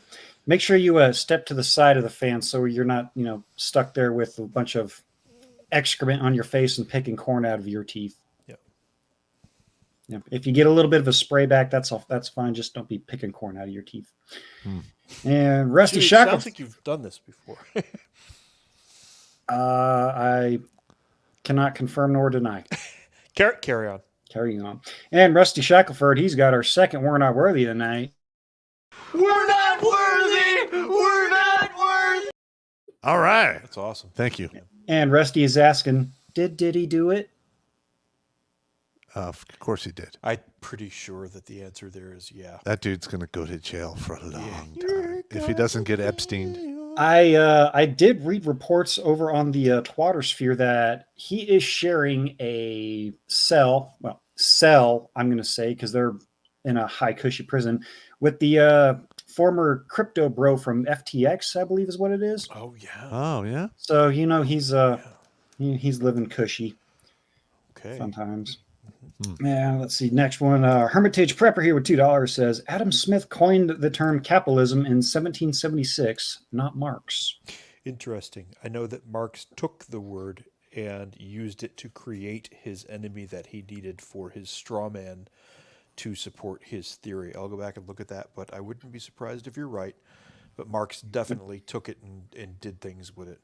Speaker 9: Make sure you step to the side of the fan so you're not, stuck there with a bunch of excrement on your face and picking corn out of your teeth.
Speaker 5: Yep.
Speaker 9: Yeah. If you get a little bit of a spray back, that's fine. Just don't be picking corn out of your teeth. And Rusty
Speaker 5: Dude, it
Speaker 9: Shackle.
Speaker 5: sounds like you've done this before.
Speaker 9: I cannot confirm nor deny.
Speaker 5: Carry on.
Speaker 9: Carrying on. And Rusty Shackelford, he's got our second We're Not Worthy tonight.
Speaker 1: We're not worthy! We're not worthy!
Speaker 2: All right.
Speaker 5: That's awesome.
Speaker 2: Thank you.
Speaker 9: And Rusty is asking, did he do it?
Speaker 2: Of course he did.
Speaker 5: I'm pretty sure that the answer there is yeah.
Speaker 2: That dude's going to go to jail for a long time if he doesn't get Epstein.
Speaker 9: I did read reports over on the Twattersphere that he is sharing a cell, I'm going to say, because they're in a high cushy prison, with the former crypto bro from FTX, I believe is what it is.
Speaker 5: Oh yeah.
Speaker 2: Oh, yeah?
Speaker 9: So, he's living cushy
Speaker 5: Okay.
Speaker 9: sometimes. Yeah, let's see. Next one. Hermitage Prepper here with $2 says Adam Smith coined the term capitalism in 1776, not Marx.
Speaker 5: Interesting. I know that Marx took the word and used it to create his enemy that he needed for his straw man to support his theory. I'll go back and look at that, but I wouldn't be surprised if you're right. But Marx definitely took it and did things with it.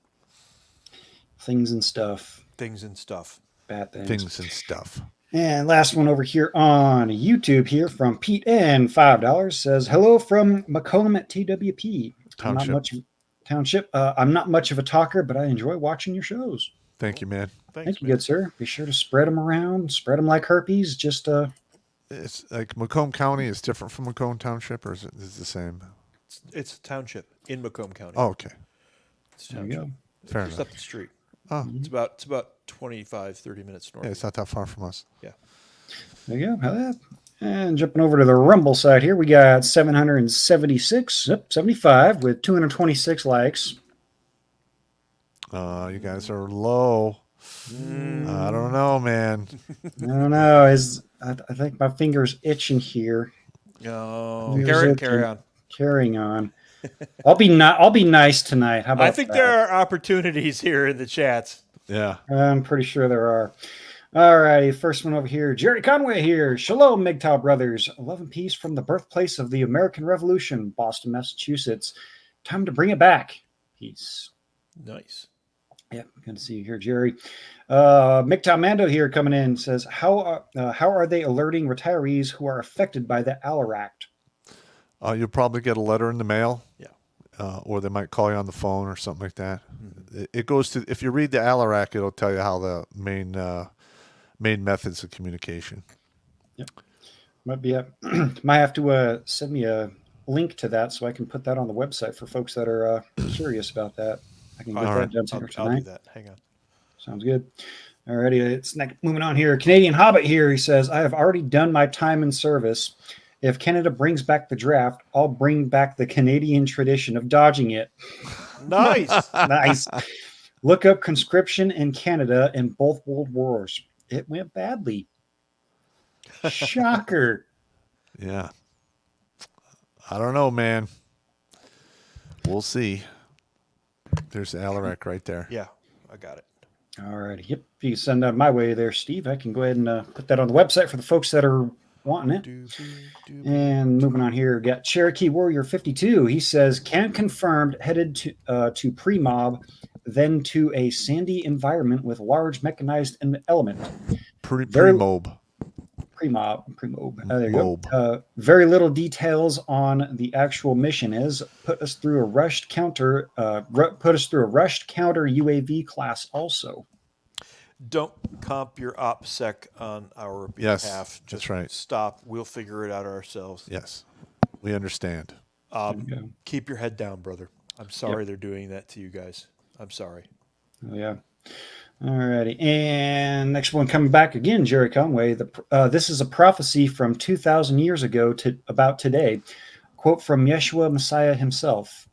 Speaker 9: Things and stuff.
Speaker 5: Things and stuff.
Speaker 9: Bad things.
Speaker 2: Things and stuff.
Speaker 9: And last one over here on YouTube here from Pete N, $5 says, hello from Macomb at TWP.
Speaker 2: Township.
Speaker 9: I'm not much of a talker, but I enjoy watching your shows.
Speaker 2: Thank you, man.
Speaker 3: Thanks,
Speaker 9: Thank you,
Speaker 3: man.
Speaker 9: good sir. Be sure to spread them around. Spread them like herpes. Just
Speaker 2: It's like Macomb County is different from Macomb Township, or is it the same?
Speaker 5: It's a township in Macomb County.
Speaker 2: Oh, okay.
Speaker 5: It's a
Speaker 9: there you
Speaker 5: township.
Speaker 9: go.
Speaker 2: Fair
Speaker 5: Just
Speaker 2: enough.
Speaker 5: up the street.
Speaker 2: Oh,
Speaker 5: It's about 25, 30 minutes north.
Speaker 2: yeah, it's not that far from us.
Speaker 5: Yeah.
Speaker 9: There you go. And jumping over to the Rumble side here, we got 776, 75 with 226 likes.
Speaker 2: You guys are low. I don't know, man.
Speaker 9: I don't know. I think my finger's itching here.
Speaker 5: Oh,
Speaker 9: Fingers
Speaker 5: carry
Speaker 9: itching.
Speaker 5: on.
Speaker 9: Carrying on. I'll be nice tonight. How about
Speaker 5: I think
Speaker 9: that?
Speaker 5: there are opportunities here in the chats.
Speaker 2: Yeah.
Speaker 9: I'm pretty sure there are. All righty, first one over here. Jerry Conway here. Shalom, MGTOW brothers. Love and peace from the birthplace of the American Revolution, Boston, Massachusetts. Time to bring it back. Peace.
Speaker 5: Nice.
Speaker 9: Yep, good to see you here, Jerry. MGTOW Mando here coming in says, how are they alerting retirees who are affected by the ALAR Act?
Speaker 2: You'll probably get a letter in the mail.
Speaker 5: Yeah.
Speaker 2: Or they might call you on the phone or something like that. It goes to, if you read the ALAR Act, it'll tell you how the main methods of communication.
Speaker 9: Yep. Might have to send me a link to that so I can put that on the website for folks that are curious about that. I can get that done here
Speaker 5: I'll
Speaker 9: tonight.
Speaker 5: do that. Hang on.
Speaker 9: Sounds good. Alrighty, it's next. Moving on here. Canadian Hobbit here. He says, I have already done my time in service. If Canada brings back the draft, I'll bring back the Canadian tradition of dodging it.
Speaker 5: Nice.
Speaker 9: Nice. Look up conscription in Canada in both World Wars. It went badly. Shocker.
Speaker 2: Yeah. I don't know, man. We'll see. There's the ALAR Act right there.
Speaker 5: Yeah, I got it.
Speaker 9: All righty. Yep. If you can send that my way there, Steve, I can go ahead and put that on the website for the folks that are wanting it. And moving on here, got Cherokee Warrior 52. He says, can confirmed headed to pre-mob, then to a sandy environment with large mechanized element.
Speaker 2: Pre-mob.
Speaker 9: Pre-mob. There you go. Very little details on the actual mission is put us through a rushed counter UAV class also.
Speaker 5: Don't comp your OPSEC on our behalf.
Speaker 2: Yes,
Speaker 5: Just
Speaker 2: that's right.
Speaker 5: Stop. We'll figure it out ourselves.
Speaker 2: Yes. We understand.
Speaker 5: Keep your head down, brother. I'm sorry they're doing that to you guys. I'm sorry.
Speaker 9: Oh, yeah. All righty. And next one coming back again, Jerry Conway. This is a prophecy from 2,000 years ago about today. Quote from Yeshua Messiah himself.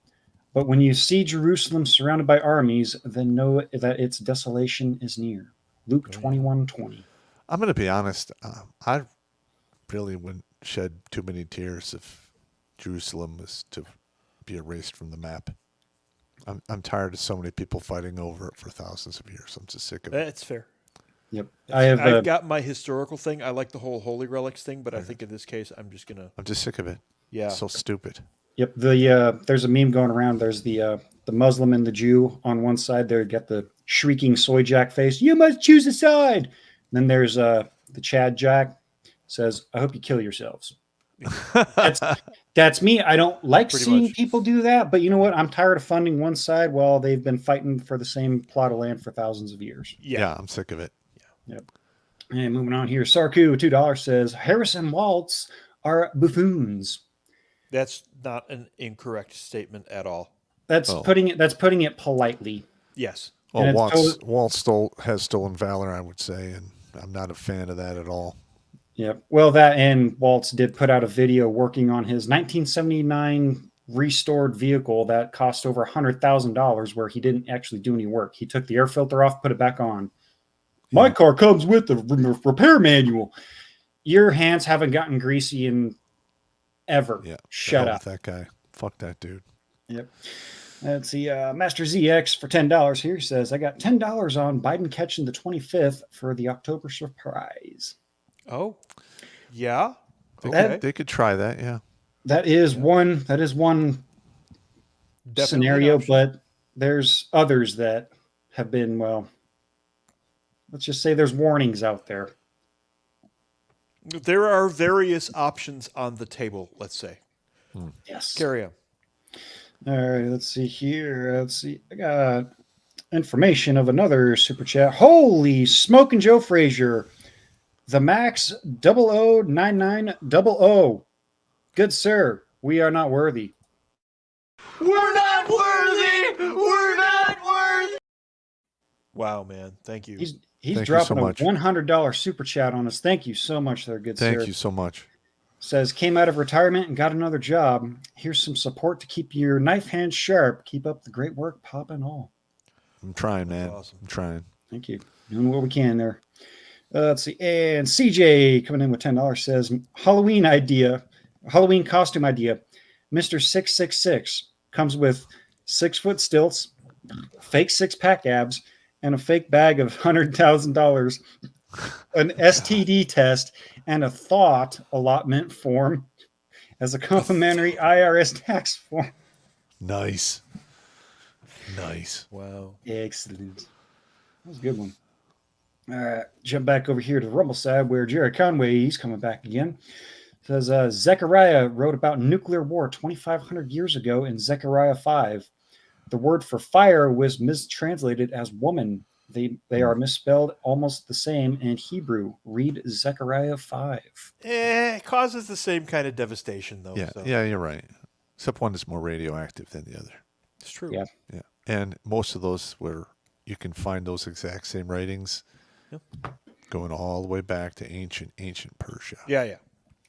Speaker 9: But when you see Jerusalem surrounded by armies, then know that its desolation is near. Luke 21:20.
Speaker 2: I'm going to be honest. I really wouldn't shed too many tears if Jerusalem was to be erased from the map. I'm tired of so many people fighting over it for thousands of years. I'm just sick of it.
Speaker 5: That's fair.
Speaker 9: Yep.
Speaker 5: I've got my historical thing. I like the whole Holy Relics thing, but I think in this case, I'm just
Speaker 2: sick of it.
Speaker 5: Yeah.
Speaker 2: So stupid.
Speaker 9: Yep. There's a meme going around. There's the Muslim and the Jew on one side. They get the shrieking soy jack face. You must choose a side. And then there's the Chad Jack says, I hope you kill yourselves. That's me. I don't like seeing people do that, but you know what? I'm tired of funding one side while they've been fighting for the same plot of land for thousands of years.
Speaker 2: Yeah, I'm sick of it.
Speaker 9: Yep. And moving on here, Sarku $2 says Harrison Waltz are buffoons.
Speaker 5: That's not an incorrect statement at all.
Speaker 9: That's putting it politely.
Speaker 5: Yes.
Speaker 2: Well, Waltz has stolen valor, I would say, and I'm not a fan of that at all.
Speaker 9: Yeah. Well, that and Waltz did put out a video working on his 1979 restored vehicle that cost over $100,000 where he didn't actually do any work. He took the air filter off, put it back on. My car comes with the repair manual. Your hands haven't gotten greasy in ever.
Speaker 2: Yeah.
Speaker 9: Shut up.
Speaker 2: That guy. Fuck that dude.
Speaker 9: Yep. Let's see. Master ZX for $10 here says, I got $10 on Biden catching the 25th for the October surprise.
Speaker 5: Oh, yeah.
Speaker 2: They could try that. Yeah.
Speaker 9: That is one
Speaker 5: Definitely
Speaker 9: scenario,
Speaker 5: an option.
Speaker 9: but there's others that have been, well, let's just say there's warnings out there.
Speaker 5: There are various options on the table, let's say.
Speaker 9: Yes.
Speaker 5: Carry on.
Speaker 9: All right, let's see here. Let's see. I got information of another super chat. Holy smoking Joe Frazier. The Max 009900. Good sir, we are not worthy.
Speaker 1: We're not worthy! We're not worthy!
Speaker 5: Wow, man. Thank you.
Speaker 9: He's
Speaker 2: Thank you
Speaker 9: dropping
Speaker 2: so much.
Speaker 9: a $100 super chat on us. Thank you so much there, good sir.
Speaker 2: Thank you so much.
Speaker 9: Says, came out of retirement and got another job. Here's some support to keep your knife hand sharp. Keep up the great work, Pop and all.
Speaker 2: I'm trying, man.
Speaker 5: awesome.
Speaker 2: I'm trying.
Speaker 9: Thank you. Doing what we can there. Let's see. And CJ coming in with $10 says, Halloween costume idea. Mr. 666 comes with 6-foot stilts, fake 6-pack abs, and a fake bag of $100,000, an STD test, and a thought allotment form as a complimentary IRS tax form.
Speaker 2: Nice. Nice.
Speaker 5: Wow.
Speaker 9: Excellent. That was a good one. All right, jump back over here to the Rumble side where Jared Conway, he's coming back again. Says Zechariah wrote about nuclear war 2,500 years ago in Zechariah 5. The word for fire was mistranslated as woman. They are misspelled almost the same in Hebrew. Read Zechariah 5.
Speaker 5: It causes the same kind of devastation, though.
Speaker 2: Yeah,
Speaker 5: so.
Speaker 2: yeah, you're right. Except one is more radioactive than the other.
Speaker 5: It's true.
Speaker 9: Yeah.
Speaker 2: Yeah, and most of those where you can find those exact same writings, going all the way back to ancient Persia.
Speaker 5: Yeah, yeah.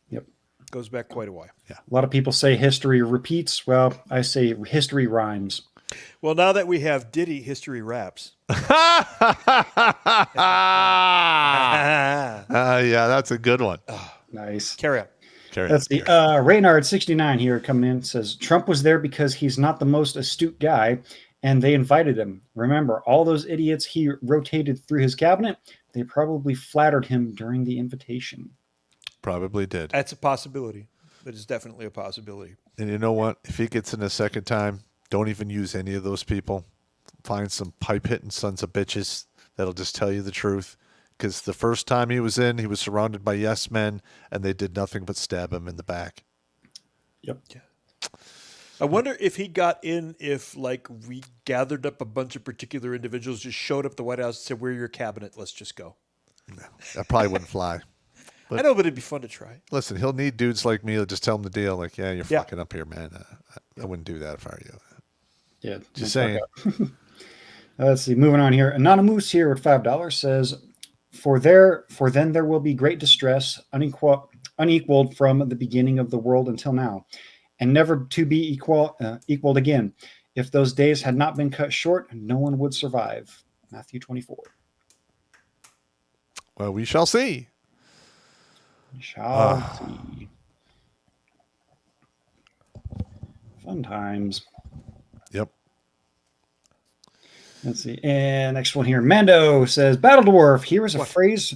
Speaker 9: Yep.
Speaker 5: Goes back quite a while.
Speaker 2: Yeah.
Speaker 9: A lot of people say history repeats. Well, I say history rhymes.
Speaker 5: Well, now that we have Diddy, history raps.
Speaker 2: Yeah, that's a good one.
Speaker 9: Nice.
Speaker 5: Carry on.
Speaker 9: Let's see. Reynard69 here coming in says Trump was there because he's not the most astute guy, and they invited him. Remember, all those idiots he rotated through his cabinet, they probably flattered him during the invitation.
Speaker 2: Probably did.
Speaker 5: That's a possibility. That is definitely a possibility.
Speaker 2: And you know what? If he gets in a second time, don't even use any of those people. Find some pipe-hitting sons of bitches that'll just tell you the truth. Because the first time he was in, he was surrounded by yes men, and they did nothing but stab him in the back.
Speaker 9: Yep.
Speaker 5: Yeah. I wonder if he got in if, like, we gathered up a bunch of particular individuals, just showed up at the White House and said, we're your cabinet, let's just go.
Speaker 2: No, that probably wouldn't fly.
Speaker 5: I know, but it'd be fun to try.
Speaker 2: Listen, he'll need dudes like me to just tell him the deal. Like, yeah, you're
Speaker 5: Yeah.
Speaker 2: fucking up here, man. I wouldn't do that if I were you.
Speaker 9: Yeah.
Speaker 2: Just saying.
Speaker 9: Let's see. Moving on here. Anonymous here with $5 says, For then there will be great distress, unequaled from the beginning of the world until now, and never to be equaled again. If those days had not been cut short, no one would survive. Matthew 24.
Speaker 2: Well, we shall see.
Speaker 9: We shall see. Fun times.
Speaker 2: Yep.
Speaker 9: Let's see. And next one here. Mando says, Battle Dwarf, here is a phrase.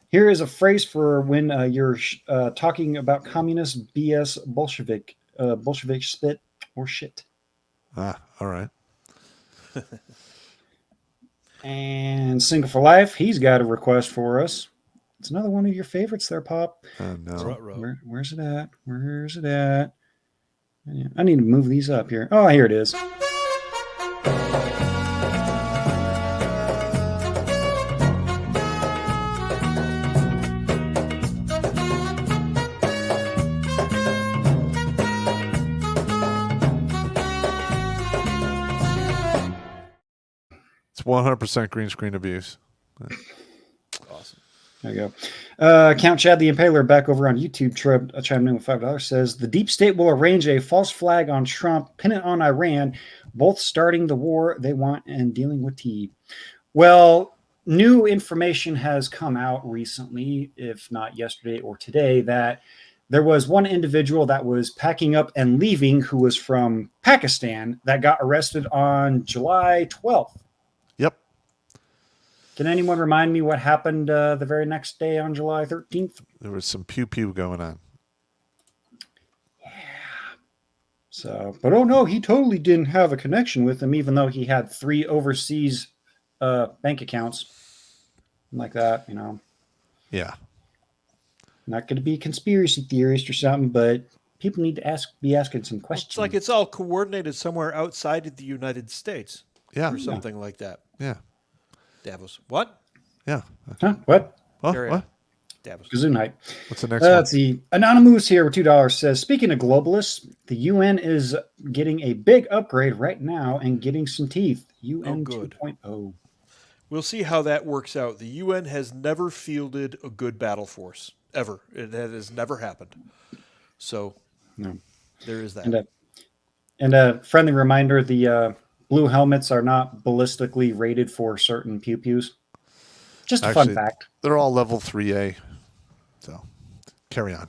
Speaker 9: Here is a phrase for when you're talking about communist BS Bolshevik spit or shit.
Speaker 2: All right.
Speaker 9: And Single for Life, he's got a request for us. It's another one of your favorites there, Pop.
Speaker 2: Oh, no.
Speaker 9: Where's it at? Where's it at? I need to move these up here. Oh, here it is.
Speaker 2: It's 100% green screen abuse.
Speaker 5: Awesome.
Speaker 9: There you go. Count Chad the Impaler back over on YouTube chimed in with $5 says the deep state will arrange a false flag on Trump, pin it on Iran, both starting the war they want and dealing with tea. Well, new information has come out recently, if not yesterday or today, that there was one individual that was packing up and leaving who was from Pakistan that got arrested on July 12th.
Speaker 2: Yep.
Speaker 9: Can anyone remind me what happened the very next day on July 13th?
Speaker 2: There was some pew-pew going on.
Speaker 9: Yeah. So, but oh no, he totally didn't have a connection with him, even though he had 3 overseas bank accounts. Like that, you know.
Speaker 2: Yeah.
Speaker 9: Not going to be a conspiracy theorist or something, but people need to be asking some questions.
Speaker 5: It's like it's all coordinated somewhere outside of the United States.
Speaker 2: Yeah.
Speaker 5: or something like that.
Speaker 2: Yeah.
Speaker 5: Davos. What?
Speaker 2: Yeah.
Speaker 9: Huh? What?
Speaker 2: Well,
Speaker 5: Carry
Speaker 2: what?
Speaker 5: on. Davos.
Speaker 9: Gesundheit.
Speaker 2: What's the next one?
Speaker 9: Let's see. Anonymous here with $2 says, speaking of globalists, the UN is getting a big upgrade right now and getting some teeth. UN
Speaker 5: good.
Speaker 9: 2.0.
Speaker 5: We'll see how that works out. The UN has never fielded a good battle force, ever. It has never happened. So
Speaker 9: No.
Speaker 5: there is that.
Speaker 9: And a friendly reminder, the blue helmets are not ballistically rated for certain pew-pews. Just a
Speaker 2: Actually,
Speaker 9: fun fact.
Speaker 2: They're all level 3A. So carry on.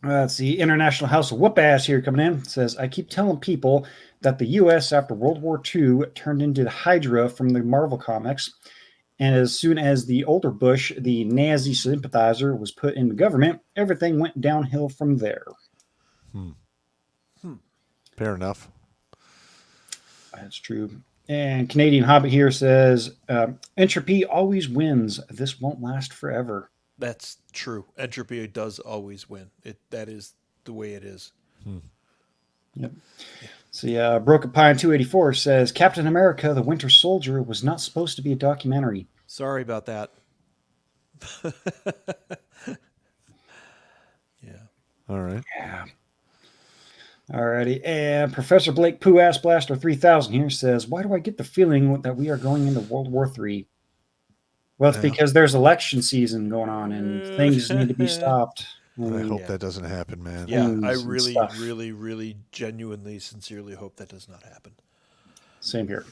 Speaker 9: Let's see. International House of Whoop Ass here coming in. It says, I keep telling people that the U.S. after World War II turned into the Hydra from the Marvel comics. And as soon as the older Bush, the Nazi sympathizer, was put into government, everything went downhill from there.
Speaker 2: Fair enough.
Speaker 9: That's true. And Canadian Hobbit here says, entropy always wins. This won't last forever.
Speaker 5: That's true. Entropy does always win. That is the way it is.
Speaker 9: Yep. See, Broken Pine 284 says, Captain America, the Winter Soldier was not supposed to be a documentary.
Speaker 5: Sorry about that. Yeah.
Speaker 2: All right.
Speaker 9: Yeah. Alrighty. And Professor Blake Pooh Ass Blaster 3000 here says, why do I get the feeling that we are going into World War III? Well, it's because there's election season going on and things need to be stopped.
Speaker 2: I hope that doesn't happen, man.
Speaker 5: Yeah, I
Speaker 9: and
Speaker 5: really,
Speaker 9: stuff.
Speaker 5: really, really genuinely, sincerely hope that does not happen.
Speaker 9: Same here.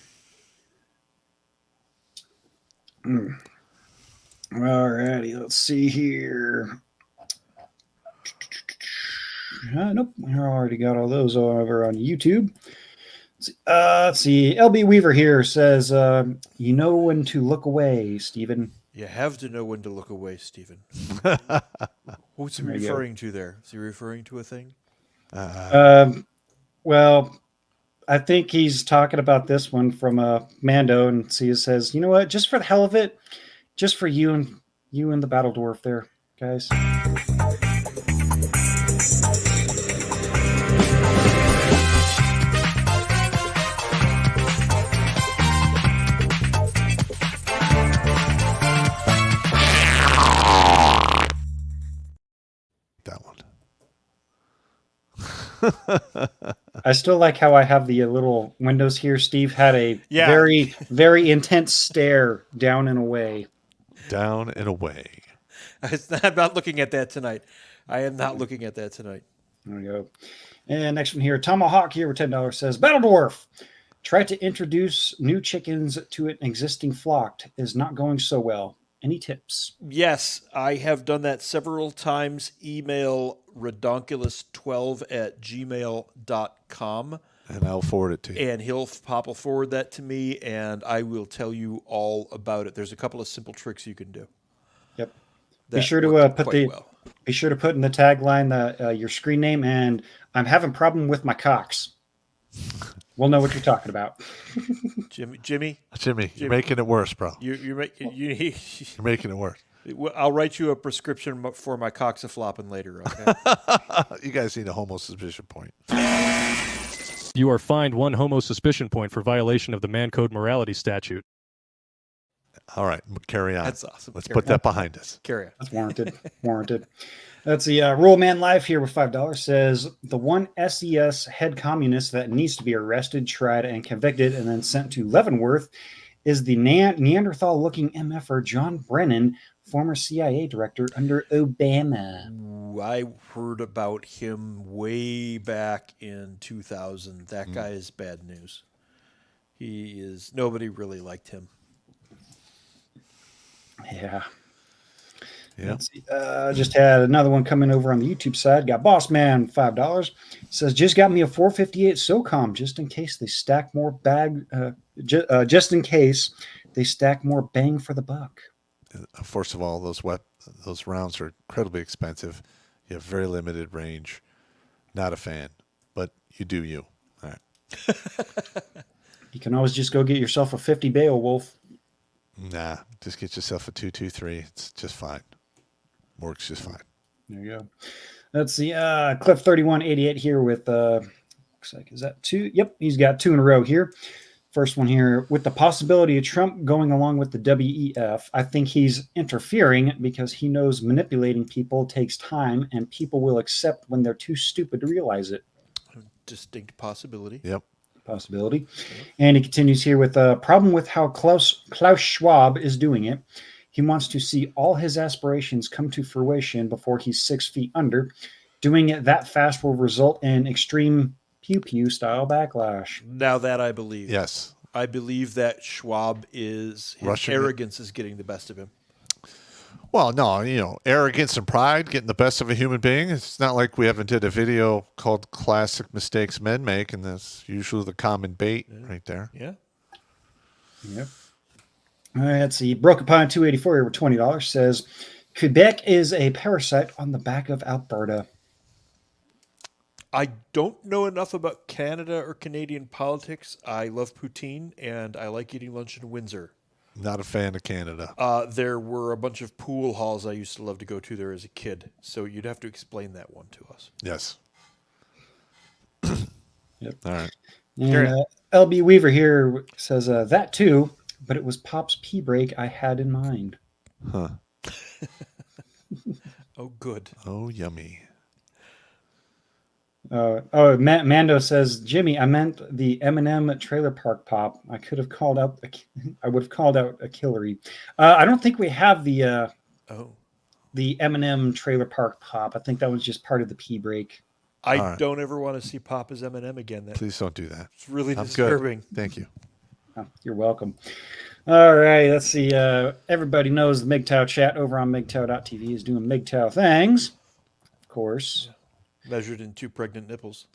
Speaker 9: Alrighty, let's see here. Nope, we already got all those over on YouTube. Let's see. LB Weaver here says, you know when to look away, Stephen.
Speaker 5: You have to know when to look away, Stephen. What's he
Speaker 9: There you go.
Speaker 5: referring to there? Is he referring to a thing?
Speaker 9: Well, I think he's talking about this one from Mando, and he says, you know what, just for the hell of it, just for you and the Battle Dwarf there, guys.
Speaker 2: That one.
Speaker 9: I still like how I have the little windows here. Steve had a very, very intense stare down and away.
Speaker 2: Down and away.
Speaker 5: I'm not looking at that tonight. I am not looking at that tonight.
Speaker 9: There we go. And next one here, Tomahawk here with $10 says, Battle Dwarf, try to introduce new chickens to an existing flock is not going so well. Any tips?
Speaker 5: Yes, I have done that several times. Email redonkulas12@gmail.com.
Speaker 2: And I'll forward it to you.
Speaker 5: And Pop will forward that to me, and I will tell you all about it. There's a couple of simple tricks you can do.
Speaker 9: Yep.
Speaker 5: That
Speaker 9: Be sure to
Speaker 5: work
Speaker 9: put
Speaker 5: quite well.
Speaker 9: Be sure to put in the tagline your screen name and I'm having problem with my cocks. We'll know what you're talking about.
Speaker 5: Jimmy,
Speaker 2: you're making it worse, bro.
Speaker 5: You're making
Speaker 2: it worse.
Speaker 5: I'll write you a prescription for my cocks a flopping later. Okay.
Speaker 2: You guys need a homo suspicion point.
Speaker 3: You are fined 1 homo suspicion point for violation of the Man Code Morality Statute.
Speaker 2: All right, carry on.
Speaker 5: That's awesome.
Speaker 2: Let's put that behind us.
Speaker 5: Carry on.
Speaker 9: That's warranted. Warranted. That's the Rule Man Live here with $5 says the one SES head communist that needs to be arrested, tried, and convicted, and then sent to Leavenworth is the Neanderthal-looking MFer John Brennan, former CIA director under Obama.
Speaker 5: I heard about him way back in 2000. That guy is bad news. Nobody really liked him.
Speaker 9: Yeah.
Speaker 2: Yeah.
Speaker 9: Just had another one coming over on the YouTube side. Got Boss Man $5. Says just got me a 458 SOCOM just in case they stack more just in case they stack more bang for the buck.
Speaker 2: First of all, those rounds are incredibly expensive. You have very limited range. Not a fan, but you do you. All right.
Speaker 9: You can always just go get yourself a 50 Beowulf.
Speaker 2: Nah, just get yourself a 223. It's just fine. Works just fine.
Speaker 9: There you go. Let's see. Cliff 3188 here with Looks like, is that 2? Yep, he's got 2 in a row here. First one here, with the possibility of Trump going along with the WEF, I think he's interfering because he knows manipulating people takes time and people will accept when they're too stupid to realize it.
Speaker 5: Distinct possibility.
Speaker 2: Yep.
Speaker 9: Possibility. And he continues here with a problem with how Klaus Schwab is doing it. He wants to see all his aspirations come to fruition before he's 6 feet under. Doing it that fast will result in extreme pew-pew style backlash.
Speaker 5: Now that I believe.
Speaker 2: Yes.
Speaker 5: I believe that Schwab his
Speaker 2: Rushing it.
Speaker 5: arrogance is getting the best of him.
Speaker 2: Well, no, arrogance and pride getting the best of a human being. It's not like we haven't did a video called Classic Mistakes Men Make, and that's usually the common bait right there.
Speaker 5: Yeah.
Speaker 9: Yep. All right, let's see. Broken Pine 284 here with $20 says, Quebec is a parasite on the back of Alberta.
Speaker 5: I don't know enough about Canada or Canadian politics. I love poutine, and I like eating lunch in Windsor.
Speaker 2: Not a fan of Canada.
Speaker 5: There were a bunch of pool halls I used to love to go to there as a kid, so you'd have to explain that one to us.
Speaker 2: Yes.
Speaker 9: Yep.
Speaker 2: All right.
Speaker 9: And LB Weaver here says, that too, but it was Pop's pee break I had in mind.
Speaker 2: Huh.
Speaker 5: Oh, good.
Speaker 2: Oh, yummy.
Speaker 9: Mando says, Jimmy, I meant the M&M trailer park pop. I would have called out a Killary. I don't think we have the M&M trailer park pop. I think that was just part of the pee break.
Speaker 5: I don't ever want to see Pop as M&M again.
Speaker 2: Please don't do that.
Speaker 5: It's really
Speaker 2: I'm
Speaker 5: disturbing.
Speaker 2: Good. Thank you.
Speaker 9: Oh, you're welcome. All right, let's see. Everybody knows the MGTOW chat over on MGTOW.tv is doing MGTOW things. Of course.
Speaker 5: Measured in 2 pregnant nipples.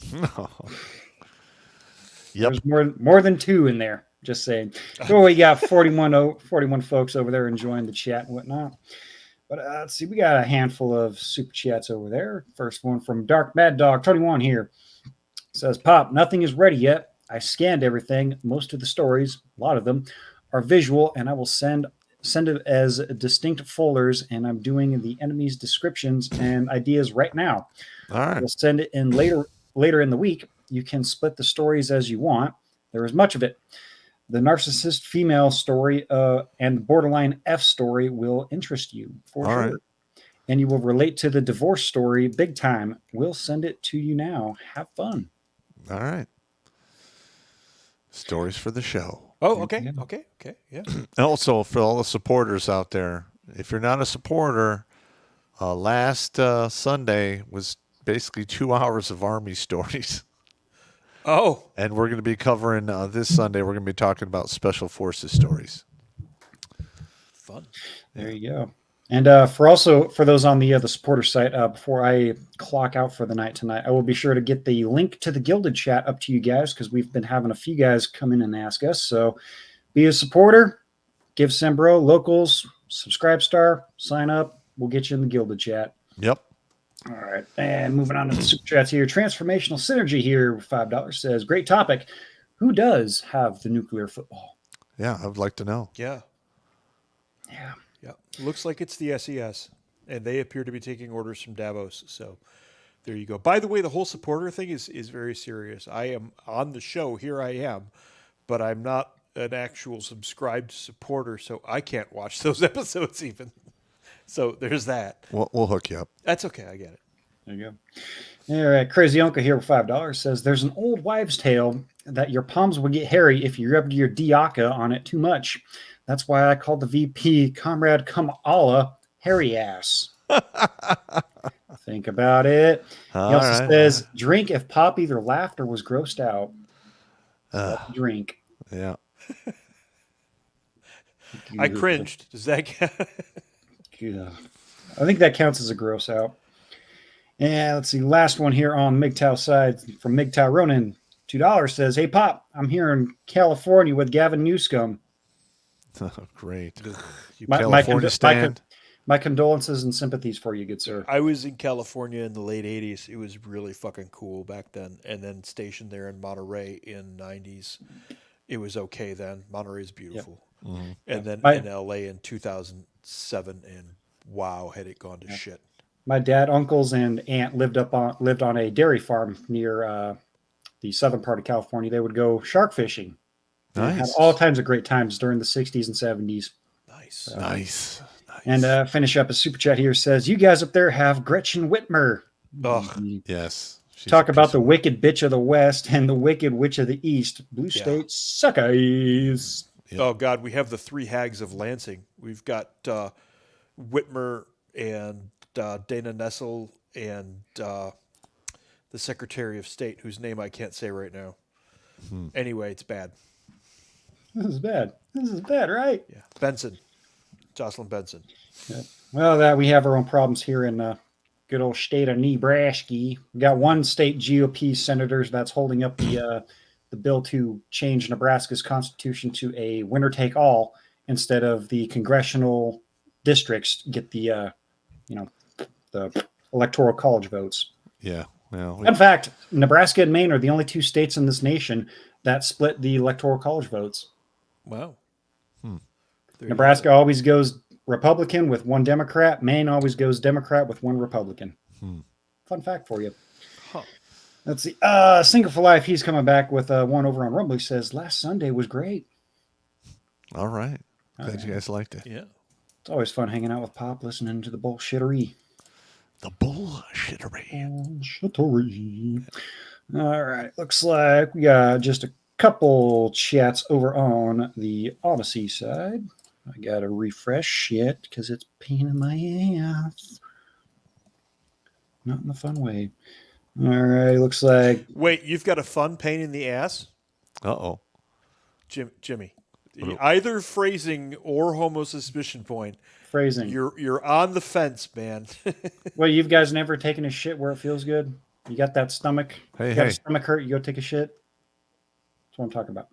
Speaker 2: Yep.
Speaker 9: There's more than 2 in there. Just saying. So we got 41 folks over there enjoying the chat and whatnot. But let's see. We got a handful of super chats over there. First one from Dark Mad Dog 21 here. Says, Pop, nothing is ready yet. I scanned everything. Most of the stories, a lot of them, are visual, and I will send it as distinct folders, and I'm doing the enemy's descriptions and ideas right now.
Speaker 2: All right.
Speaker 9: We'll send it in later in the week. You can split the stories as you want. There is much of it. The narcissist female story and the borderline F story will interest you for sure. Right. And you will relate to the divorce story big time. We'll send it to you now. Have fun.
Speaker 2: All right. Stories for the show.
Speaker 5: Oh, okay. Yeah.
Speaker 2: Also, for all the supporters out there, if you're not a supporter, last Sunday was basically 2 hours of Army stories.
Speaker 5: Oh.
Speaker 2: And we're going to be covering this Sunday. We're going to be talking about Special Forces stories.
Speaker 5: Fun.
Speaker 9: There you go. And for those on the supporter site, before I clock out for the night tonight, I will be sure to get the link to the Gilded chat up to you guys because we've been having a few guys come in and ask us. So be a supporter, give Sembro, locals, subscribe star, sign up. We'll get you in the Gilded chat.
Speaker 2: Yep.
Speaker 9: All right. And moving on to the super chats here. Transformational Synergy here with $5 says, great topic. Who does have the nuclear football?
Speaker 2: Yeah, I would like to know.
Speaker 5: Yeah.
Speaker 9: Yeah.
Speaker 5: Yeah. Looks like it's the SES, and they appear to be taking orders from Davos. So there you go. By the way, the whole supporter thing is very serious. I am on the show. Here I am, but I'm not an actual subscribed supporter, so I can't watch those episodes even. So there's that.
Speaker 2: We'll hook you up.
Speaker 5: That's okay. I get it.
Speaker 9: There you go. All right. Crazy Uncle here with $5 says, there's an old wives' tale that your palms will get hairy if you rubbed your diaka on it too much. That's why I called the VP Comrade Come Allah hairy ass. Think about it. He also says, drink if Pop either laughed or was grossed out. Drink.
Speaker 2: Yeah.
Speaker 5: I cringed. Does that count?
Speaker 9: Yeah. I think that counts as a gross out. And let's see. Last one here on MGTOW side from MGTOW Ronan. $2 says, hey, Pop, I'm here in California with Gavin Newscomb.
Speaker 2: Oh, great.
Speaker 9: California stand. My condolences and sympathies for you, good sir.
Speaker 5: I was in California in the late 80s. It was really fucking cool back then. And then stationed there in Monterey in 90s. It was okay then. Monterey is beautiful. Yep. Mm-hmm. And then in LA in 2007, and wow, had it gone to shit.
Speaker 9: My dad, uncles, and aunt lived on a dairy farm near the southern part of California, they would go shark fishing.
Speaker 2: Nice.
Speaker 9: Had all kinds of great times during the 60s and 70s.
Speaker 5: Nice.
Speaker 2: Nice.
Speaker 9: And finish up a super chat here says, you guys up there have Gretchen Whitmer.
Speaker 5: Ugh.
Speaker 2: Yes. She's
Speaker 9: Talk
Speaker 2: a
Speaker 9: about
Speaker 2: piece
Speaker 9: the
Speaker 2: of-
Speaker 9: wicked bitch of the West and the wicked witch of the East. Blue State suckers.
Speaker 2: Yep.
Speaker 5: Oh, God, we have the three hags of Lansing. We've got Whitmer and Dana Nessel and the Secretary of State, whose name I can't say right now. Anyway, it's bad.
Speaker 9: This is bad. This is bad, right?
Speaker 5: Yeah. Benson. Jocelyn Benson.
Speaker 9: Yeah. Well, that we have our own problems here in good old state of Nebraska. We got one state GOP senators that's holding up the bill to change Nebraska's constitution to a winner take all instead of the congressional districts get the the electoral college votes.
Speaker 2: Yeah. Well,
Speaker 9: In fact, Nebraska and Maine are the only two states in this nation that split the electoral college votes.
Speaker 5: Wow. There you
Speaker 9: Nebraska always goes Republican with one Democrat. Maine always goes Democrat with one Republican. Fun fact for you.
Speaker 5: Huh.
Speaker 9: Let's see. Singer for Life. He's coming back with one over on Rumble. He says, last Sunday was great.
Speaker 2: all right. Glad you guys liked it.
Speaker 5: go. Yeah.
Speaker 9: It's always fun hanging out with Pop, listening to the bullshittery.
Speaker 2: The bullshittery.
Speaker 9: Bullshittery. All right. Looks like we got just a couple chats over on the Odyssey side. I got to refresh shit because it's a pain in my ass. Not in the fun way. All right. Looks like
Speaker 5: Wait, you've got a fun pain in the ass?
Speaker 2: Uh-oh.
Speaker 5: Jimmy. Either phrasing or homo suspicion point.
Speaker 9: phrasing.
Speaker 5: You're on the fence, man.
Speaker 9: Well, you guys never taken a shit where it feels good? You got that stomach?
Speaker 2: Hey,
Speaker 9: you got
Speaker 2: hey.
Speaker 9: a stomach hurt, you go take a shit? That's what I'm talking about.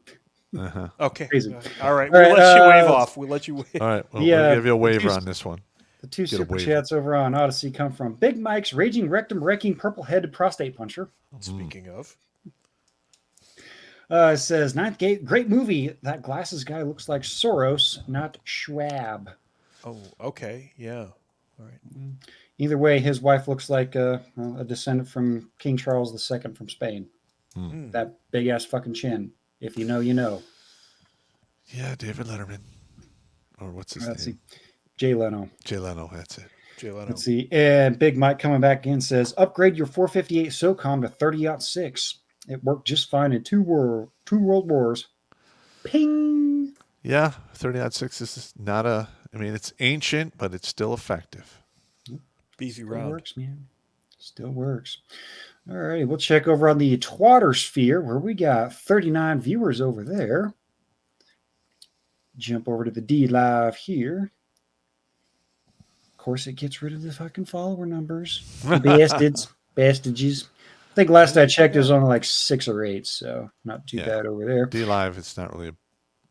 Speaker 2: Uh-huh.
Speaker 5: Okay.
Speaker 9: Crazy.
Speaker 5: All right.
Speaker 9: All right,
Speaker 5: We'll let you wave off. We'll let you wave.
Speaker 2: All right. Well,
Speaker 9: The,
Speaker 2: we'll give you a
Speaker 9: the
Speaker 2: waiver
Speaker 9: two-
Speaker 2: on this one.
Speaker 9: The two
Speaker 2: Get a
Speaker 9: super
Speaker 2: waiver.
Speaker 9: chats over on Odyssey come from Big Mike's Raging Rectum Wrecking Purple-Headed Prostate Puncher.
Speaker 5: Speaking of.
Speaker 9: It says, Ninth Gate, great movie. That glasses guy looks like Soros, not Schwab.
Speaker 5: Oh, okay. Yeah. All right.
Speaker 9: Either way, his wife looks like a descendant from King Charles II from Spain. That big-ass fucking chin. If you know, you know.
Speaker 2: Yeah, David Letterman. Or what's his
Speaker 9: Let's
Speaker 2: name?
Speaker 9: see. Jay Leno.
Speaker 2: Jay Leno, that's it.
Speaker 5: Jay Leno.
Speaker 9: Let's see. And Big Mike coming back in says, upgrade your 458 SOCOM to 30-06. It worked just fine in two world wars. Ping.
Speaker 2: Yeah, 30-06 is not a... I mean, it's ancient, but it's still effective.
Speaker 5: Beefy
Speaker 9: Still
Speaker 5: round.
Speaker 9: works, man. Still works. All right, we'll check over on the Twatter sphere where we got 39 viewers over there. Jump over to the D Live here. Of course, it gets rid of the fucking follower numbers. Bastages. I think last I checked, it was only like 6 or 8, so not too
Speaker 2: Yeah.
Speaker 9: bad over there.
Speaker 2: D-Live, it's not really...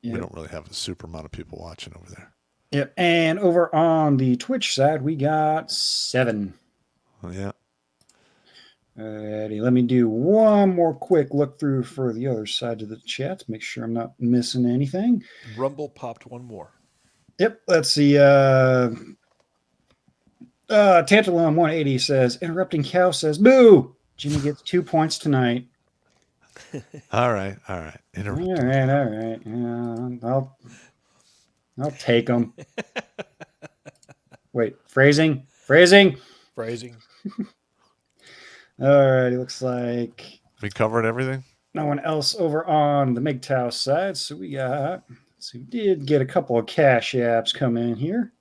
Speaker 9: Yep.
Speaker 2: We don't really have a super amount of people watching over there.
Speaker 9: Yep. And over on the Twitch side, we got 7.
Speaker 2: Well, yeah.
Speaker 9: Alrighty, let me do one more quick look through for the other side of the chat. Make sure I'm not missing anything.
Speaker 5: Rumble popped one more.
Speaker 9: Yep, let's see. Tantalum 180 says, interrupting cow says, boo! Jimmy gets 2 points tonight.
Speaker 2: All right. Interrupt.
Speaker 9: All right. I'll take them. Wait, phrasing.
Speaker 5: Phrasing.
Speaker 9: All right, it looks like
Speaker 2: We covered everything?
Speaker 9: no one else over on the MGTOW side. So we did get a couple of cash apps come in here.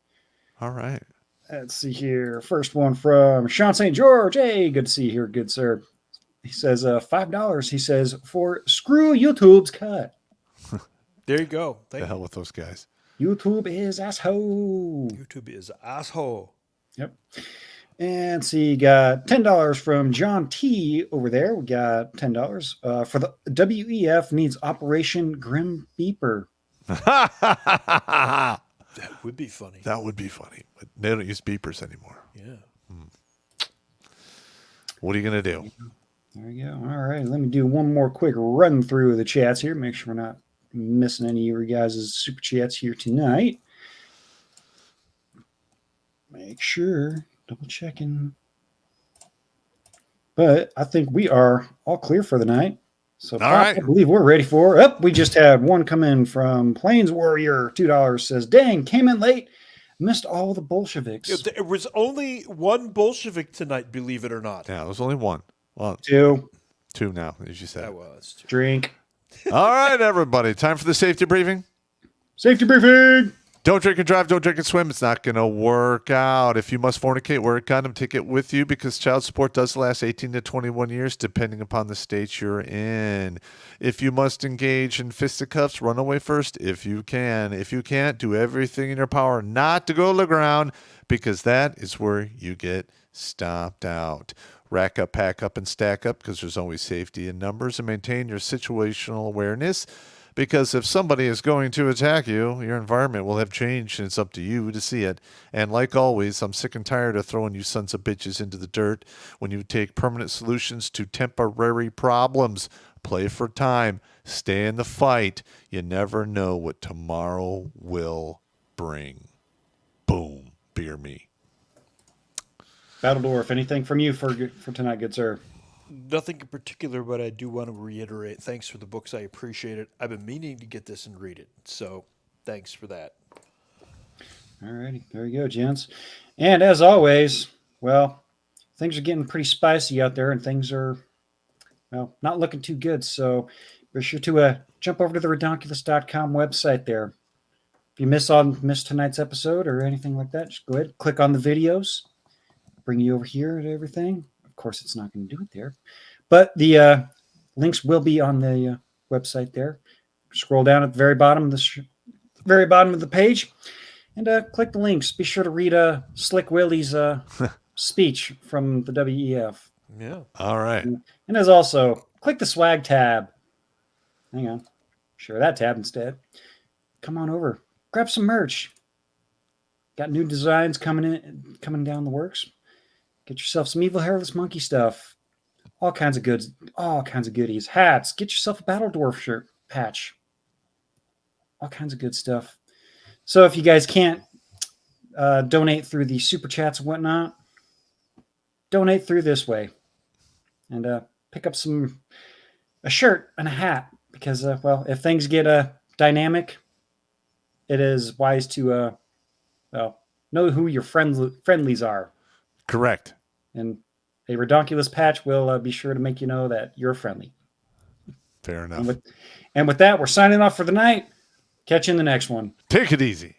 Speaker 2: All right.
Speaker 9: Let's see here. First one from Sean St. George. Hey, good to see you here, good sir. He says $5. He says for screw YouTube's cut.
Speaker 5: There you go.
Speaker 2: The
Speaker 5: Thank
Speaker 2: hell with those guys.
Speaker 9: YouTube is asshole.
Speaker 5: you. YouTube is asshole.
Speaker 9: Yep. And see, got $10 from John T over there. We got $10 for the WEF needs Operation Grim Beeper.
Speaker 2: That
Speaker 5: That would be funny.
Speaker 2: would be funny, but they don't use beepers anymore.
Speaker 5: Yeah.
Speaker 2: What are you going to do?
Speaker 9: There we go. All right. Let me do one more quick run through of the chats here. Make sure we're not missing any of your guys' super chats here tonight. Make sure. Double checking. But I think we are all clear for the night. So
Speaker 2: All right.
Speaker 9: I believe we're ready for. We just had one come in from Plains Warrior, $2 says, "Dang, came in late, missed all the Bolsheviks."
Speaker 5: There was only one Bolshevik tonight, believe it or not.
Speaker 2: Yeah, there's only one. Well,
Speaker 9: Two.
Speaker 2: now, as you said.
Speaker 5: That was two.
Speaker 9: Drink.
Speaker 2: All right, everybody. Time for the safety briefing.
Speaker 9: Safety briefing.
Speaker 2: Don't drink and drive. Don't drink and swim. It's not going to work out. If you must fornicate, wear a condom. Take it with you because child support does last 18 to 21 years, depending upon the state you're in. If you must engage in fisticuffs, run away first if you can. If you can't, do everything in your power not to go to the ground because that is where you get stomped out. Rack up, pack up, and stack up because there's always safety in numbers, and maintain your situational awareness. Because if somebody is going to attack you, your environment will have changed, and it's up to you to see it. And like always, I'm sick and tired of throwing you sons of bitches into the dirt when you take permanent solutions to temporary problems. Play for time. Stay in the fight. You never know what tomorrow will bring. Boom. Beer me.
Speaker 9: Battledore, anything from you for tonight, good sir?
Speaker 5: Nothing in particular, but I do want to reiterate, thanks for the books. I appreciate it. I've been meaning to get this and read it. So thanks for that.
Speaker 9: All righty. There you go, gents. And as always, well, things are getting pretty spicy out there and things are, well, not looking too good. So be sure to jump over to the redonkulas.com website there. If you miss tonight's episode or anything like that, just go ahead, click on the videos, bring you over here and everything. Of course, it's not going to do it there, but the links will be on the website there. Scroll down at the very bottom of the page, and click the links. Be sure to read Slick Willie's speech from the WEF.
Speaker 5: Yeah.
Speaker 2: All right.
Speaker 9: And as also, click the swag tab. Hang on, share that tab instead. Come on over, grab some merch. Got new designs coming down the works. Get yourself some Evil Hairless Monkey stuff. All kinds of goodies. Hats. Get yourself a Battle Dwarf shirt patch. All kinds of good stuff. So if you guys can't donate through the super chats and whatnot, donate through this way. And pick up a shirt and a hat. Because, well, if things get dynamic, it is wise to know who your friendlies are.
Speaker 2: Correct.
Speaker 9: And a Redonkulas patch will be sure to make you know that you're friendly.
Speaker 2: Fair enough.
Speaker 9: And with that, we're signing off for the night. Catch you in the next one.
Speaker 2: Take it easy.